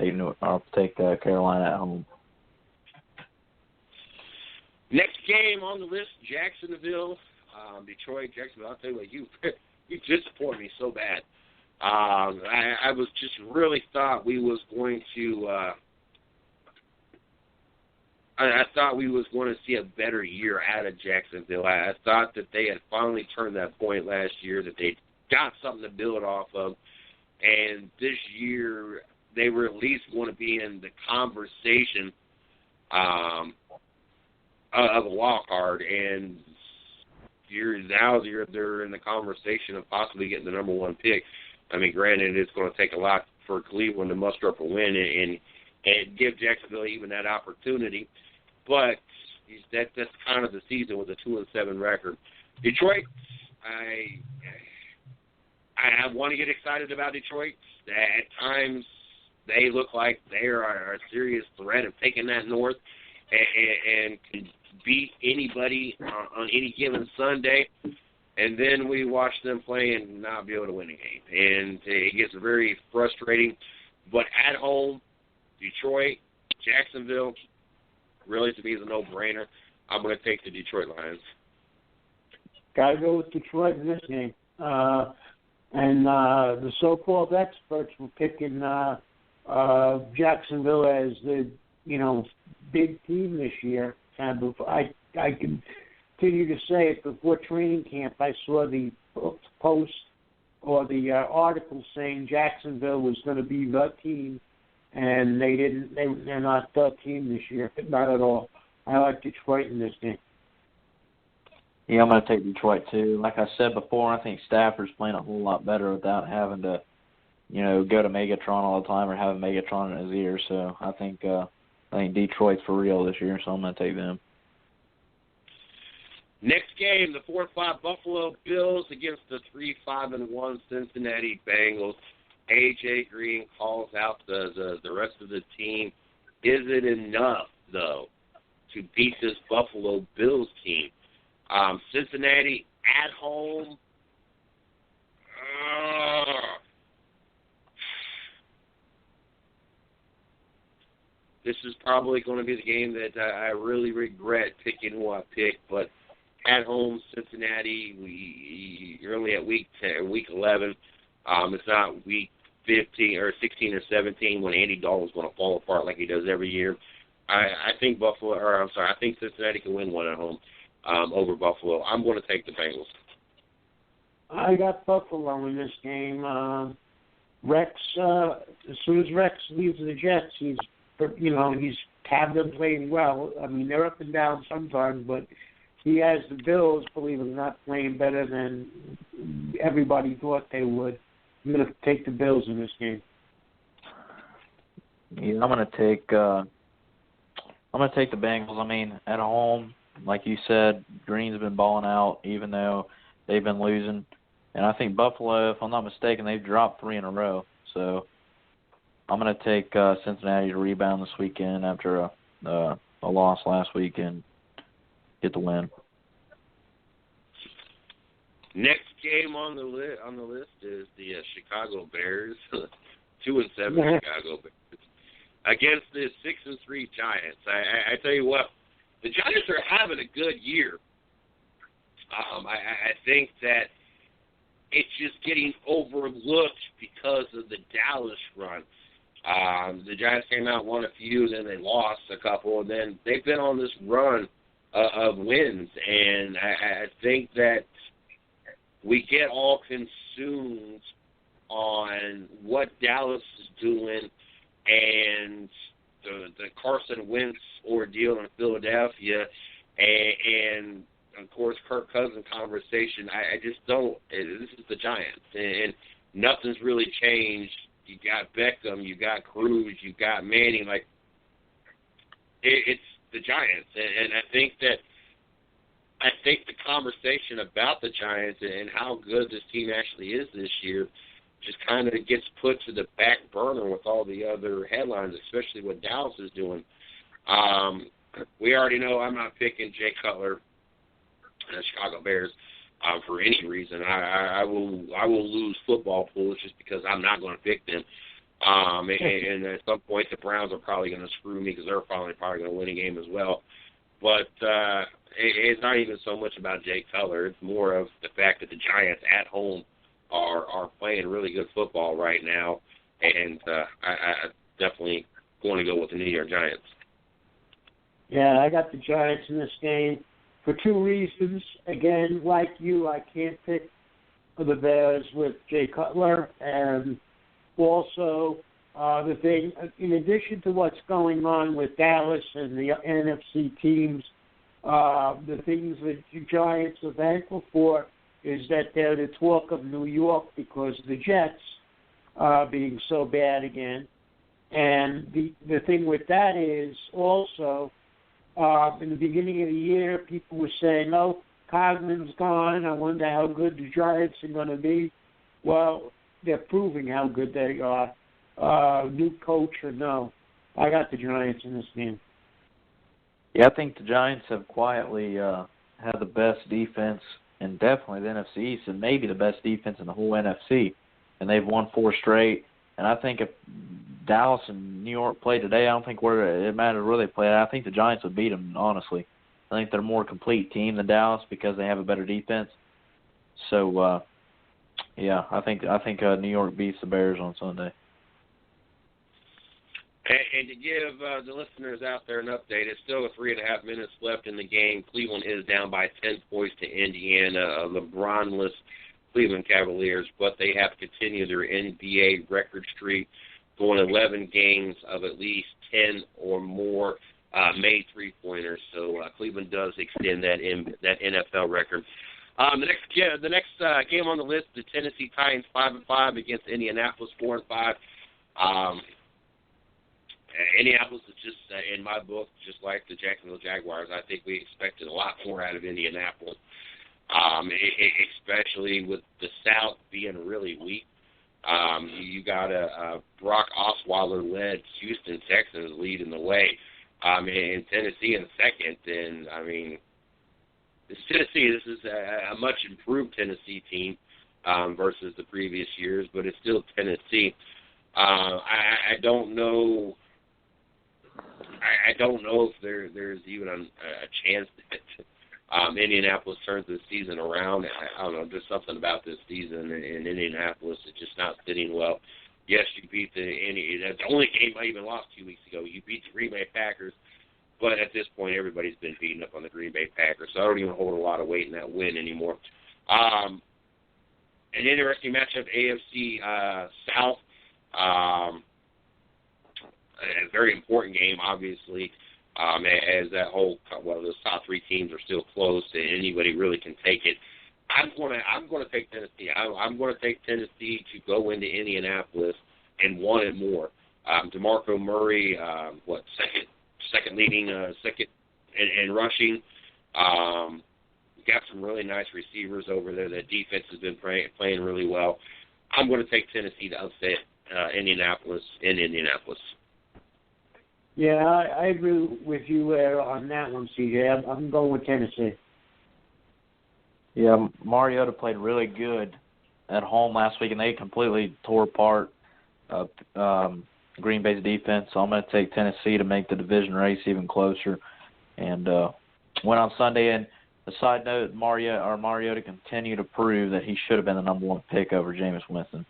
take Carolina at home. Next game on the list, Jacksonville, Detroit. Jacksonville. I'll tell you what, you disappointed me so bad. I was just really thought we was going to. I thought we was going to see a better year out of Jacksonville. I thought that they had finally turned that point last year, that they got something to build off of, and this year they were at least going to be in the conversation of a wild card, and they're in the conversation of possibly getting the number 1 pick. I mean, granted, it's going to take a lot for Cleveland to muster up a win and give Jacksonville even that opportunity. But that's kind of the season with a 2-7 record. Detroit, I want to get excited about Detroit. At times, they look like they are a serious threat of taking that north and can beat anybody on any given Sunday. And then we watch them play and not be able to win a game. And it gets very frustrating. But at home, Detroit, Jacksonville, really to me is a no-brainer. I'm going to take the Detroit Lions. Got to go with Detroit in this game. And the so-called experts were picking Jacksonville as the, big team this year. And I continue to say it before training camp. I saw the post or the article saying Jacksonville was going to be the team, and they're not the team this year, not at all. I like Detroit in this game. Yeah, I'm going to take Detroit too. Like I said before, I think Stafford's playing a whole lot better without having to, go to Megatron all the time or having Megatron in his ear. So I think Detroit's for real this year, so I'm going to take them. Next game, the 4-5 Buffalo Bills against the 3-5-1 Cincinnati Bengals. A.J. Green calls out the rest of the team. Is it enough, though, to beat this Buffalo Bills team? Cincinnati at home. This is probably going to be the game that I really regret picking who I picked, but at home, Cincinnati, you're only at week 11. It's not week 15 or 16 or 17 when Andy Dalton's going to fall apart like he does every year. I think I think Cincinnati can win one at home over Buffalo. I'm going to take the Bengals. I got Buffalo in this game. Rex, as soon as Rex leaves the Jets, he's having them playing well. I mean, they're up and down sometimes, but he has the Bills, believe it or not, playing better than everybody thought they would. I'm going to take the Bills in this game. Yeah, I'm going to take the Bengals. I mean, at home, like you said, Green's been balling out even though they've been losing. And I think Buffalo, if I'm not mistaken, they've dropped 3 in a row. So I'm going to take Cincinnati to rebound this weekend after a loss last week and get the win. Next game on the list is the Chicago Bears, 2-7 Chicago Bears against the 6-3 Giants. I tell you what, the Giants are having a good year. I think that it's just getting overlooked because of the Dallas run. The Giants came out, won a few, then they lost a couple, and then they've been on this run of wins. And I think that we get all consumed on what Dallas is doing and the Carson Wentz ordeal in Philadelphia and of course, Kirk Cousins conversation. I just don't. This is the Giants, and nothing's really changed. You got Beckham, you got Cruz, you got Manning. Like it's the Giants, and I think the conversation about the Giants and how good this team actually is this year just kind of gets put to the back burner with all the other headlines, especially what Dallas is doing. We already know I'm not picking Jay Cutler and the Chicago Bears for any reason. I will lose football pools just because I'm not going to pick them. And at some point the Browns are probably going to screw me because they're probably going to win a game as well. But it's not even so much about Jay Cutler. It's more of the fact that the Giants at home are playing really good football right now, and I definitely going to go with the New York Giants. Yeah, I got the Giants in this game for two reasons. Again, like you, I can't pick the Bears with Jay Cutler, and also the thing, in addition to what's going on with Dallas and the NFC teams, the things that the Giants are thankful for is that they're the talk of New York because of the Jets being so bad again. And the thing with that is also, in the beginning of the year, people were saying, "Oh, Cogman's gone. I wonder how good the Giants are going to be." Well, they're proving how good they are. New coach or no, I got the Giants in this game. Yeah, I think the Giants have quietly had the best defense and definitely the NFC East and maybe the best defense in the whole NFC. And they've won 4 straight. And I think if Dallas and New York play today, I don't think it matters where they play. I think the Giants would beat them, honestly. I think they're a more complete team than Dallas because they have a better defense. So, yeah, I think New York beats the Bears on Sunday. And to give the listeners out there an update, it's still 3.5 minutes left in the game. Cleveland is down by 10 points to Indiana, LeBron-less Cleveland Cavaliers, but they have continued their NBA record streak, going 11 games of at least 10 or more made three-pointers. So Cleveland does extend that NFL record. The next game on the list, the Tennessee Titans 5-5 against Indianapolis 4-5. Indianapolis is just, in my book, just like the Jacksonville Jaguars. I think we expected a lot more out of Indianapolis, especially with the South being really weak. You got a Brock Osweiler-led Houston Texans leading the way, and Tennessee in second. And, I mean, this Tennessee, this is a much improved Tennessee team versus the previous years, but it's still Tennessee. I don't know. I don't know if there's even a chance that Indianapolis turns the season around. I don't know, there's something about this season in Indianapolis that's just not sitting well. Yes, you beat the only game I even lost 2 weeks ago. You beat the Green Bay Packers, but at this point everybody's been beating up on the Green Bay Packers, so I don't even hold a lot of weight in that win anymore. An interesting matchup, AFC South. A very important game, obviously, as that those top 3 teams are still close, and anybody really can take it. I'm going to take Tennessee. I'm going to take Tennessee to go into Indianapolis and want it more. DeMarco Murray, second leading in rushing. Got some really nice receivers over there. The defense has been playing really well. I'm going to take Tennessee to upset Indianapolis in Indianapolis. Yeah, I agree with you on that one, CJ. I'm going with Tennessee. Yeah, Mariota played really good at home last week, and they completely tore apart Green Bay's defense. So I'm going to take Tennessee to make the division race even closer. And went on Sunday. And a side note, Mariota continued to prove that he should have been the number one pick over Jameis Winston.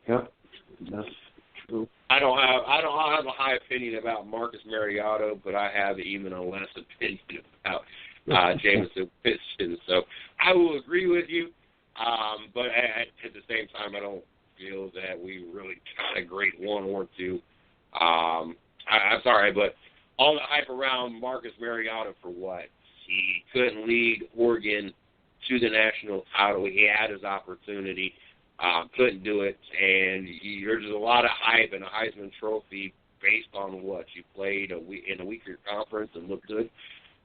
Yep, that's true. I don't have a high opinion about Marcus Mariota, but I have even a less opinion about Jameis Winston. So I will agree with you, but at the same time, I don't feel that we really got a great one or two. I'm sorry, but all the hype around Marcus Mariota for what? He couldn't lead Oregon to the national title. He had his opportunity, couldn't do it, and there's a lot of hype and a Heisman Trophy based on what you played in a weaker conference and looked good.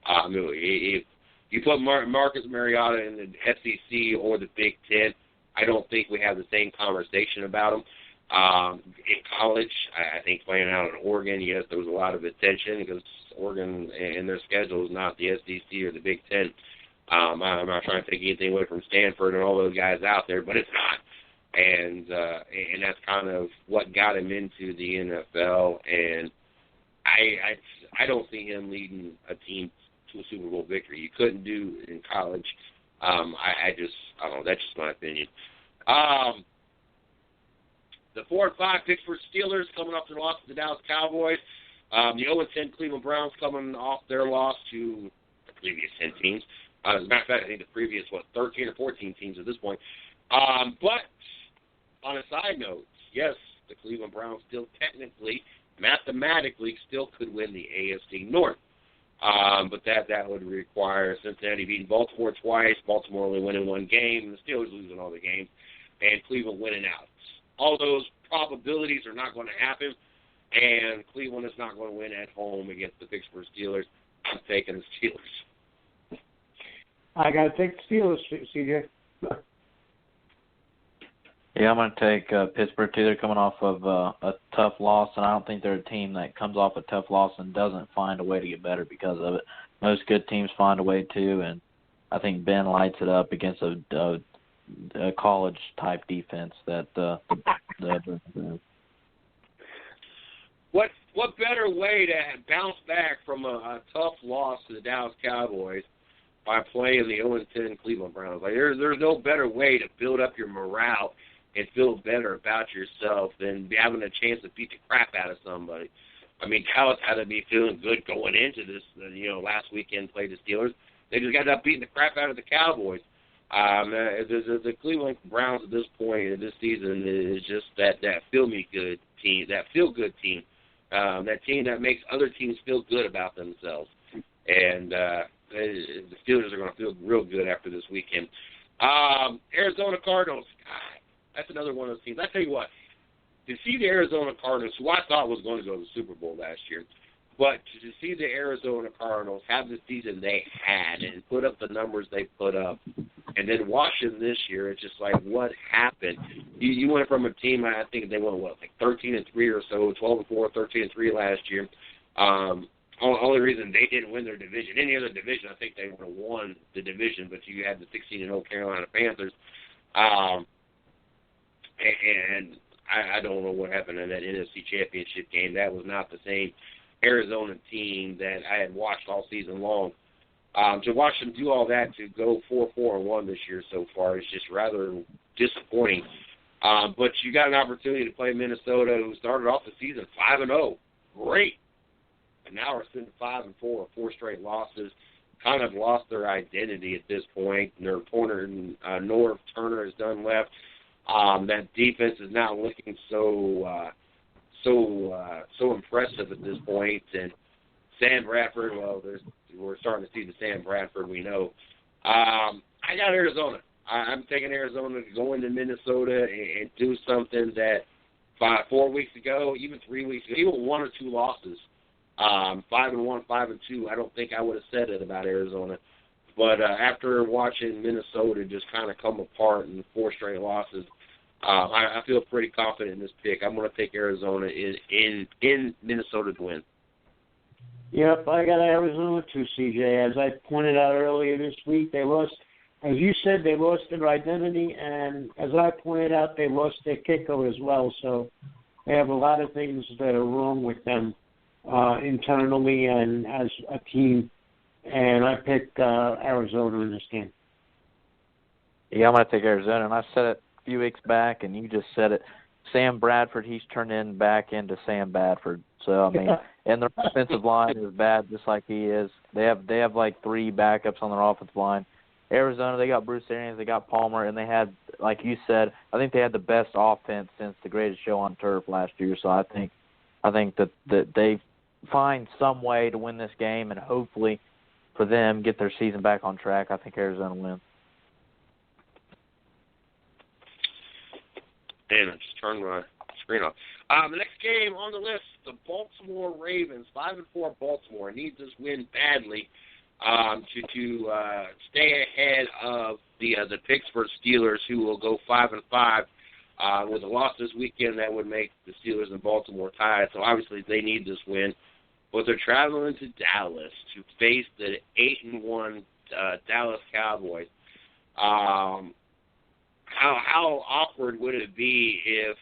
If you put Marcus Mariota in the SEC or the Big Ten, I don't think we have the same conversation about him. In college, I think playing out in Oregon, yes, there was a lot of attention because Oregon and their schedule is not the SEC or the Big Ten. I'm not trying to take anything away from Stanford and all those guys out there, but it's not. And that's kind of what got him into the NFL. And I don't see him leading a team to a Super Bowl victory. You couldn't do it in college. I don't know. That's just my opinion. The 4 and 5 Pittsburgh Steelers coming off their loss to the Dallas Cowboys. The 0-10 Cleveland Browns coming off their loss to the previous 10 teams. As a matter of fact, I think the previous, 13 or 14 teams at this point. But on a side note, yes, the Cleveland Browns still technically, mathematically, still could win the AFC North. But that would require Cincinnati beating Baltimore twice, Baltimore only winning one game, the Steelers losing all the games, and Cleveland winning out. All those probabilities are not going to happen, and Cleveland is not going to win at home against the Pittsburgh Steelers. I'm taking the Steelers. I got to take the Steelers, CJ. Yeah, I'm going to take Pittsburgh, too. They're coming off of a tough loss, and I don't think they're a team that comes off a tough loss and doesn't find a way to get better because of it. Most good teams find a way, too, and I think Ben lights it up against a college-type defense that What better way to bounce back from a tough loss to the Dallas Cowboys by playing the 0-10 Cleveland Browns? Like there's no better way to build up your morale and feel better about yourself than having a chance to beat the crap out of somebody. I mean, Dallas had to be feeling good going into this. Last weekend played the Steelers. They just got up beating the crap out of the Cowboys. The Cleveland Browns at this point in this season is just that feel-me-good team, that feel-good team, that team that makes other teams feel good about themselves. And the Steelers are going to feel real good after this weekend. Arizona Cardinals, God, that's another one of those teams. I tell you what, to see the Arizona Cardinals, who I thought was going to go to the Super Bowl last year, but to see the Arizona Cardinals have the season they had and put up the numbers they put up, and then watch them this year, it's just like, what happened? You went from a team, I think they won, 13-3 or so, 12-4, 13-3 last year. Only reason they didn't win their division, any other division, I think they would have won the division, but you had the 16-0 Carolina Panthers. And I don't know what happened in that NFC Championship game. That was not the same Arizona team that I had watched all season long. To watch them do all that, to go 4-4-1 this year so far, is just rather disappointing. But you got an opportunity to play Minnesota, who started off the season 5-0. Great. And now we're sitting 5-4, 4 straight losses. Kind of lost their identity at this point. Their corner, Norv Turner, is done left. That defense is now looking so impressive at this point. And Sam Bradford, we're starting to see the Sam Bradford we know. I got Arizona. I'm taking Arizona to go into Minnesota and do something that 4 weeks ago, even 3 weeks ago, even 1 or 2 losses, 5-1, 5-2, I don't think I would have said it about Arizona. But after watching Minnesota just kind of come apart in 4 straight losses, I feel pretty confident in this pick. I'm going to take Arizona in Minnesota to win. Yep, I got Arizona too, CJ. As I pointed out earlier this week, they lost, as you said, they lost their identity, and as I pointed out, they lost their kicker as well. So they have a lot of things that are wrong with them internally and as a team. And I picked Arizona in this game. Yeah, I'm going to take Arizona, and I said it a few weeks back, and you just said it. Sam Bradford, he's turned back into Sam Bradford. So, I mean, and their offensive line is bad just like he is. They have like 3 backups on their offensive line. Arizona, they got Bruce Arians, they got Palmer, and they had, like you said, I think they had the best offense since the Greatest Show on Turf last year. So I think that they find some way to win this game, and hopefully for them get their season back on track. I think Arizona wins. Damn, I just turned my screen off. The next game on the list, the Baltimore Ravens, 5-4 Baltimore, needs this win badly to stay ahead of the Pittsburgh Steelers, who will go 5-5. With a loss this weekend, that would make the Steelers and Baltimore tied. So obviously they need this win, but they're traveling to Dallas to face the 8-1 Dallas Cowboys. How awkward would it be if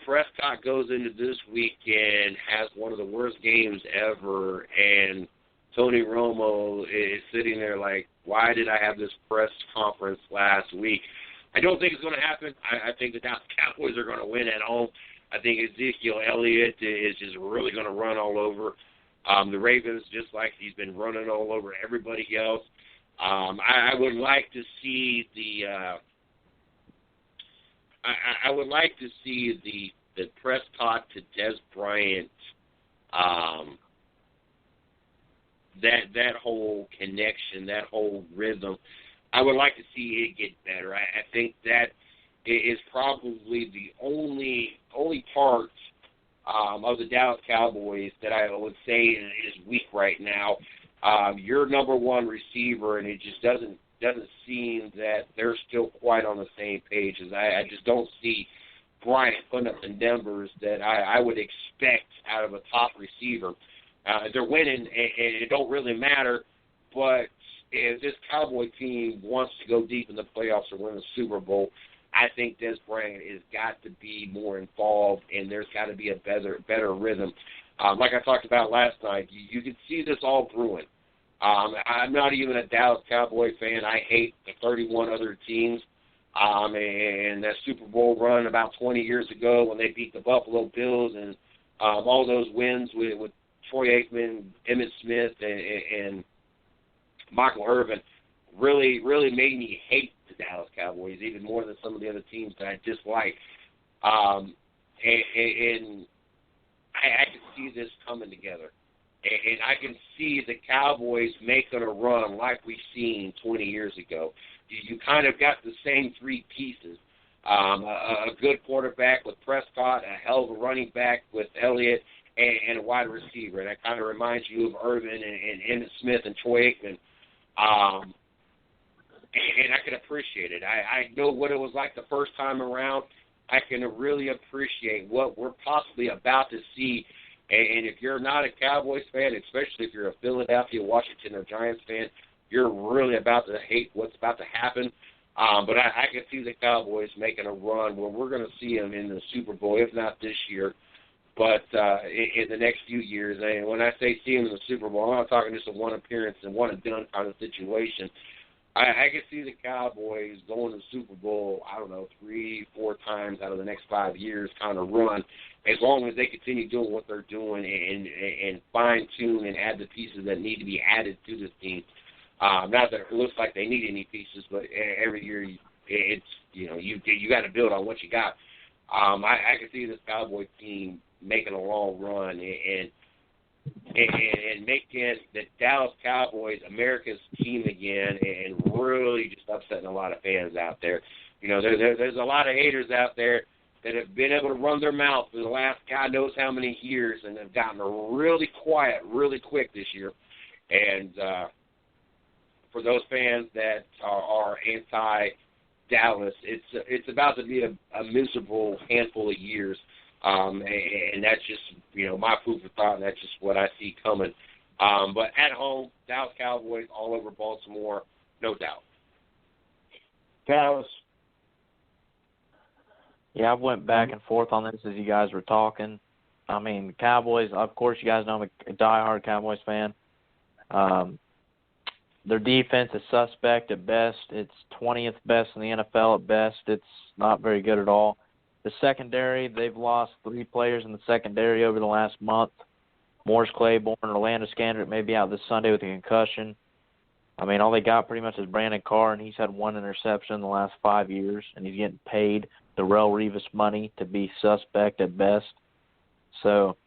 Prescott goes into this week and has one of the worst games ever, and Tony Romo is sitting there like, why did I have this press conference last week? I don't think it's going to happen. I think the Dallas Cowboys are going to win at home. I think Ezekiel Elliott is just really going to run all over the Ravens, just like he's been running all over everybody else. I would like to see the Prescott to Des Bryant, that whole connection, that whole rhythm. I would like to see it get better. I think that is probably the only part of the Dallas Cowboys that I would say is weak right now. Your number one receiver, and it just doesn't seem that they're still quite on the same page. As I just don't see Bryant putting up the numbers that I would expect out of a top receiver. They're winning, and it don't really matter, but if this Cowboy team wants to go deep in the playoffs or win the Super Bowl, I think Des Bryant has got to be more involved, and there's got to be a better rhythm. Like I talked about last night, you can see this all brewing. I'm not even a Dallas Cowboy fan. I hate the 31 other teams. And that Super Bowl run about 20 years ago when they beat the Buffalo Bills, and all those wins with Troy Aikman, Emmitt Smith, and Michael Irvin really made me hate the Dallas Cowboys even more than some of the other teams that I dislike. And I can see this coming together. And I can see the Cowboys making a run like we've seen 20 years ago. You kind of got the same 3 pieces. A good quarterback with Prescott, a hell of a running back with Elliott, and a wide receiver. And that kind of reminds you of Irvin and Emmitt Smith and Troy Aikman. And I can appreciate it. I know what it was like the first time around. I can really appreciate what we're possibly about to see. And if you're not a Cowboys fan, especially if you're a Philadelphia, Washington, or Giants fan, you're really about to hate what's about to happen. But I can see the Cowboys making a run where we're going to see them in the Super Bowl, if not this year, but in the next few years. And when I say see them in the Super Bowl, I'm not talking just a one appearance and one and done kind of situation. I can see the Cowboys going to the Super Bowl, 3-4 times out of the next 5 years kind of run, as long as they continue doing what they're doing and fine-tune and add the pieces that need to be added to this team. Not that it looks like they need any pieces, but every year it's you got to build on what you got. I can see this Cowboy team making a long run and making the Dallas Cowboys America's team again, and really just upsetting a lot of fans out there. There's a lot of haters out there that have been able to run their mouth for the last God knows how many years and have gotten really quiet really quick this year. And for those fans that are anti-Dallas Dallas. It's about to be a miserable handful of years, and that's just my food for thought, and that's just what I see coming. But at home, Dallas Cowboys all over Baltimore, no doubt. Dallas. Yeah, I went back and forth on this as you guys were talking. I mean, the Cowboys, of course, you guys know I'm a diehard Cowboys fan. Their defense is suspect at best. It's 20th best in the NFL at best. It's not very good at all. The secondary, they've lost 3 players in the secondary over the last month. Morris Claiborne, Orlando Scandrick may be out this Sunday with a concussion. I mean, all they got pretty much is Brandon Carr, and he's had 1 interception in the last 5 years, and he's getting paid Darrelle Revis money to be suspect at best. So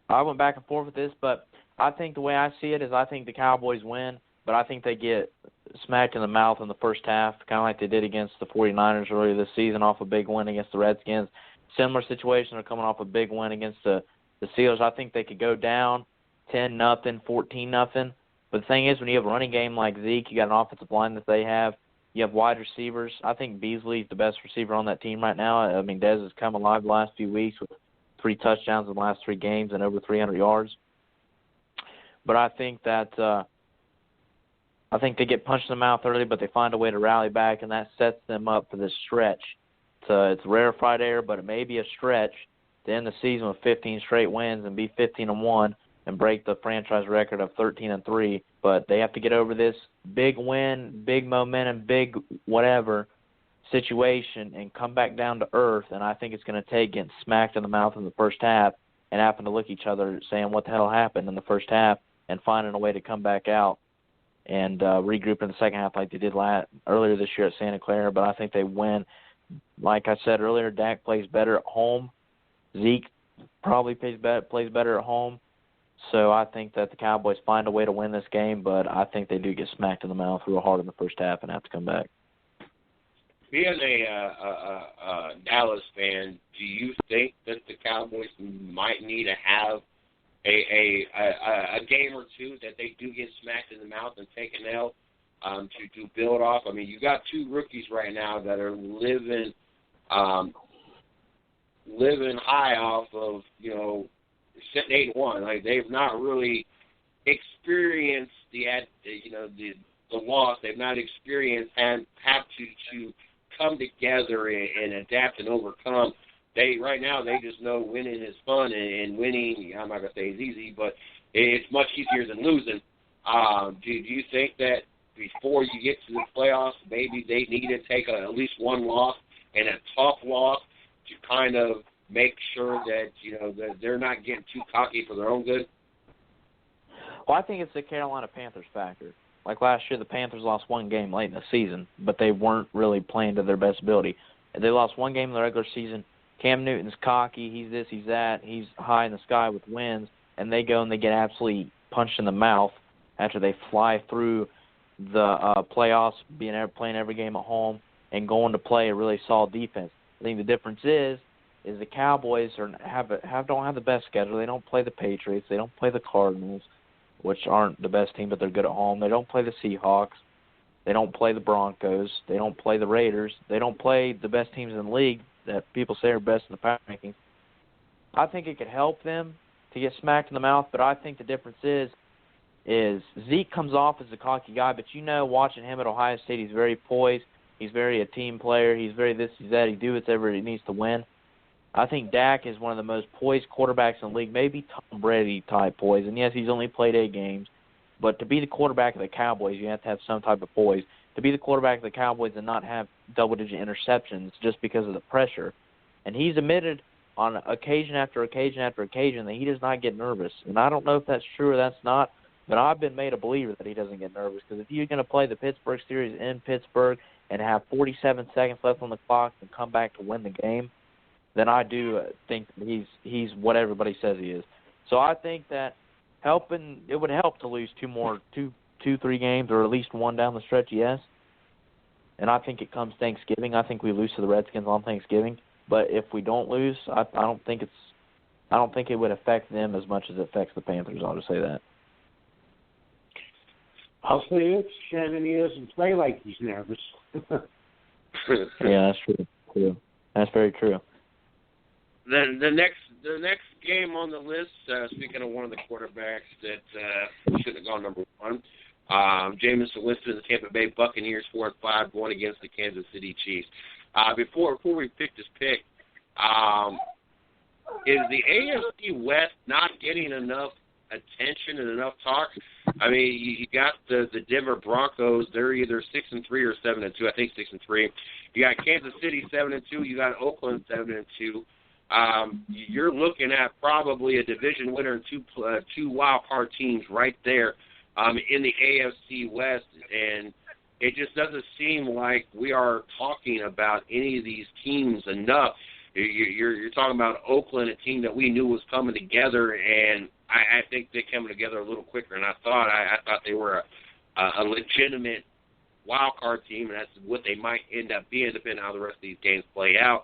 I went back and forth with this, but I think the way I see it is I think the Cowboys win, but I think they get smacked in the mouth in the first half, kind of like they did against the 49ers earlier this season off a big win against the Redskins. Similar situation, they're coming off a big win against the Steelers. I think they could go down 10-0, 14-0. But the thing is, when you have a running game like Zeke, you got an offensive line that they have. You have wide receivers. I think Beasley's the best receiver on that team right now. I mean, Dez has come alive the last few weeks with 3 touchdowns in the last 3 games and over 300 yards. But I think that I think they get punched in the mouth early, but they find a way to rally back, and that sets them up for this stretch. It's rarefied air, but it may be a stretch to end the season with 15 straight wins and be 15-1 and break the franchise record of 13-3. But they have to get over this big win, big momentum, big whatever situation and come back down to earth. And I think it's going to take getting smacked in the mouth in the first half and having to look at each other saying what the hell happened in the first half and finding a way to come back out and regroup in the second half like they did earlier this year at Santa Clara. But I think they win. Like I said earlier, Dak plays better at home. Zeke probably plays better at home. So I think that the Cowboys find a way to win this game, but I think they do get smacked in the mouth real hard in the first half and have to come back. Being a Dallas fan, do you think that the Cowboys might need to have a game or two that they do get smacked in the mouth and take an L to build off? I mean, you got 2 rookies right now that are living high off of sitting 8-1. Like, they've not really experienced the loss. They've not experienced and have to come together and adapt and overcome. Right now they just know winning is fun, and winning, I'm not gonna say is easy, but it's much easier than losing. Do you think that before you get to the playoffs, maybe they need to take at least one loss and a tough loss to kind of make sure that that they're not getting too cocky for their own good? Well, I think it's the Carolina Panthers factor. Like last year, the Panthers lost 1 game late in the season, but they weren't really playing to their best ability. They lost 1 game in the regular season. Cam Newton's cocky. He's this, he's that. He's high in the sky with wins, and they go and they get absolutely punched in the mouth after they fly through the playoffs, playing every game at home and going to play a really solid defense. I think the difference is the Cowboys don't have the best schedule. They don't play the Patriots. They don't play the Cardinals, which aren't the best team, but they're good at home. They don't play the Seahawks. They don't play the Broncos. They don't play the Raiders. They don't play the best teams in the league that people say are best in the power rankings. I think it could help them to get smacked in the mouth, but I think the difference is Zeke comes off as a cocky guy, but watching him at Ohio State, he's very poised. He's very a team player. He's very this, he's that. He do whatever he needs to win. I think Dak is one of the most poised quarterbacks in the league, maybe Tom Brady-type poise. And, yes, he's only played 8 games. But to be the quarterback of the Cowboys, you have to have some type of poise. To be the quarterback of the Cowboys and not have double-digit interceptions just because of the pressure. And he's admitted on occasion after occasion after occasion that he does not get nervous. And I don't know if that's true or that's not, but I've been made a believer that he doesn't get nervous. Because if you're going to play the Pittsburgh series in Pittsburgh and have 47 seconds left on the clock and come back to win the game, then I do think that he's what everybody says he is. So I think that it would help to lose 2-3 games, or at least 1 down the stretch, yes. And I think it comes Thanksgiving. I think we lose to the Redskins on Thanksgiving. But if we don't lose, I don't think it would affect them as much as it affects the Panthers. I'll just say that. I'll say this, Shannon, he doesn't play like he's nervous. Yeah, that's true. That's very true. Then the next game on the list, speaking of one of the quarterbacks that should have gone number one, Jameis Winston and the Tampa Bay Buccaneers 4-5 going against the Kansas City Chiefs. Before we pick this pick, is the AFC West not getting enough attention and enough talk? I mean, you got the Denver Broncos. They're either 6-3 or 7-2. I think 6-3. You got Kansas City 7-2. You got Oakland 7-2. You're looking at probably a division winner and two wild card teams right there in the AFC West, and it just doesn't seem like we are talking about any of these teams enough. You're talking about Oakland, a team that we knew was coming together, and I think they're coming together a little quicker than I thought. I thought they were a legitimate wild card team, and that's what they might end up being, depending on how the rest of these games play out.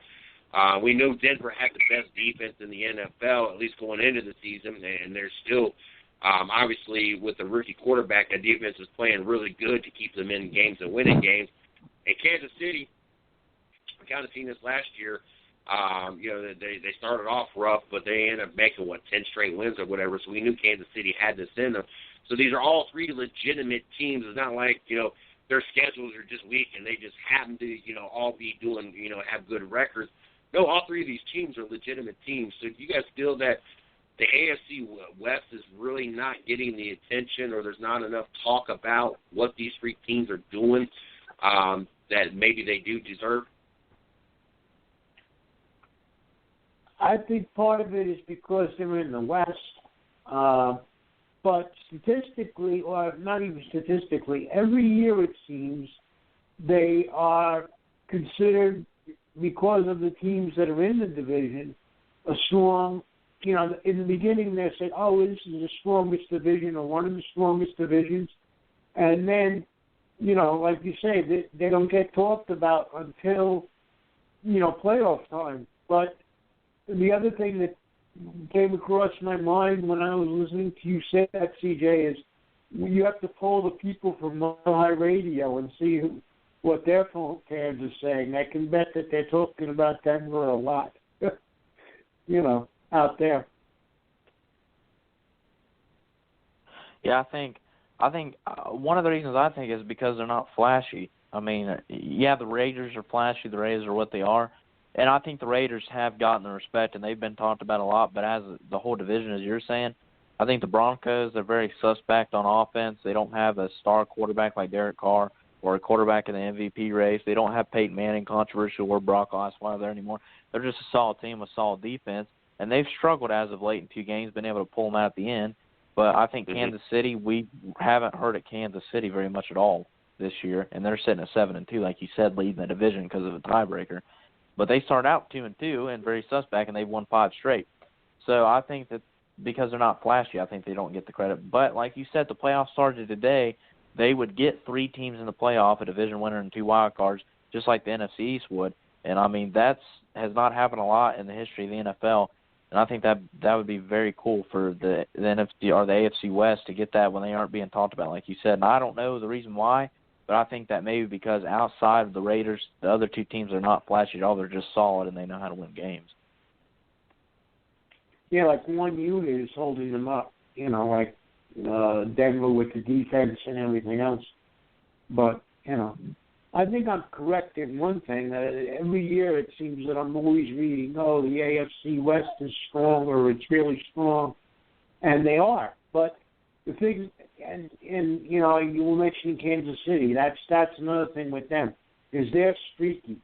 We knew Denver had the best defense in the NFL, at least going into the season, and they're still, obviously, with the rookie quarterback, that defense is playing really good to keep them in games and winning games. And Kansas City, we kind of seen this last year. They started off rough, but they ended up making, 10 straight wins or whatever, so we knew Kansas City had this in them. So these are all three legitimate teams. It's not like, their schedules are just weak and they just happen to, all be doing, have good records. No, all three of these teams are legitimate teams. So do you guys feel that the AFC West is really not getting the attention, or there's not enough talk about what these three teams are doing that maybe they do deserve? I think part of it is because they're in the West, but statistically, or not even statistically, every year it seems they are considered, because of the teams that are in the division, a strong, in the beginning they said, oh, this is the strongest division or one of the strongest divisions. And then, like you say, they don't get talked about until, playoff time. But the other thing that came across my mind when I was listening to you say that, CJ, is you have to poll the people from Mile High Radio and see what their fans are saying. I can bet that they're talking about Denver a lot, out there. Yeah, I think one of the reasons I think is because they're not flashy. I mean, yeah, the Raiders are flashy. The Raiders are what they are. And I think the Raiders have gotten the respect, and they've been talked about a lot. But as the whole division, as you're saying, I think the Broncos, they're very suspect on offense. They don't have a star quarterback like Derek Carr or a quarterback in the MVP race. They don't have Peyton Manning controversial or Brock Osweiler there anymore. They're just a solid team with solid defense, and they've struggled as of late in 2 games, been able to pull them out at the end. But I think Kansas City, we haven't heard of Kansas City very much at all this year, and they're sitting at 7-2, like you said, leading the division because of a tiebreaker. But they started out 2-2 and very suspect, and they've won 5 straight. So I think that because they're not flashy, I think they don't get the credit. But like you said, the playoffs started today. They would get 3 teams in the playoff, a division winner and 2 wild cards, just like the NFC East would. And, I mean, that has not happened a lot in the history of the NFL. And I think that would be very cool for the NFC or the AFC West to get that when they aren't being talked about, like you said. And I don't know the reason why, but I think that maybe because outside of the Raiders, the other 2 teams are not flashy at all. They're just solid, and they know how to win games. Yeah, like one unit is holding them up, like Denver with the defense and everything else. But, I think I'm correct in one thing. Every year it seems that I'm always reading, the AFC West is strong or it's really strong, and they are. But the thing, and you were mentioning Kansas City. That's another thing with them, is they're streaky.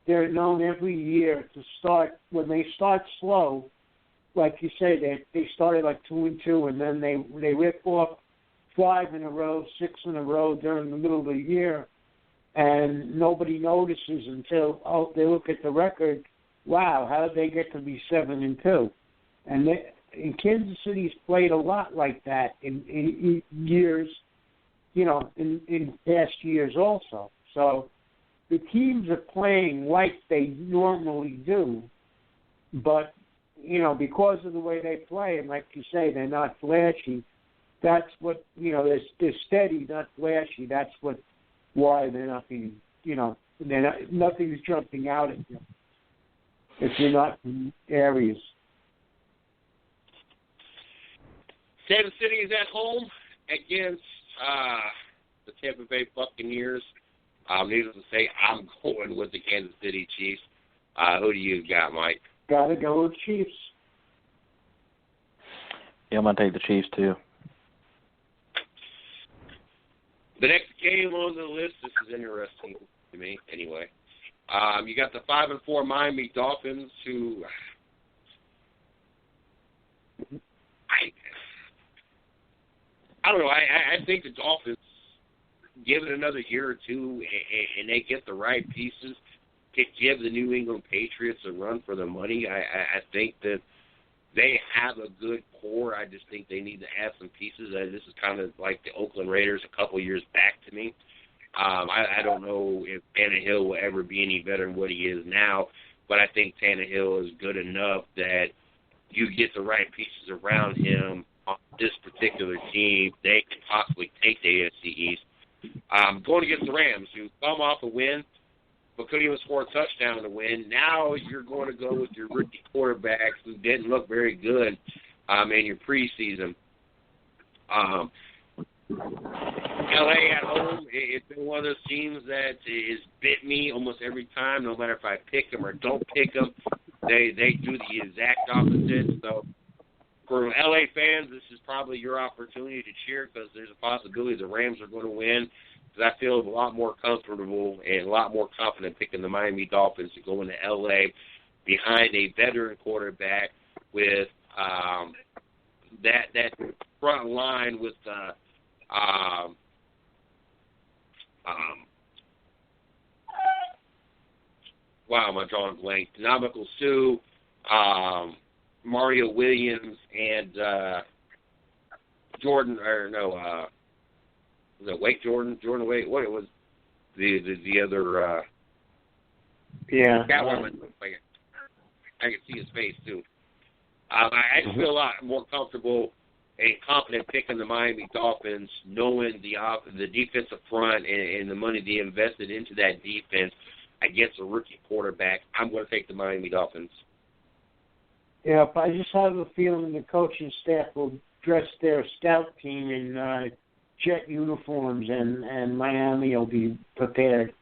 They're known every year to start, when they start slow, like you say, they started like 2-2, and then they rip off 5 in a row, 6 in a row during the middle of the year, and nobody notices until they look at the record. Wow, how did they get to be 7-2? And Kansas City's played a lot like that in years, in past years also. So the teams are playing like they normally do, but because of the way they play, and like you say, they're not flashy, That's what, they're steady, not flashy. That's why they're not being, nothing's jumping out at you if you're not in areas. Kansas City is at home against the Tampa Bay Buccaneers. Needless to say, I'm going with the Kansas City Chiefs. Who do you got, Mike? Gotta go with Chiefs. Yeah, I'm going to take the Chiefs, too. The next game on the list, this is interesting to me, anyway. You got the 5-4 Miami Dolphins, who I don't know. I think the Dolphins, give it another year or two, and they get the right pieces to give the New England Patriots a run for their money. I think that they have a good core. I just think they need to add some pieces. This is kind of like the Oakland Raiders a couple years back to me. I don't know if Tannehill will ever be any better than what he is now, but I think Tannehill is good enough that you get the right pieces around him on this particular team. They can possibly take the AFC East. Going against the Rams, who come off a win, but couldn't even score a touchdown to win. Now you're going to go with your rookie quarterbacks who didn't look very good in your preseason. LA at home, it's been one of those teams that is bit me almost every time, no matter if I pick them or don't pick them. They do the exact opposite. So for LA fans, this is probably your opportunity to cheer because there's a possibility the Rams are going to win. Because I feel a lot more comfortable and a lot more confident picking the Miami Dolphins to go into LA behind a veteran quarterback with that front line with wow, am I drawing a blank? Nomical Sue, Mario Williams, and Jordan, or no, was it Wake Jordan? Jordan Wake? What it was? The other? Yeah. I can see his face too. I just feel a lot more comfortable and confident picking the Miami Dolphins, knowing the defensive front and the money they invested into that defense against a rookie quarterback. I'm going to take the Miami Dolphins. Yeah, but I just have a feeling the coaching staff will dress their scout team in jet uniforms, and Miami will be prepared.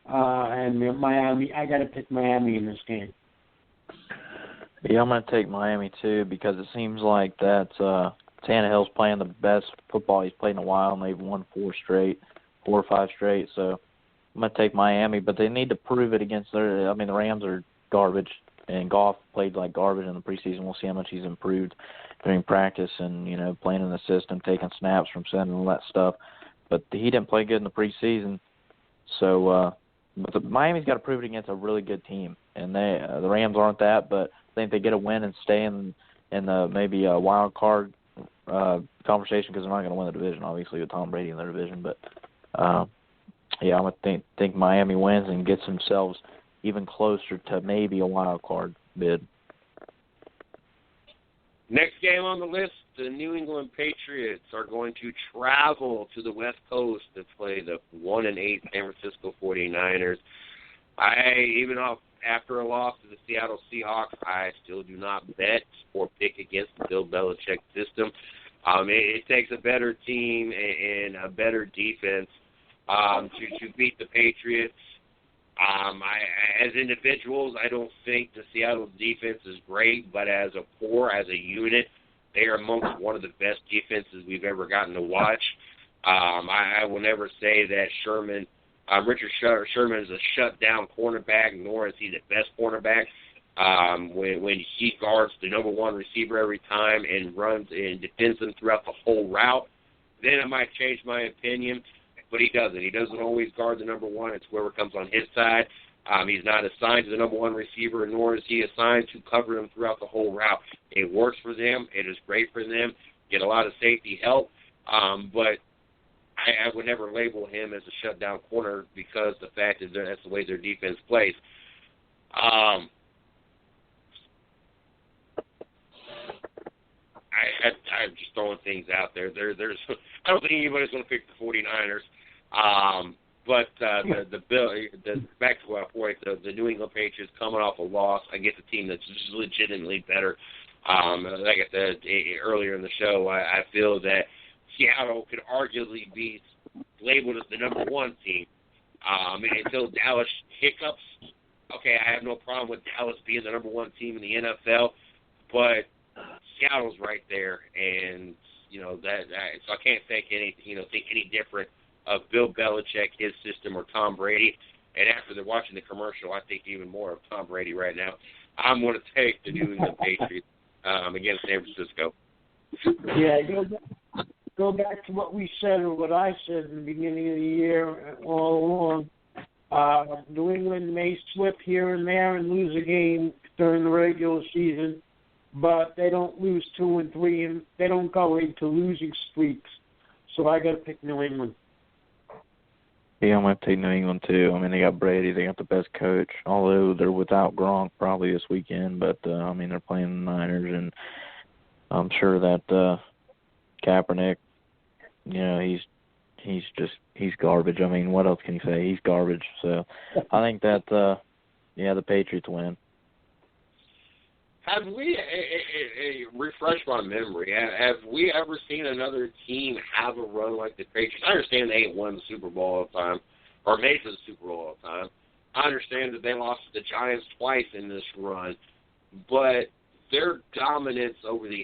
And Miami, I got to pick Miami in this game. Yeah, I'm going to take Miami too because it seems like that Tannehill's playing the best football he's played in a while, and they've won 4 or 5 straight. So I'm going to take Miami, but they need to prove it against the Rams are garbage, and Goff played like garbage in the preseason. We'll see how much he's improved during practice and, playing in the system, taking snaps from center and all that stuff. But he didn't play good in the preseason. So but Miami's got to prove it against a really good team. And the Rams aren't that, but I think they get a win and stay in the maybe a wild card conversation because they're not going to win the division, obviously, with Tom Brady in their division. But, yeah, I'm going to think Miami wins and gets themselves even closer to maybe a wild card bid. Next game on the list, the New England Patriots are going to travel to the West Coast to play the 1-8 San Francisco 49ers. After a loss to the Seattle Seahawks, I still do not bet or pick against the Bill Belichick system. It takes a better team and a better defense to beat the Patriots. As individuals, I don't think the Seattle defense is great, but as a core, as a unit, they are amongst one of the best defenses we've ever gotten to watch. I will never say that Richard Sherman is a shutdown cornerback, nor is he the best cornerback. When he guards the number one receiver every time and runs and defends them throughout the whole route, then I might change my opinion. But he doesn't. He doesn't always guard the number one. It's whoever comes on his side. He's not assigned to the number one receiver, nor is he assigned to cover him throughout the whole route. It works for them. It is great for them. Get a lot of safety help. But I would never label him as a shutdown corner because the fact is that's the way their defense plays. I'm just throwing things out there. There's I don't think anybody's going to pick the 49ers. But back to my point, the New England Patriots coming off a loss against a team that's just legitimately better. Like I said earlier in the show, I feel that Seattle could arguably be labeled as the number one team. Until Dallas hiccups, okay, I have no problem with Dallas being the number one team in the NFL, but Seattle's right there, and so I can't think any different of Bill Belichick, his system, or Tom Brady. And after watching the commercial, I think even more of Tom Brady right now. I'm going to take the New England Patriots against San Francisco. Yeah, go back to what we said or what I said in the beginning of the year all along. New England may slip here and there and lose a game during the regular season, but they don't lose 2 and 3, and they don't go into losing streaks. So I got to pick New England. Yeah, I'm going to take New England, too. I mean, they got Brady. They got the best coach, although they're without Gronk probably this weekend. But, they're playing the Niners, and I'm sure that Kaepernick, he's garbage. I mean, what else can you say? He's garbage. So I think that, the Patriots win. Have we, refresh my memory, have we ever seen another team have a run like the Patriots? I understand they ain't won the Super Bowl all the time, or made it to the Super Bowl all the time. I understand that they lost to the Giants twice in this run, but their dominance over the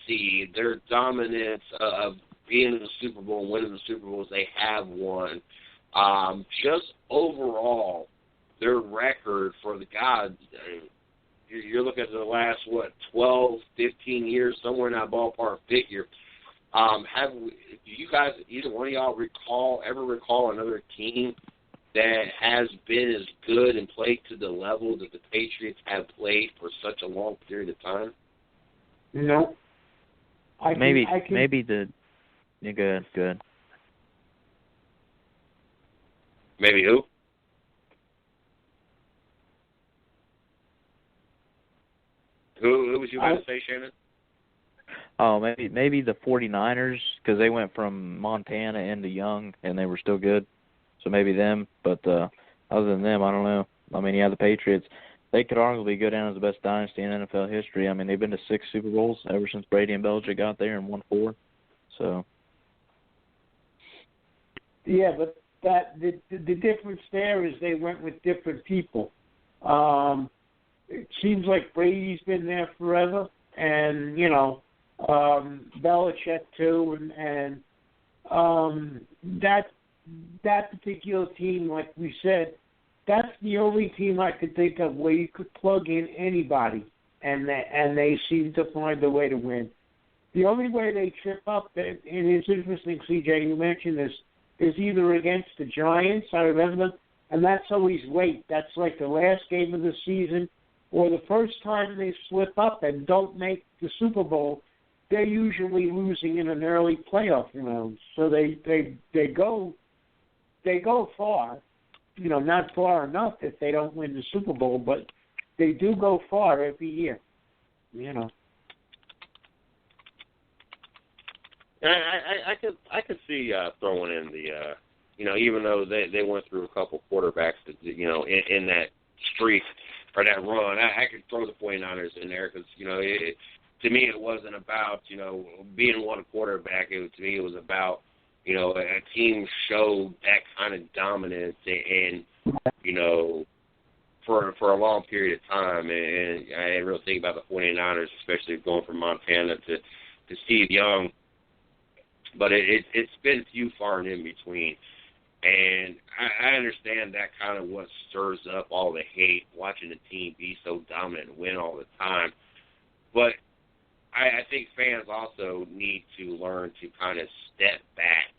AFC, their dominance of being in the Super Bowl and winning the Super Bowls they have won, just overall, their record for the gods, you're looking at the last, 12, 15 years, somewhere in that ballpark figure. Do you guys, either one of y'all ever recall another team that has been as good and played to the level that the Patriots have played for such a long period of time? No. Maybe the – good. Maybe who? Who was you about to say, Shannon? Oh, maybe the 49ers, because they went from Montana into Young, and they were still good. So maybe them. But other than them, I don't know. I mean, the Patriots, they could arguably go down as the best dynasty in NFL history. I mean, they've been to 6 Super Bowls ever since Brady and Belichick got there and won 4. So. Yeah, but the difference there is they went with different people. It seems like Brady's been there forever, and Belichick too, and that particular team, like we said, that's the only team I could think of where you could plug in anybody, and they seem to find a way to win. The only way they trip up, and it's interesting, CJ, you mentioned this, is either against the Giants, I remember, and that's always late. That's like the last game of the season, or the first time they slip up and don't make the Super Bowl. They're usually losing in an early playoff round, so they go far. Not far enough if they don't win the Super Bowl, but they do go far every year. I could see throwing in the even though they went through a couple quarterbacks that in that streak or that run, I could throw the 49ers in there because to me it wasn't about being one quarterback. To me it was about a team showed that kind of dominance and for a long period of time, and I didn't really think about the 49ers, especially going from Montana to Steve Young. But it's been few far and in between. And I understand that kind of what stirs up all the hate, watching the team be so dominant and win all the time. But I think fans also need to learn to kind of step back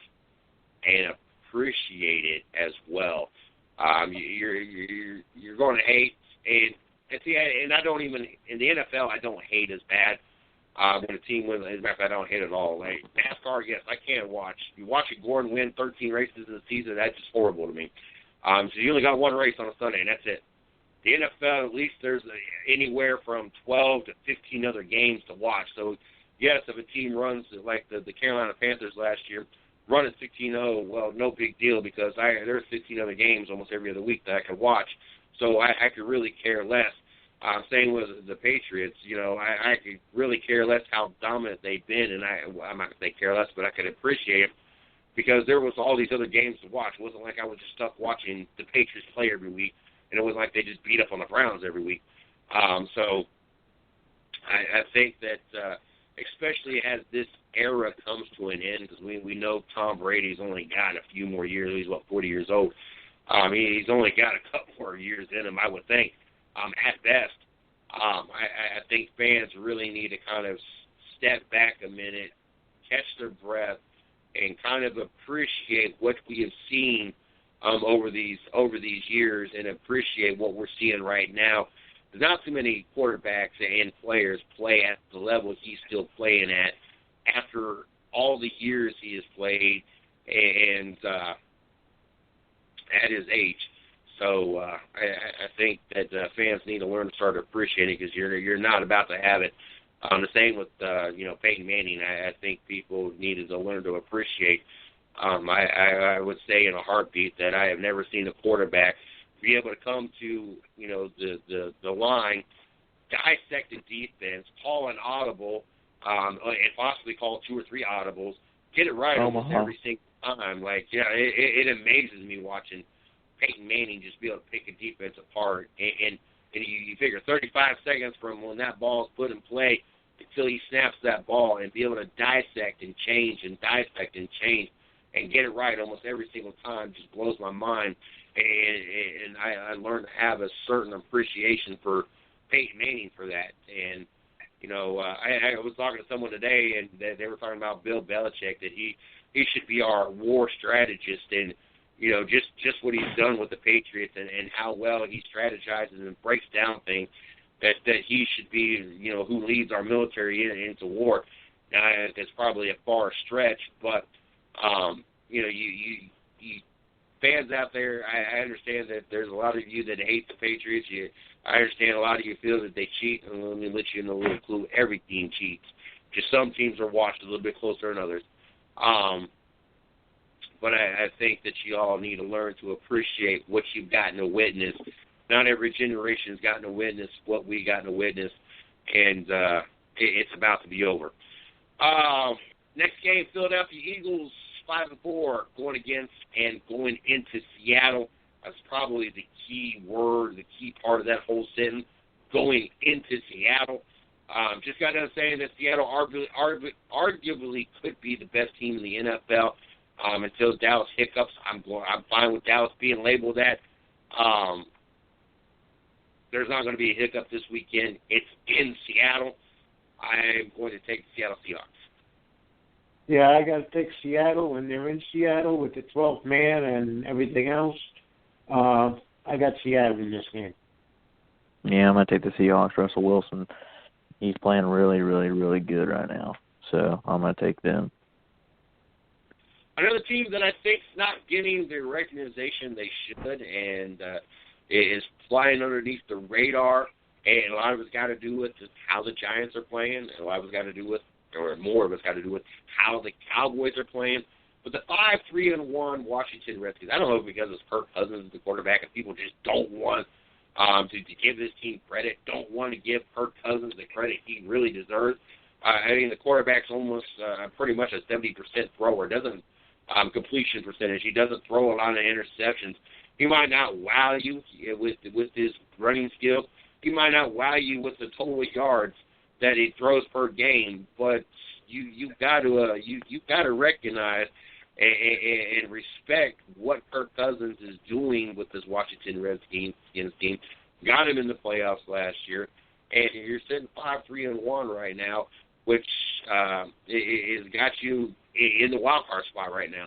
and appreciate it as well. You're going to hate, and I don't even, in the NFL, I don't hate as bad. When a team wins, as a matter of fact, I don't hate it at all. Like NASCAR, yes, I can't watch. You watch a Gordon win 13 races in a season, that's just horrible to me. So you only got one race on a Sunday, and that's it. The NFL, at least there's anywhere from 12 to 15 other games to watch. So yes, if a team runs like the Carolina Panthers last year, run at 16-0, well, no big deal because there's 16 other games almost every other week that I could watch, so I could really care less. Same with the Patriots. I could really care less how dominant they've been, and I'm not going to say care less, but I could appreciate it because there was all these other games to watch. It wasn't like I was just stuck watching the Patriots play every week, and it wasn't like they just beat up on the Browns every week. So I think that especially as this era comes to an end, because we know Tom Brady's only got a few more years. He's, 40 years old. He's only got a couple more years in him, I would think, at best. I think fans really need to kind of step back a minute, catch their breath, and kind of appreciate what we have seen over these years and appreciate what we're seeing right now. There's not too many quarterbacks and players play at the level he's still playing at after all the years he has played and at his age. So I think that fans need to learn to start appreciating because you're not about to have it. The same with Peyton Manning. I think people needed to learn to appreciate. I would say in a heartbeat that I have never seen a quarterback be able to come to the line, dissect the defense, call an audible, and possibly call 2 or 3 audibles, get it right almost every single time. It amazes me watching Peyton Manning just be able to pick a defense apart, and you figure 35 seconds from when that ball is put in play until he snaps that ball and be able to dissect and change and get it right almost every single time just blows my mind. And I learned to have a certain appreciation for Peyton Manning for that. And, I was talking to someone today, and they were talking about Bill Belichick, that he should be our war strategist. And, just what he's done with the Patriots and how well he strategizes and breaks down things, that he should be, who leads our military into war. Now, that's probably a far stretch, but, you fans out there, I understand that there's a lot of you that hate the Patriots. I understand a lot of you feel that they cheat, and let me let you know a little clue. Every team cheats. Just some teams are watched a little bit closer than others. But I think that you all need to learn to appreciate what you've gotten to witness. Not every generation's gotten to witness what we gotten to witness, and it's about to be over. Next game, Philadelphia Eagles 5-4 going into Seattle. That's probably the key word, the key part of that whole sentence, going into Seattle. Just got done saying that Seattle arguably could be the best team in the NFL until Dallas hiccups. I'm fine with Dallas being labeled that. There's not going to be a hiccup this weekend. It's in Seattle. I'm going to take the Seattle Seahawks. Yeah, I got to take Seattle, and they're in Seattle with the 12th man and everything else. I got Seattle in this game. Yeah, I'm going to take the Seahawks. Russell Wilson, he's playing really, really, really good right now. So I'm going to take them. Another team that I think is not getting the recognition they should and is flying underneath the radar, and a lot of it's got to do with just how the Giants are playing, and a lot of it's got to do with, or more of it's got to do with how the Cowboys are playing. But the 5-3-1 Washington Redskins, I don't know if because it's Kirk Cousins, the quarterback, and people just don't want to give this team credit, don't want to give Kirk Cousins the credit he really deserves. The quarterback's almost pretty much a 70% thrower, doesn't completion percentage. He doesn't throw a lot of interceptions. He might not wow you with his running skills. He might not wow you with the total yards that he throws per game, but you've got to recognize and respect what Kirk Cousins is doing with this Washington Redskins team. Got him in the playoffs last year, and you're sitting 5-3-1 right now, which has got you in the wild card spot right now.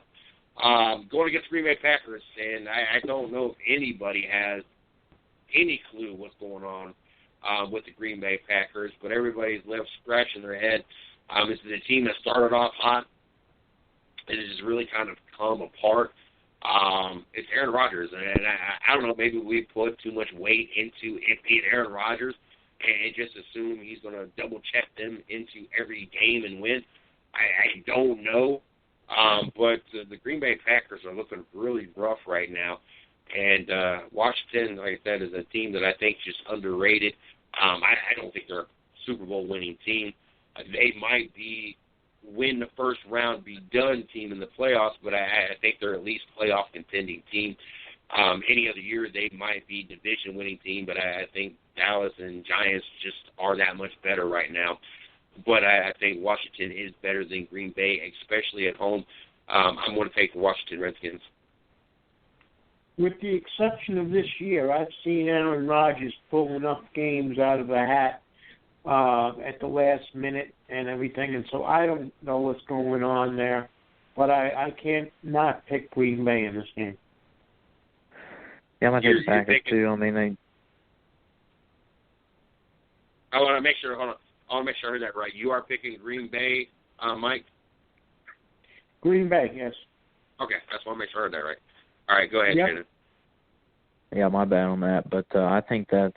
Going against Green Bay Packers, and I don't know if anybody has any clue what's going on with the Green Bay Packers, but everybody's left scratching their head. This is a team that started off hot. It has really kind of come apart. It's Aaron Rodgers, and I don't know, maybe we put too much weight into it being Aaron Rodgers. and just assume he's going to double-check them into every game and win. I don't know. But the Green Bay Packers are looking really rough right now. And Washington, like I said, is a team that I think is just underrated. I don't think they're a Super Bowl winning team. They might win the first round, be done team in the playoffs, but I think they're at least playoff contending team. Any other year they might be division winning team, but I think Dallas and Giants just are that much better right now. But I think Washington is better than Green Bay, especially at home. I'm going to take the Washington Redskins. With the exception of this year, I've seen Aaron Rodgers pull enough games out of a hat at the last minute and everything, and so I don't know what's going on there. But I can't not pick Green Bay in this game. Yeah, I'm going to take the Packers, too. I mean, I want to make sure, hold on. I want to make sure I heard that right. You are picking Green Bay, Mike? Green Bay, yes. Okay, that's why I want to make sure I heard that right. All right, go ahead, yep. Shannon. Yeah, my bad on that. But I think that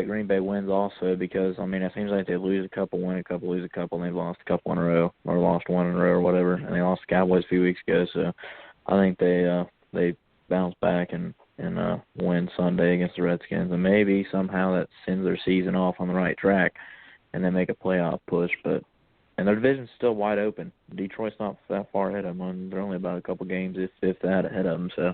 Green Bay wins also because, I mean, it seems like they lose a couple, win a couple, lose a couple, and they've lost a couple in a row, or lost one in a row or whatever, and they lost the Cowboys a few weeks ago. So I think they bounce back and win Sunday against the Redskins, and maybe somehow that sends their season off on the right track, and they make a playoff push. And their division's still wide open. Detroit's not that far ahead of them. They're only about a couple games, if that, ahead of them. So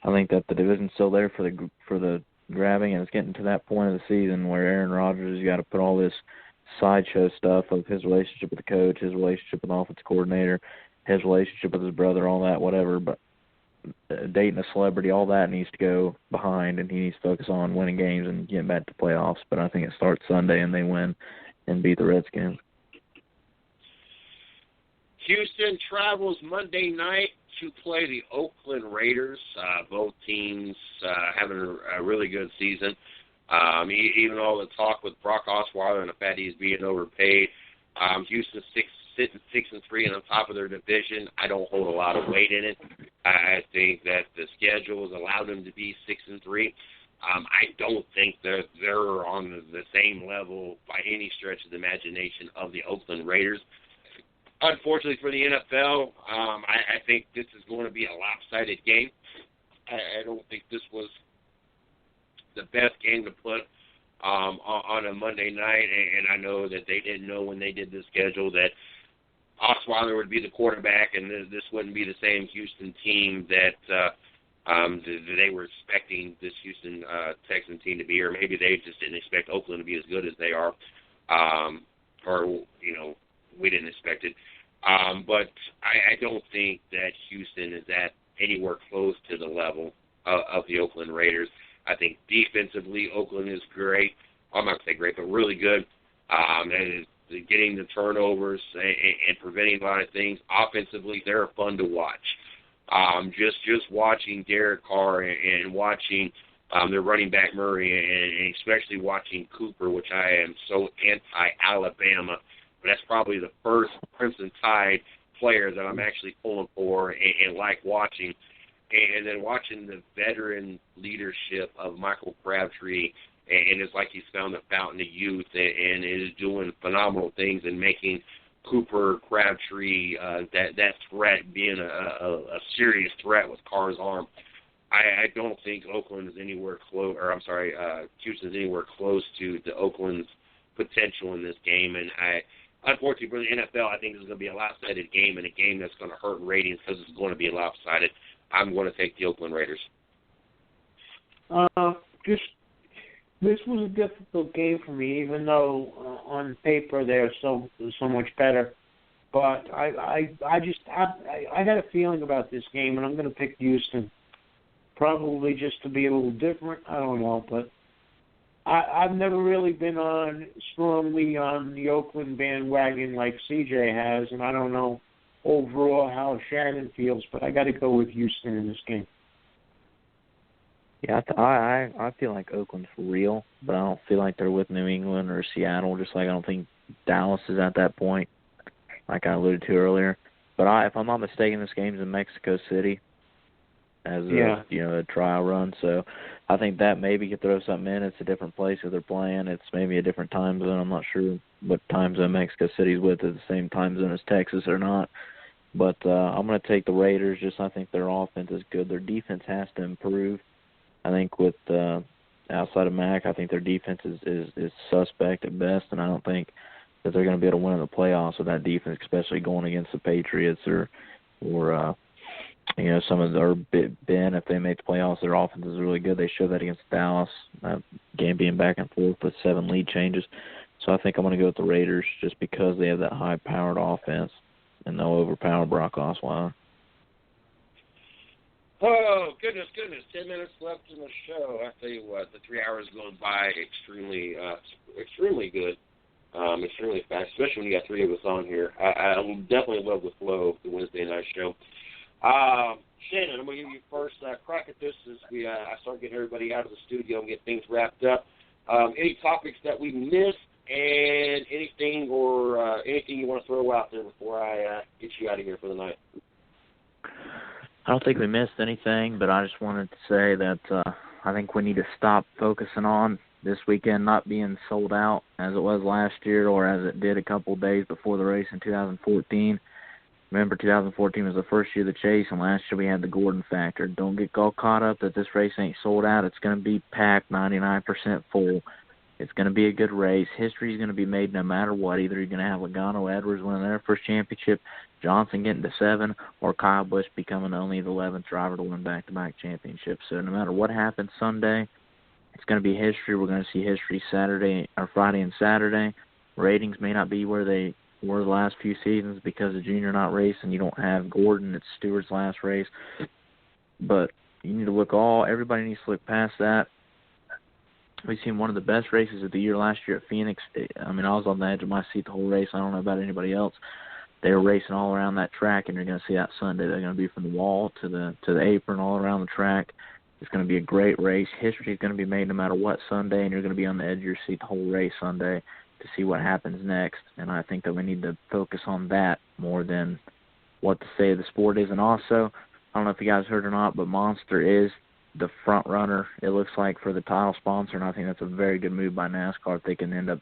I think that the division's still there for the grabbing, and it's getting to that point of the season where Aaron Rodgers has got to put all this sideshow stuff of his relationship with the coach, his relationship with the offensive coordinator, his relationship with his brother, all that, whatever. But dating a celebrity, all that needs to go behind, and he needs to focus on winning games and getting back to playoffs. But I think it starts Sunday, and they win and beat the Redskins. Houston travels Monday night to play the Oakland Raiders. Both teams having a really good season. Even all the talk with Brock Osweiler and the fact he's being overpaid. Houston's sitting 6-3 and on top of their division. I don't hold a lot of weight in it. I think that the schedule has allowed them to be 6-3. I don't think that they're on the same level by any stretch of the imagination of the Oakland Raiders. Unfortunately for the NFL, I think this is going to be a lopsided game. I don't think this was the best game to put on a Monday night, and I know that they didn't know when they did the schedule that Osweiler would be the quarterback, and this wouldn't be the same Houston team that they were expecting this Houston Texan team to be, or maybe they just didn't expect Oakland to be as good as they are, or, we didn't expect it. But I don't think that Houston is at anywhere close to the level of the Oakland Raiders. I think defensively, Oakland is great. I'm not going to say great, but really good. And getting the turnovers and preventing a lot of things. Offensively, they're fun to watch. Just watching Derek Carr and watching their running back Murray, and especially watching Cooper, which I am so anti-Alabama. But that's probably the first Crimson Tide player that I'm actually pulling for and like watching. And then watching the veteran leadership of Michael Crabtree, and it's like he's found the fountain of youth and is doing phenomenal things and making Cooper, Crabtree, that threat being a serious threat with Carr's arm. I don't think Oakland is anywhere close, Houston's anywhere close to the Oakland's potential in this game. And unfortunately for the NFL, I think this is going to be a lopsided game, and a game that's going to hurt ratings because it's going to be lopsided. I'm going to take the Oakland Raiders. This was a difficult game for me, even though on paper they're so much better. But I got a feeling about this game, and I'm going to pick Houston, probably just to be a little different. I don't know, but I've never really been strongly on the Oakland bandwagon like CJ has, and I don't know overall how Shannon feels, but I got to go with Houston in this game. Yeah, I feel like Oakland's for real, but I don't feel like they're with New England or Seattle, just like I don't think Dallas is at that point, like I alluded to earlier. But if I'm not mistaken, this game's in Mexico City. as a trial run. So I think that maybe could throw something in. It's a different place that they're playing. It's maybe a different time zone. I'm not sure what time zone Mexico City's with, at the same time zone as Texas or not. But I'm going to take the Raiders. I think their offense is good. Their defense has to improve. I think with outside of Mac, I think their defense is suspect at best, and I don't think that they're going to be able to win in the playoffs with that defense, especially going against the Patriots or some of their Ben. If they make the playoffs, their offense is really good. They showed that against Dallas, game being back and forth with 7 lead changes. So I think I'm going to go with the Raiders just because they have that high-powered offense and they'll overpower Brock Osweiler. Oh, goodness. 10 minutes left in the show. I tell you what, the 3 hours going by extremely good. Extremely fast, especially when you got 3 of us on here. I definitely love the flow of the Wednesday night show. Shannon, I'm going to give you first crack at this as I start getting everybody out of the studio and get things wrapped up. Any topics that we missed and anything you want to throw out there before I get you out of here for the night? I don't think we missed anything, but I just wanted to say that I think we need to stop focusing on this weekend not being sold out as it was last year or as it did a couple of days before the race in 2014. Remember, 2014 was the first year of the chase, and last year we had the Gordon factor. Don't get all caught up that this race ain't sold out. It's going to be packed 99% full. It's going to be a good race. History is going to be made no matter what. Either you're going to have Logano Edwards winning their first championship, Johnson getting to 7, or Kyle Busch becoming only the 11th driver to win back-to-back championships. So no matter what happens Sunday, it's going to be history. We're going to see history Friday and Saturday. Ratings may not be where they were the last few seasons because of Junior not racing. You don't have Gordon. It's Stewart's last race. But you need to everybody needs to look past that. We've seen one of the best races of the year last year at Phoenix. I was on the edge of my seat the whole race. I don't know about anybody else. They were racing all around that track, and you're going to see that Sunday. They're going to be from the wall to the apron all around the track. It's going to be a great race. History is going to be made no matter what Sunday, and you're going to be on the edge of your seat the whole race Sunday to see what happens next. And I think that we need to focus on that more than what to say the sport is. And also, I don't know if you guys heard or not, but Monster is the front runner, it looks like, for the title sponsor, and I think that's a very good move by NASCAR if they can end up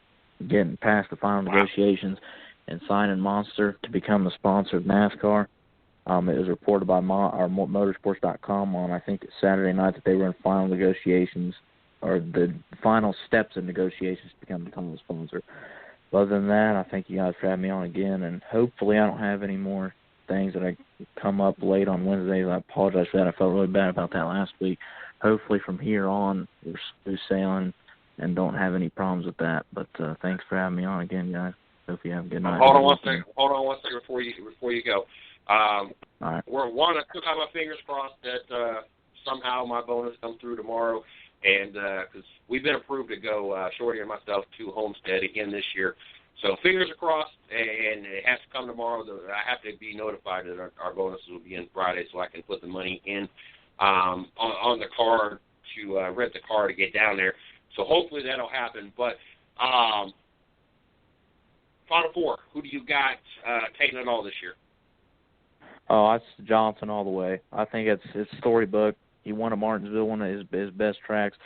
getting past the final negotiations and signing Monster to become the sponsor of NASCAR. It was reported by motorsports.com on, I think, Saturday night that they were in final negotiations, or the final steps of negotiations to become the title sponsor. But other than that, I thank you guys for having me on again, and hopefully I don't have any more things that I come up late on Wednesdays. I apologize for that. I felt really bad about that last week. Hopefully from here on we're smooth sailing and don't have any problems with that. But thanks for having me on again, guys. Hope you have a good night. Hold on one second before you go. All right. I took out my fingers crossed that somehow my bonus comes through tomorrow, and because we've been approved to go, Shorty and myself, to Homestead again this year. So fingers are crossed, and it has to come tomorrow. I have to be notified that our bonuses will be in Friday so I can put the money in on the car to rent the car to get down there. So hopefully that'll happen. But Final Four, who do you got taking it all this year? Oh, it's Johnson all the way. I think it's storybook. He won at Martinsville, one of his best tracks.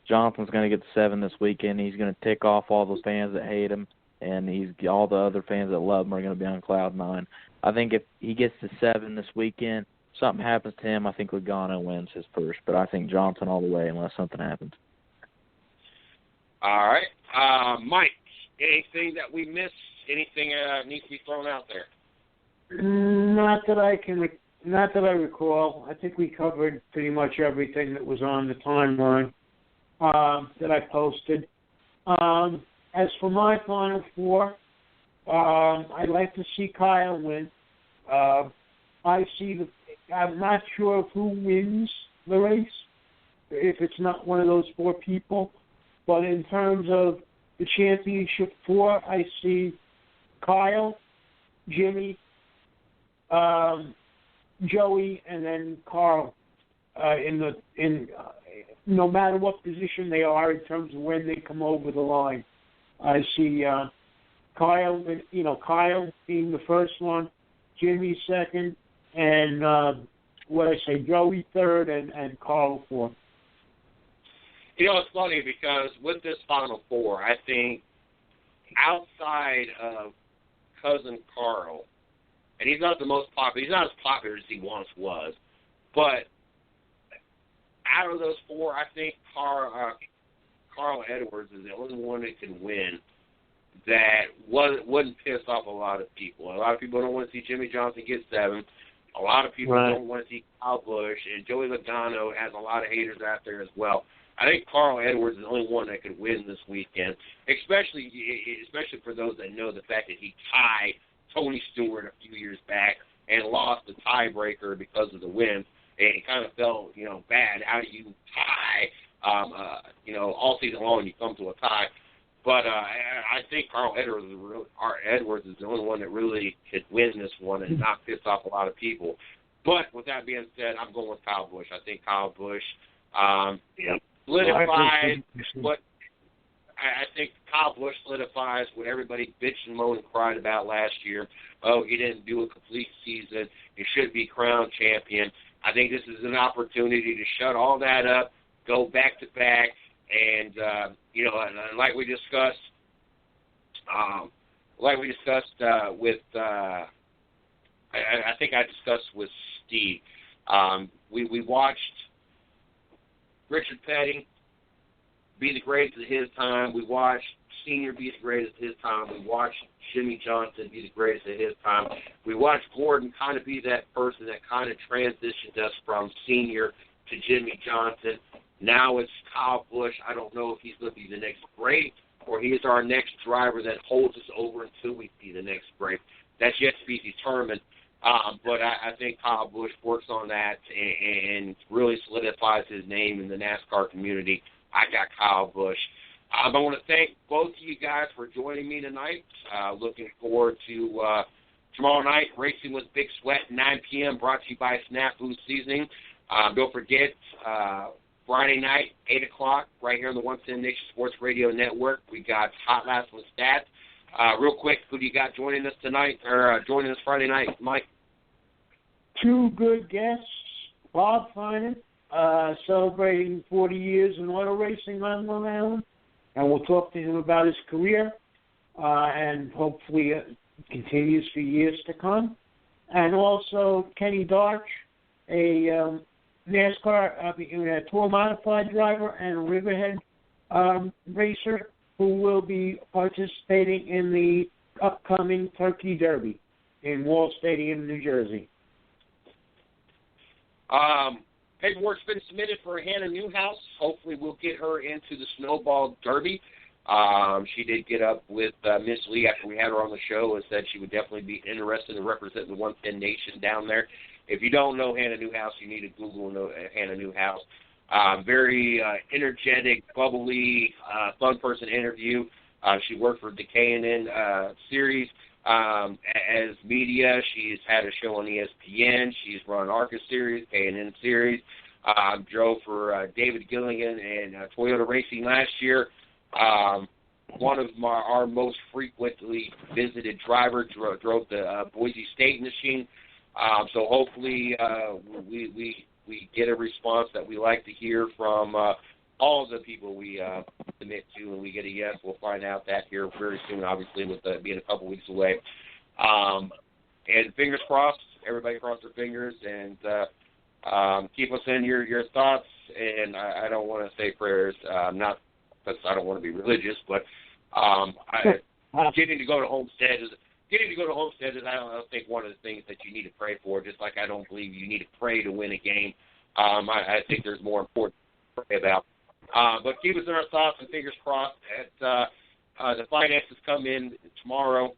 Johnson's going to get the 7 this weekend. He's going to tick off all those fans that hate him, and all the other fans that love him are going to be on cloud 9. I think if he gets to 7 this weekend, something happens to him, I think Logano wins his first. But I think Johnson all the way unless something happens. All right. Mike, anything that we missed? Anything needs to be thrown out there? Not that I recall. I think we covered pretty much everything that was on the timeline that I posted. As for my Final Four, I'd like to see Kyle win. I'm not sure who wins the race, if it's not one of those 4 people. But in terms of the championship 4, I see Kyle, Jimmy, Joey, and then Carl in no matter what position they are in terms of when they come over the line. I see Kyle being the first one, Jimmy second, and Joey third and Carl fourth. You know, it's funny because with this Final Four, I think outside of cousin Carl, and he's not the most popular, he's not as popular as he once was, but out of those four, I think Carl Edwards is the only one that can win that wouldn't piss off a lot of people. A lot of people don't want to see Jimmy Johnson get 7. A lot of people don't want to see Kyle Busch, and Joey Logano has a lot of haters out there as well. I think Carl Edwards is the only one that could win this weekend, especially for those that know the fact that he tied Tony Stewart a few years back and lost the tiebreaker because of the win. And it kind of felt, bad. How do you tie, all season long you come to a tie? But I think Carl Edwards is the only one that really could win this one and not piss off a lot of people. But with that being said, I'm going with Kyle Busch. I think Kyle Busch solidifies what I think Kyle Busch solidifies what everybody bitched and moaned and cried about last year. Oh, he didn't do a complete season. He should be crowned champion. I think this is an opportunity to shut all that up, go back to back, and and like we discussed, with I think I discussed with Steve. We watched Richard Petty be the greatest of his time. We watched Senior be the greatest of his time. We watched Jimmy Johnson be the greatest of his time. We watched Gordon kind of be that person that kind of transitioned us from Senior to Jimmy Johnson. Now it's Kyle Busch. I don't know if he's going to be the next great or he is our next driver that holds us over until we see the next great. That's yet to be determined. But I think Kyle Busch works on that and really solidifies his name in the NASCAR community. I got Kyle Busch. I want to thank both of you guys for joining me tonight. Looking forward to tomorrow night, Racing with Big Sweat, 9 p.m., brought to you by Snafu Seasoning. Don't forget, Friday night, 8 o'clock, right here on the 110 Nation Sports Radio Network. We got Hot Laughs with Stats. Real quick, who do you got joining us tonight, or joining us Friday night, Mike? 2 good guests. Bob Finan, celebrating 40 years in auto racing on Long Island. And we'll talk to him about his career and hopefully it continues for years to come. And also Kenny Darch, a NASCAR Tour Modified driver and Riverhead racer who will be participating in the upcoming Turkey Derby in Wall Stadium, New Jersey. Paperwork's been submitted for Hannah Newhouse. Hopefully we'll get her into the Snowball Derby. She did get up with Miss Lee after we had her on the show and said she would definitely be interested in representing the 110 Nation down there. If you don't know Hannah Newhouse, you need to Google Hannah Newhouse. Very energetic, bubbly, fun person to interview. She worked for the K&N series as media. She's had a show on ESPN. She's run ARCA series, K&N series. Drove for David Gilligan and Toyota Racing last year. One of our most frequently visited drivers drove the Boise State machine. So hopefully we get a response that we like to hear from all of the people we submit to, and we get a yes. We'll find out that here very soon, obviously, with being a couple weeks away. And fingers crossed, everybody cross their fingers, and keep us in your thoughts. And I don't want to say prayers, not because I don't want to be religious, but getting to go to Homestead is, I don't think, one of the things that you need to pray for, just like I don't believe you need to pray to win a game. I think there's more important to pray about. But keep us in our thoughts and fingers crossed that the finances come in tomorrow,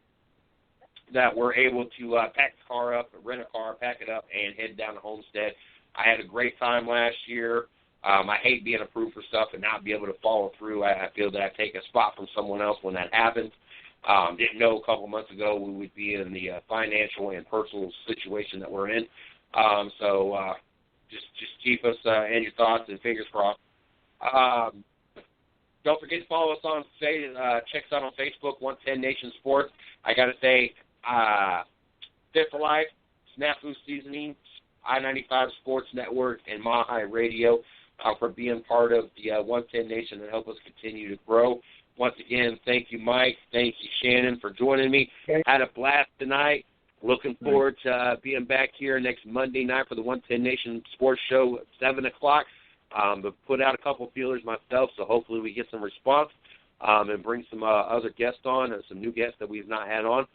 that we're able to pack the car up, rent a car, pack it up, and head down to Homestead. I had a great time last year. I hate being approved for stuff and not be able to follow through. I feel that I take a spot from someone else when that happens. Didn't know a couple months ago we would be in the financial and personal situation that we're in. So just keep us in your thoughts and fingers crossed. Don't forget to follow us on, check us out on Facebook, 110 Nation Sports. I got to say, Fit for Life, Snafu Seasoning, I-95 Sports Network and Mahi Radio for being part of the 110 Nation and help us continue to grow. Once again, thank you, Mike. Thank you, Shannon, for joining me. Had a blast tonight. Looking forward to being back here next Monday night for the 110 Nation Sports Show at 7 o'clock. But put out a couple feelers myself, so hopefully we get some response and bring some other guests on and some new guests that we've not had on.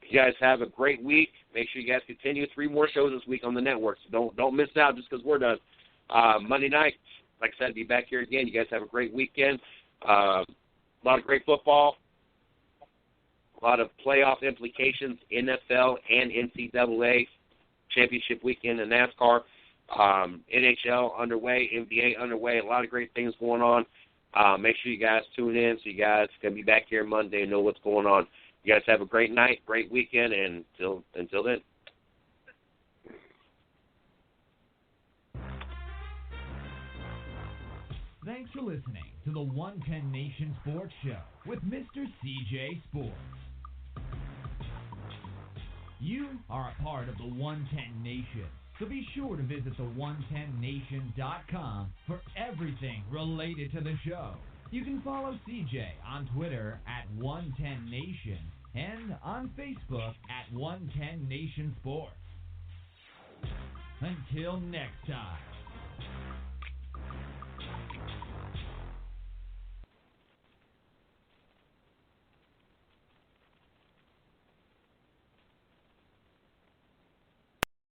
You guys have a great week. Make sure you guys continue 3 more shows this week on the network. So don't miss out just because we're done. Monday night, like I said, be back here again. You guys have a great weekend. A lot of great football. A lot of playoff implications, NFL and NCAA championship weekend in NASCAR. NHL underway, NBA underway. A lot of great things going on. Make sure you guys tune in so you guys can be back here Monday and know what's going on. You guys have a great night, great weekend, and until then. Thanks for listening to the 110 Nation Sports Show with Mr. CJ Sports. You are a part of the 110 Nation, so be sure to visit the110nation.com for everything related to the show. You can follow CJ on Twitter at 110Nation and on Facebook at 110 Nation Sports. Until next time.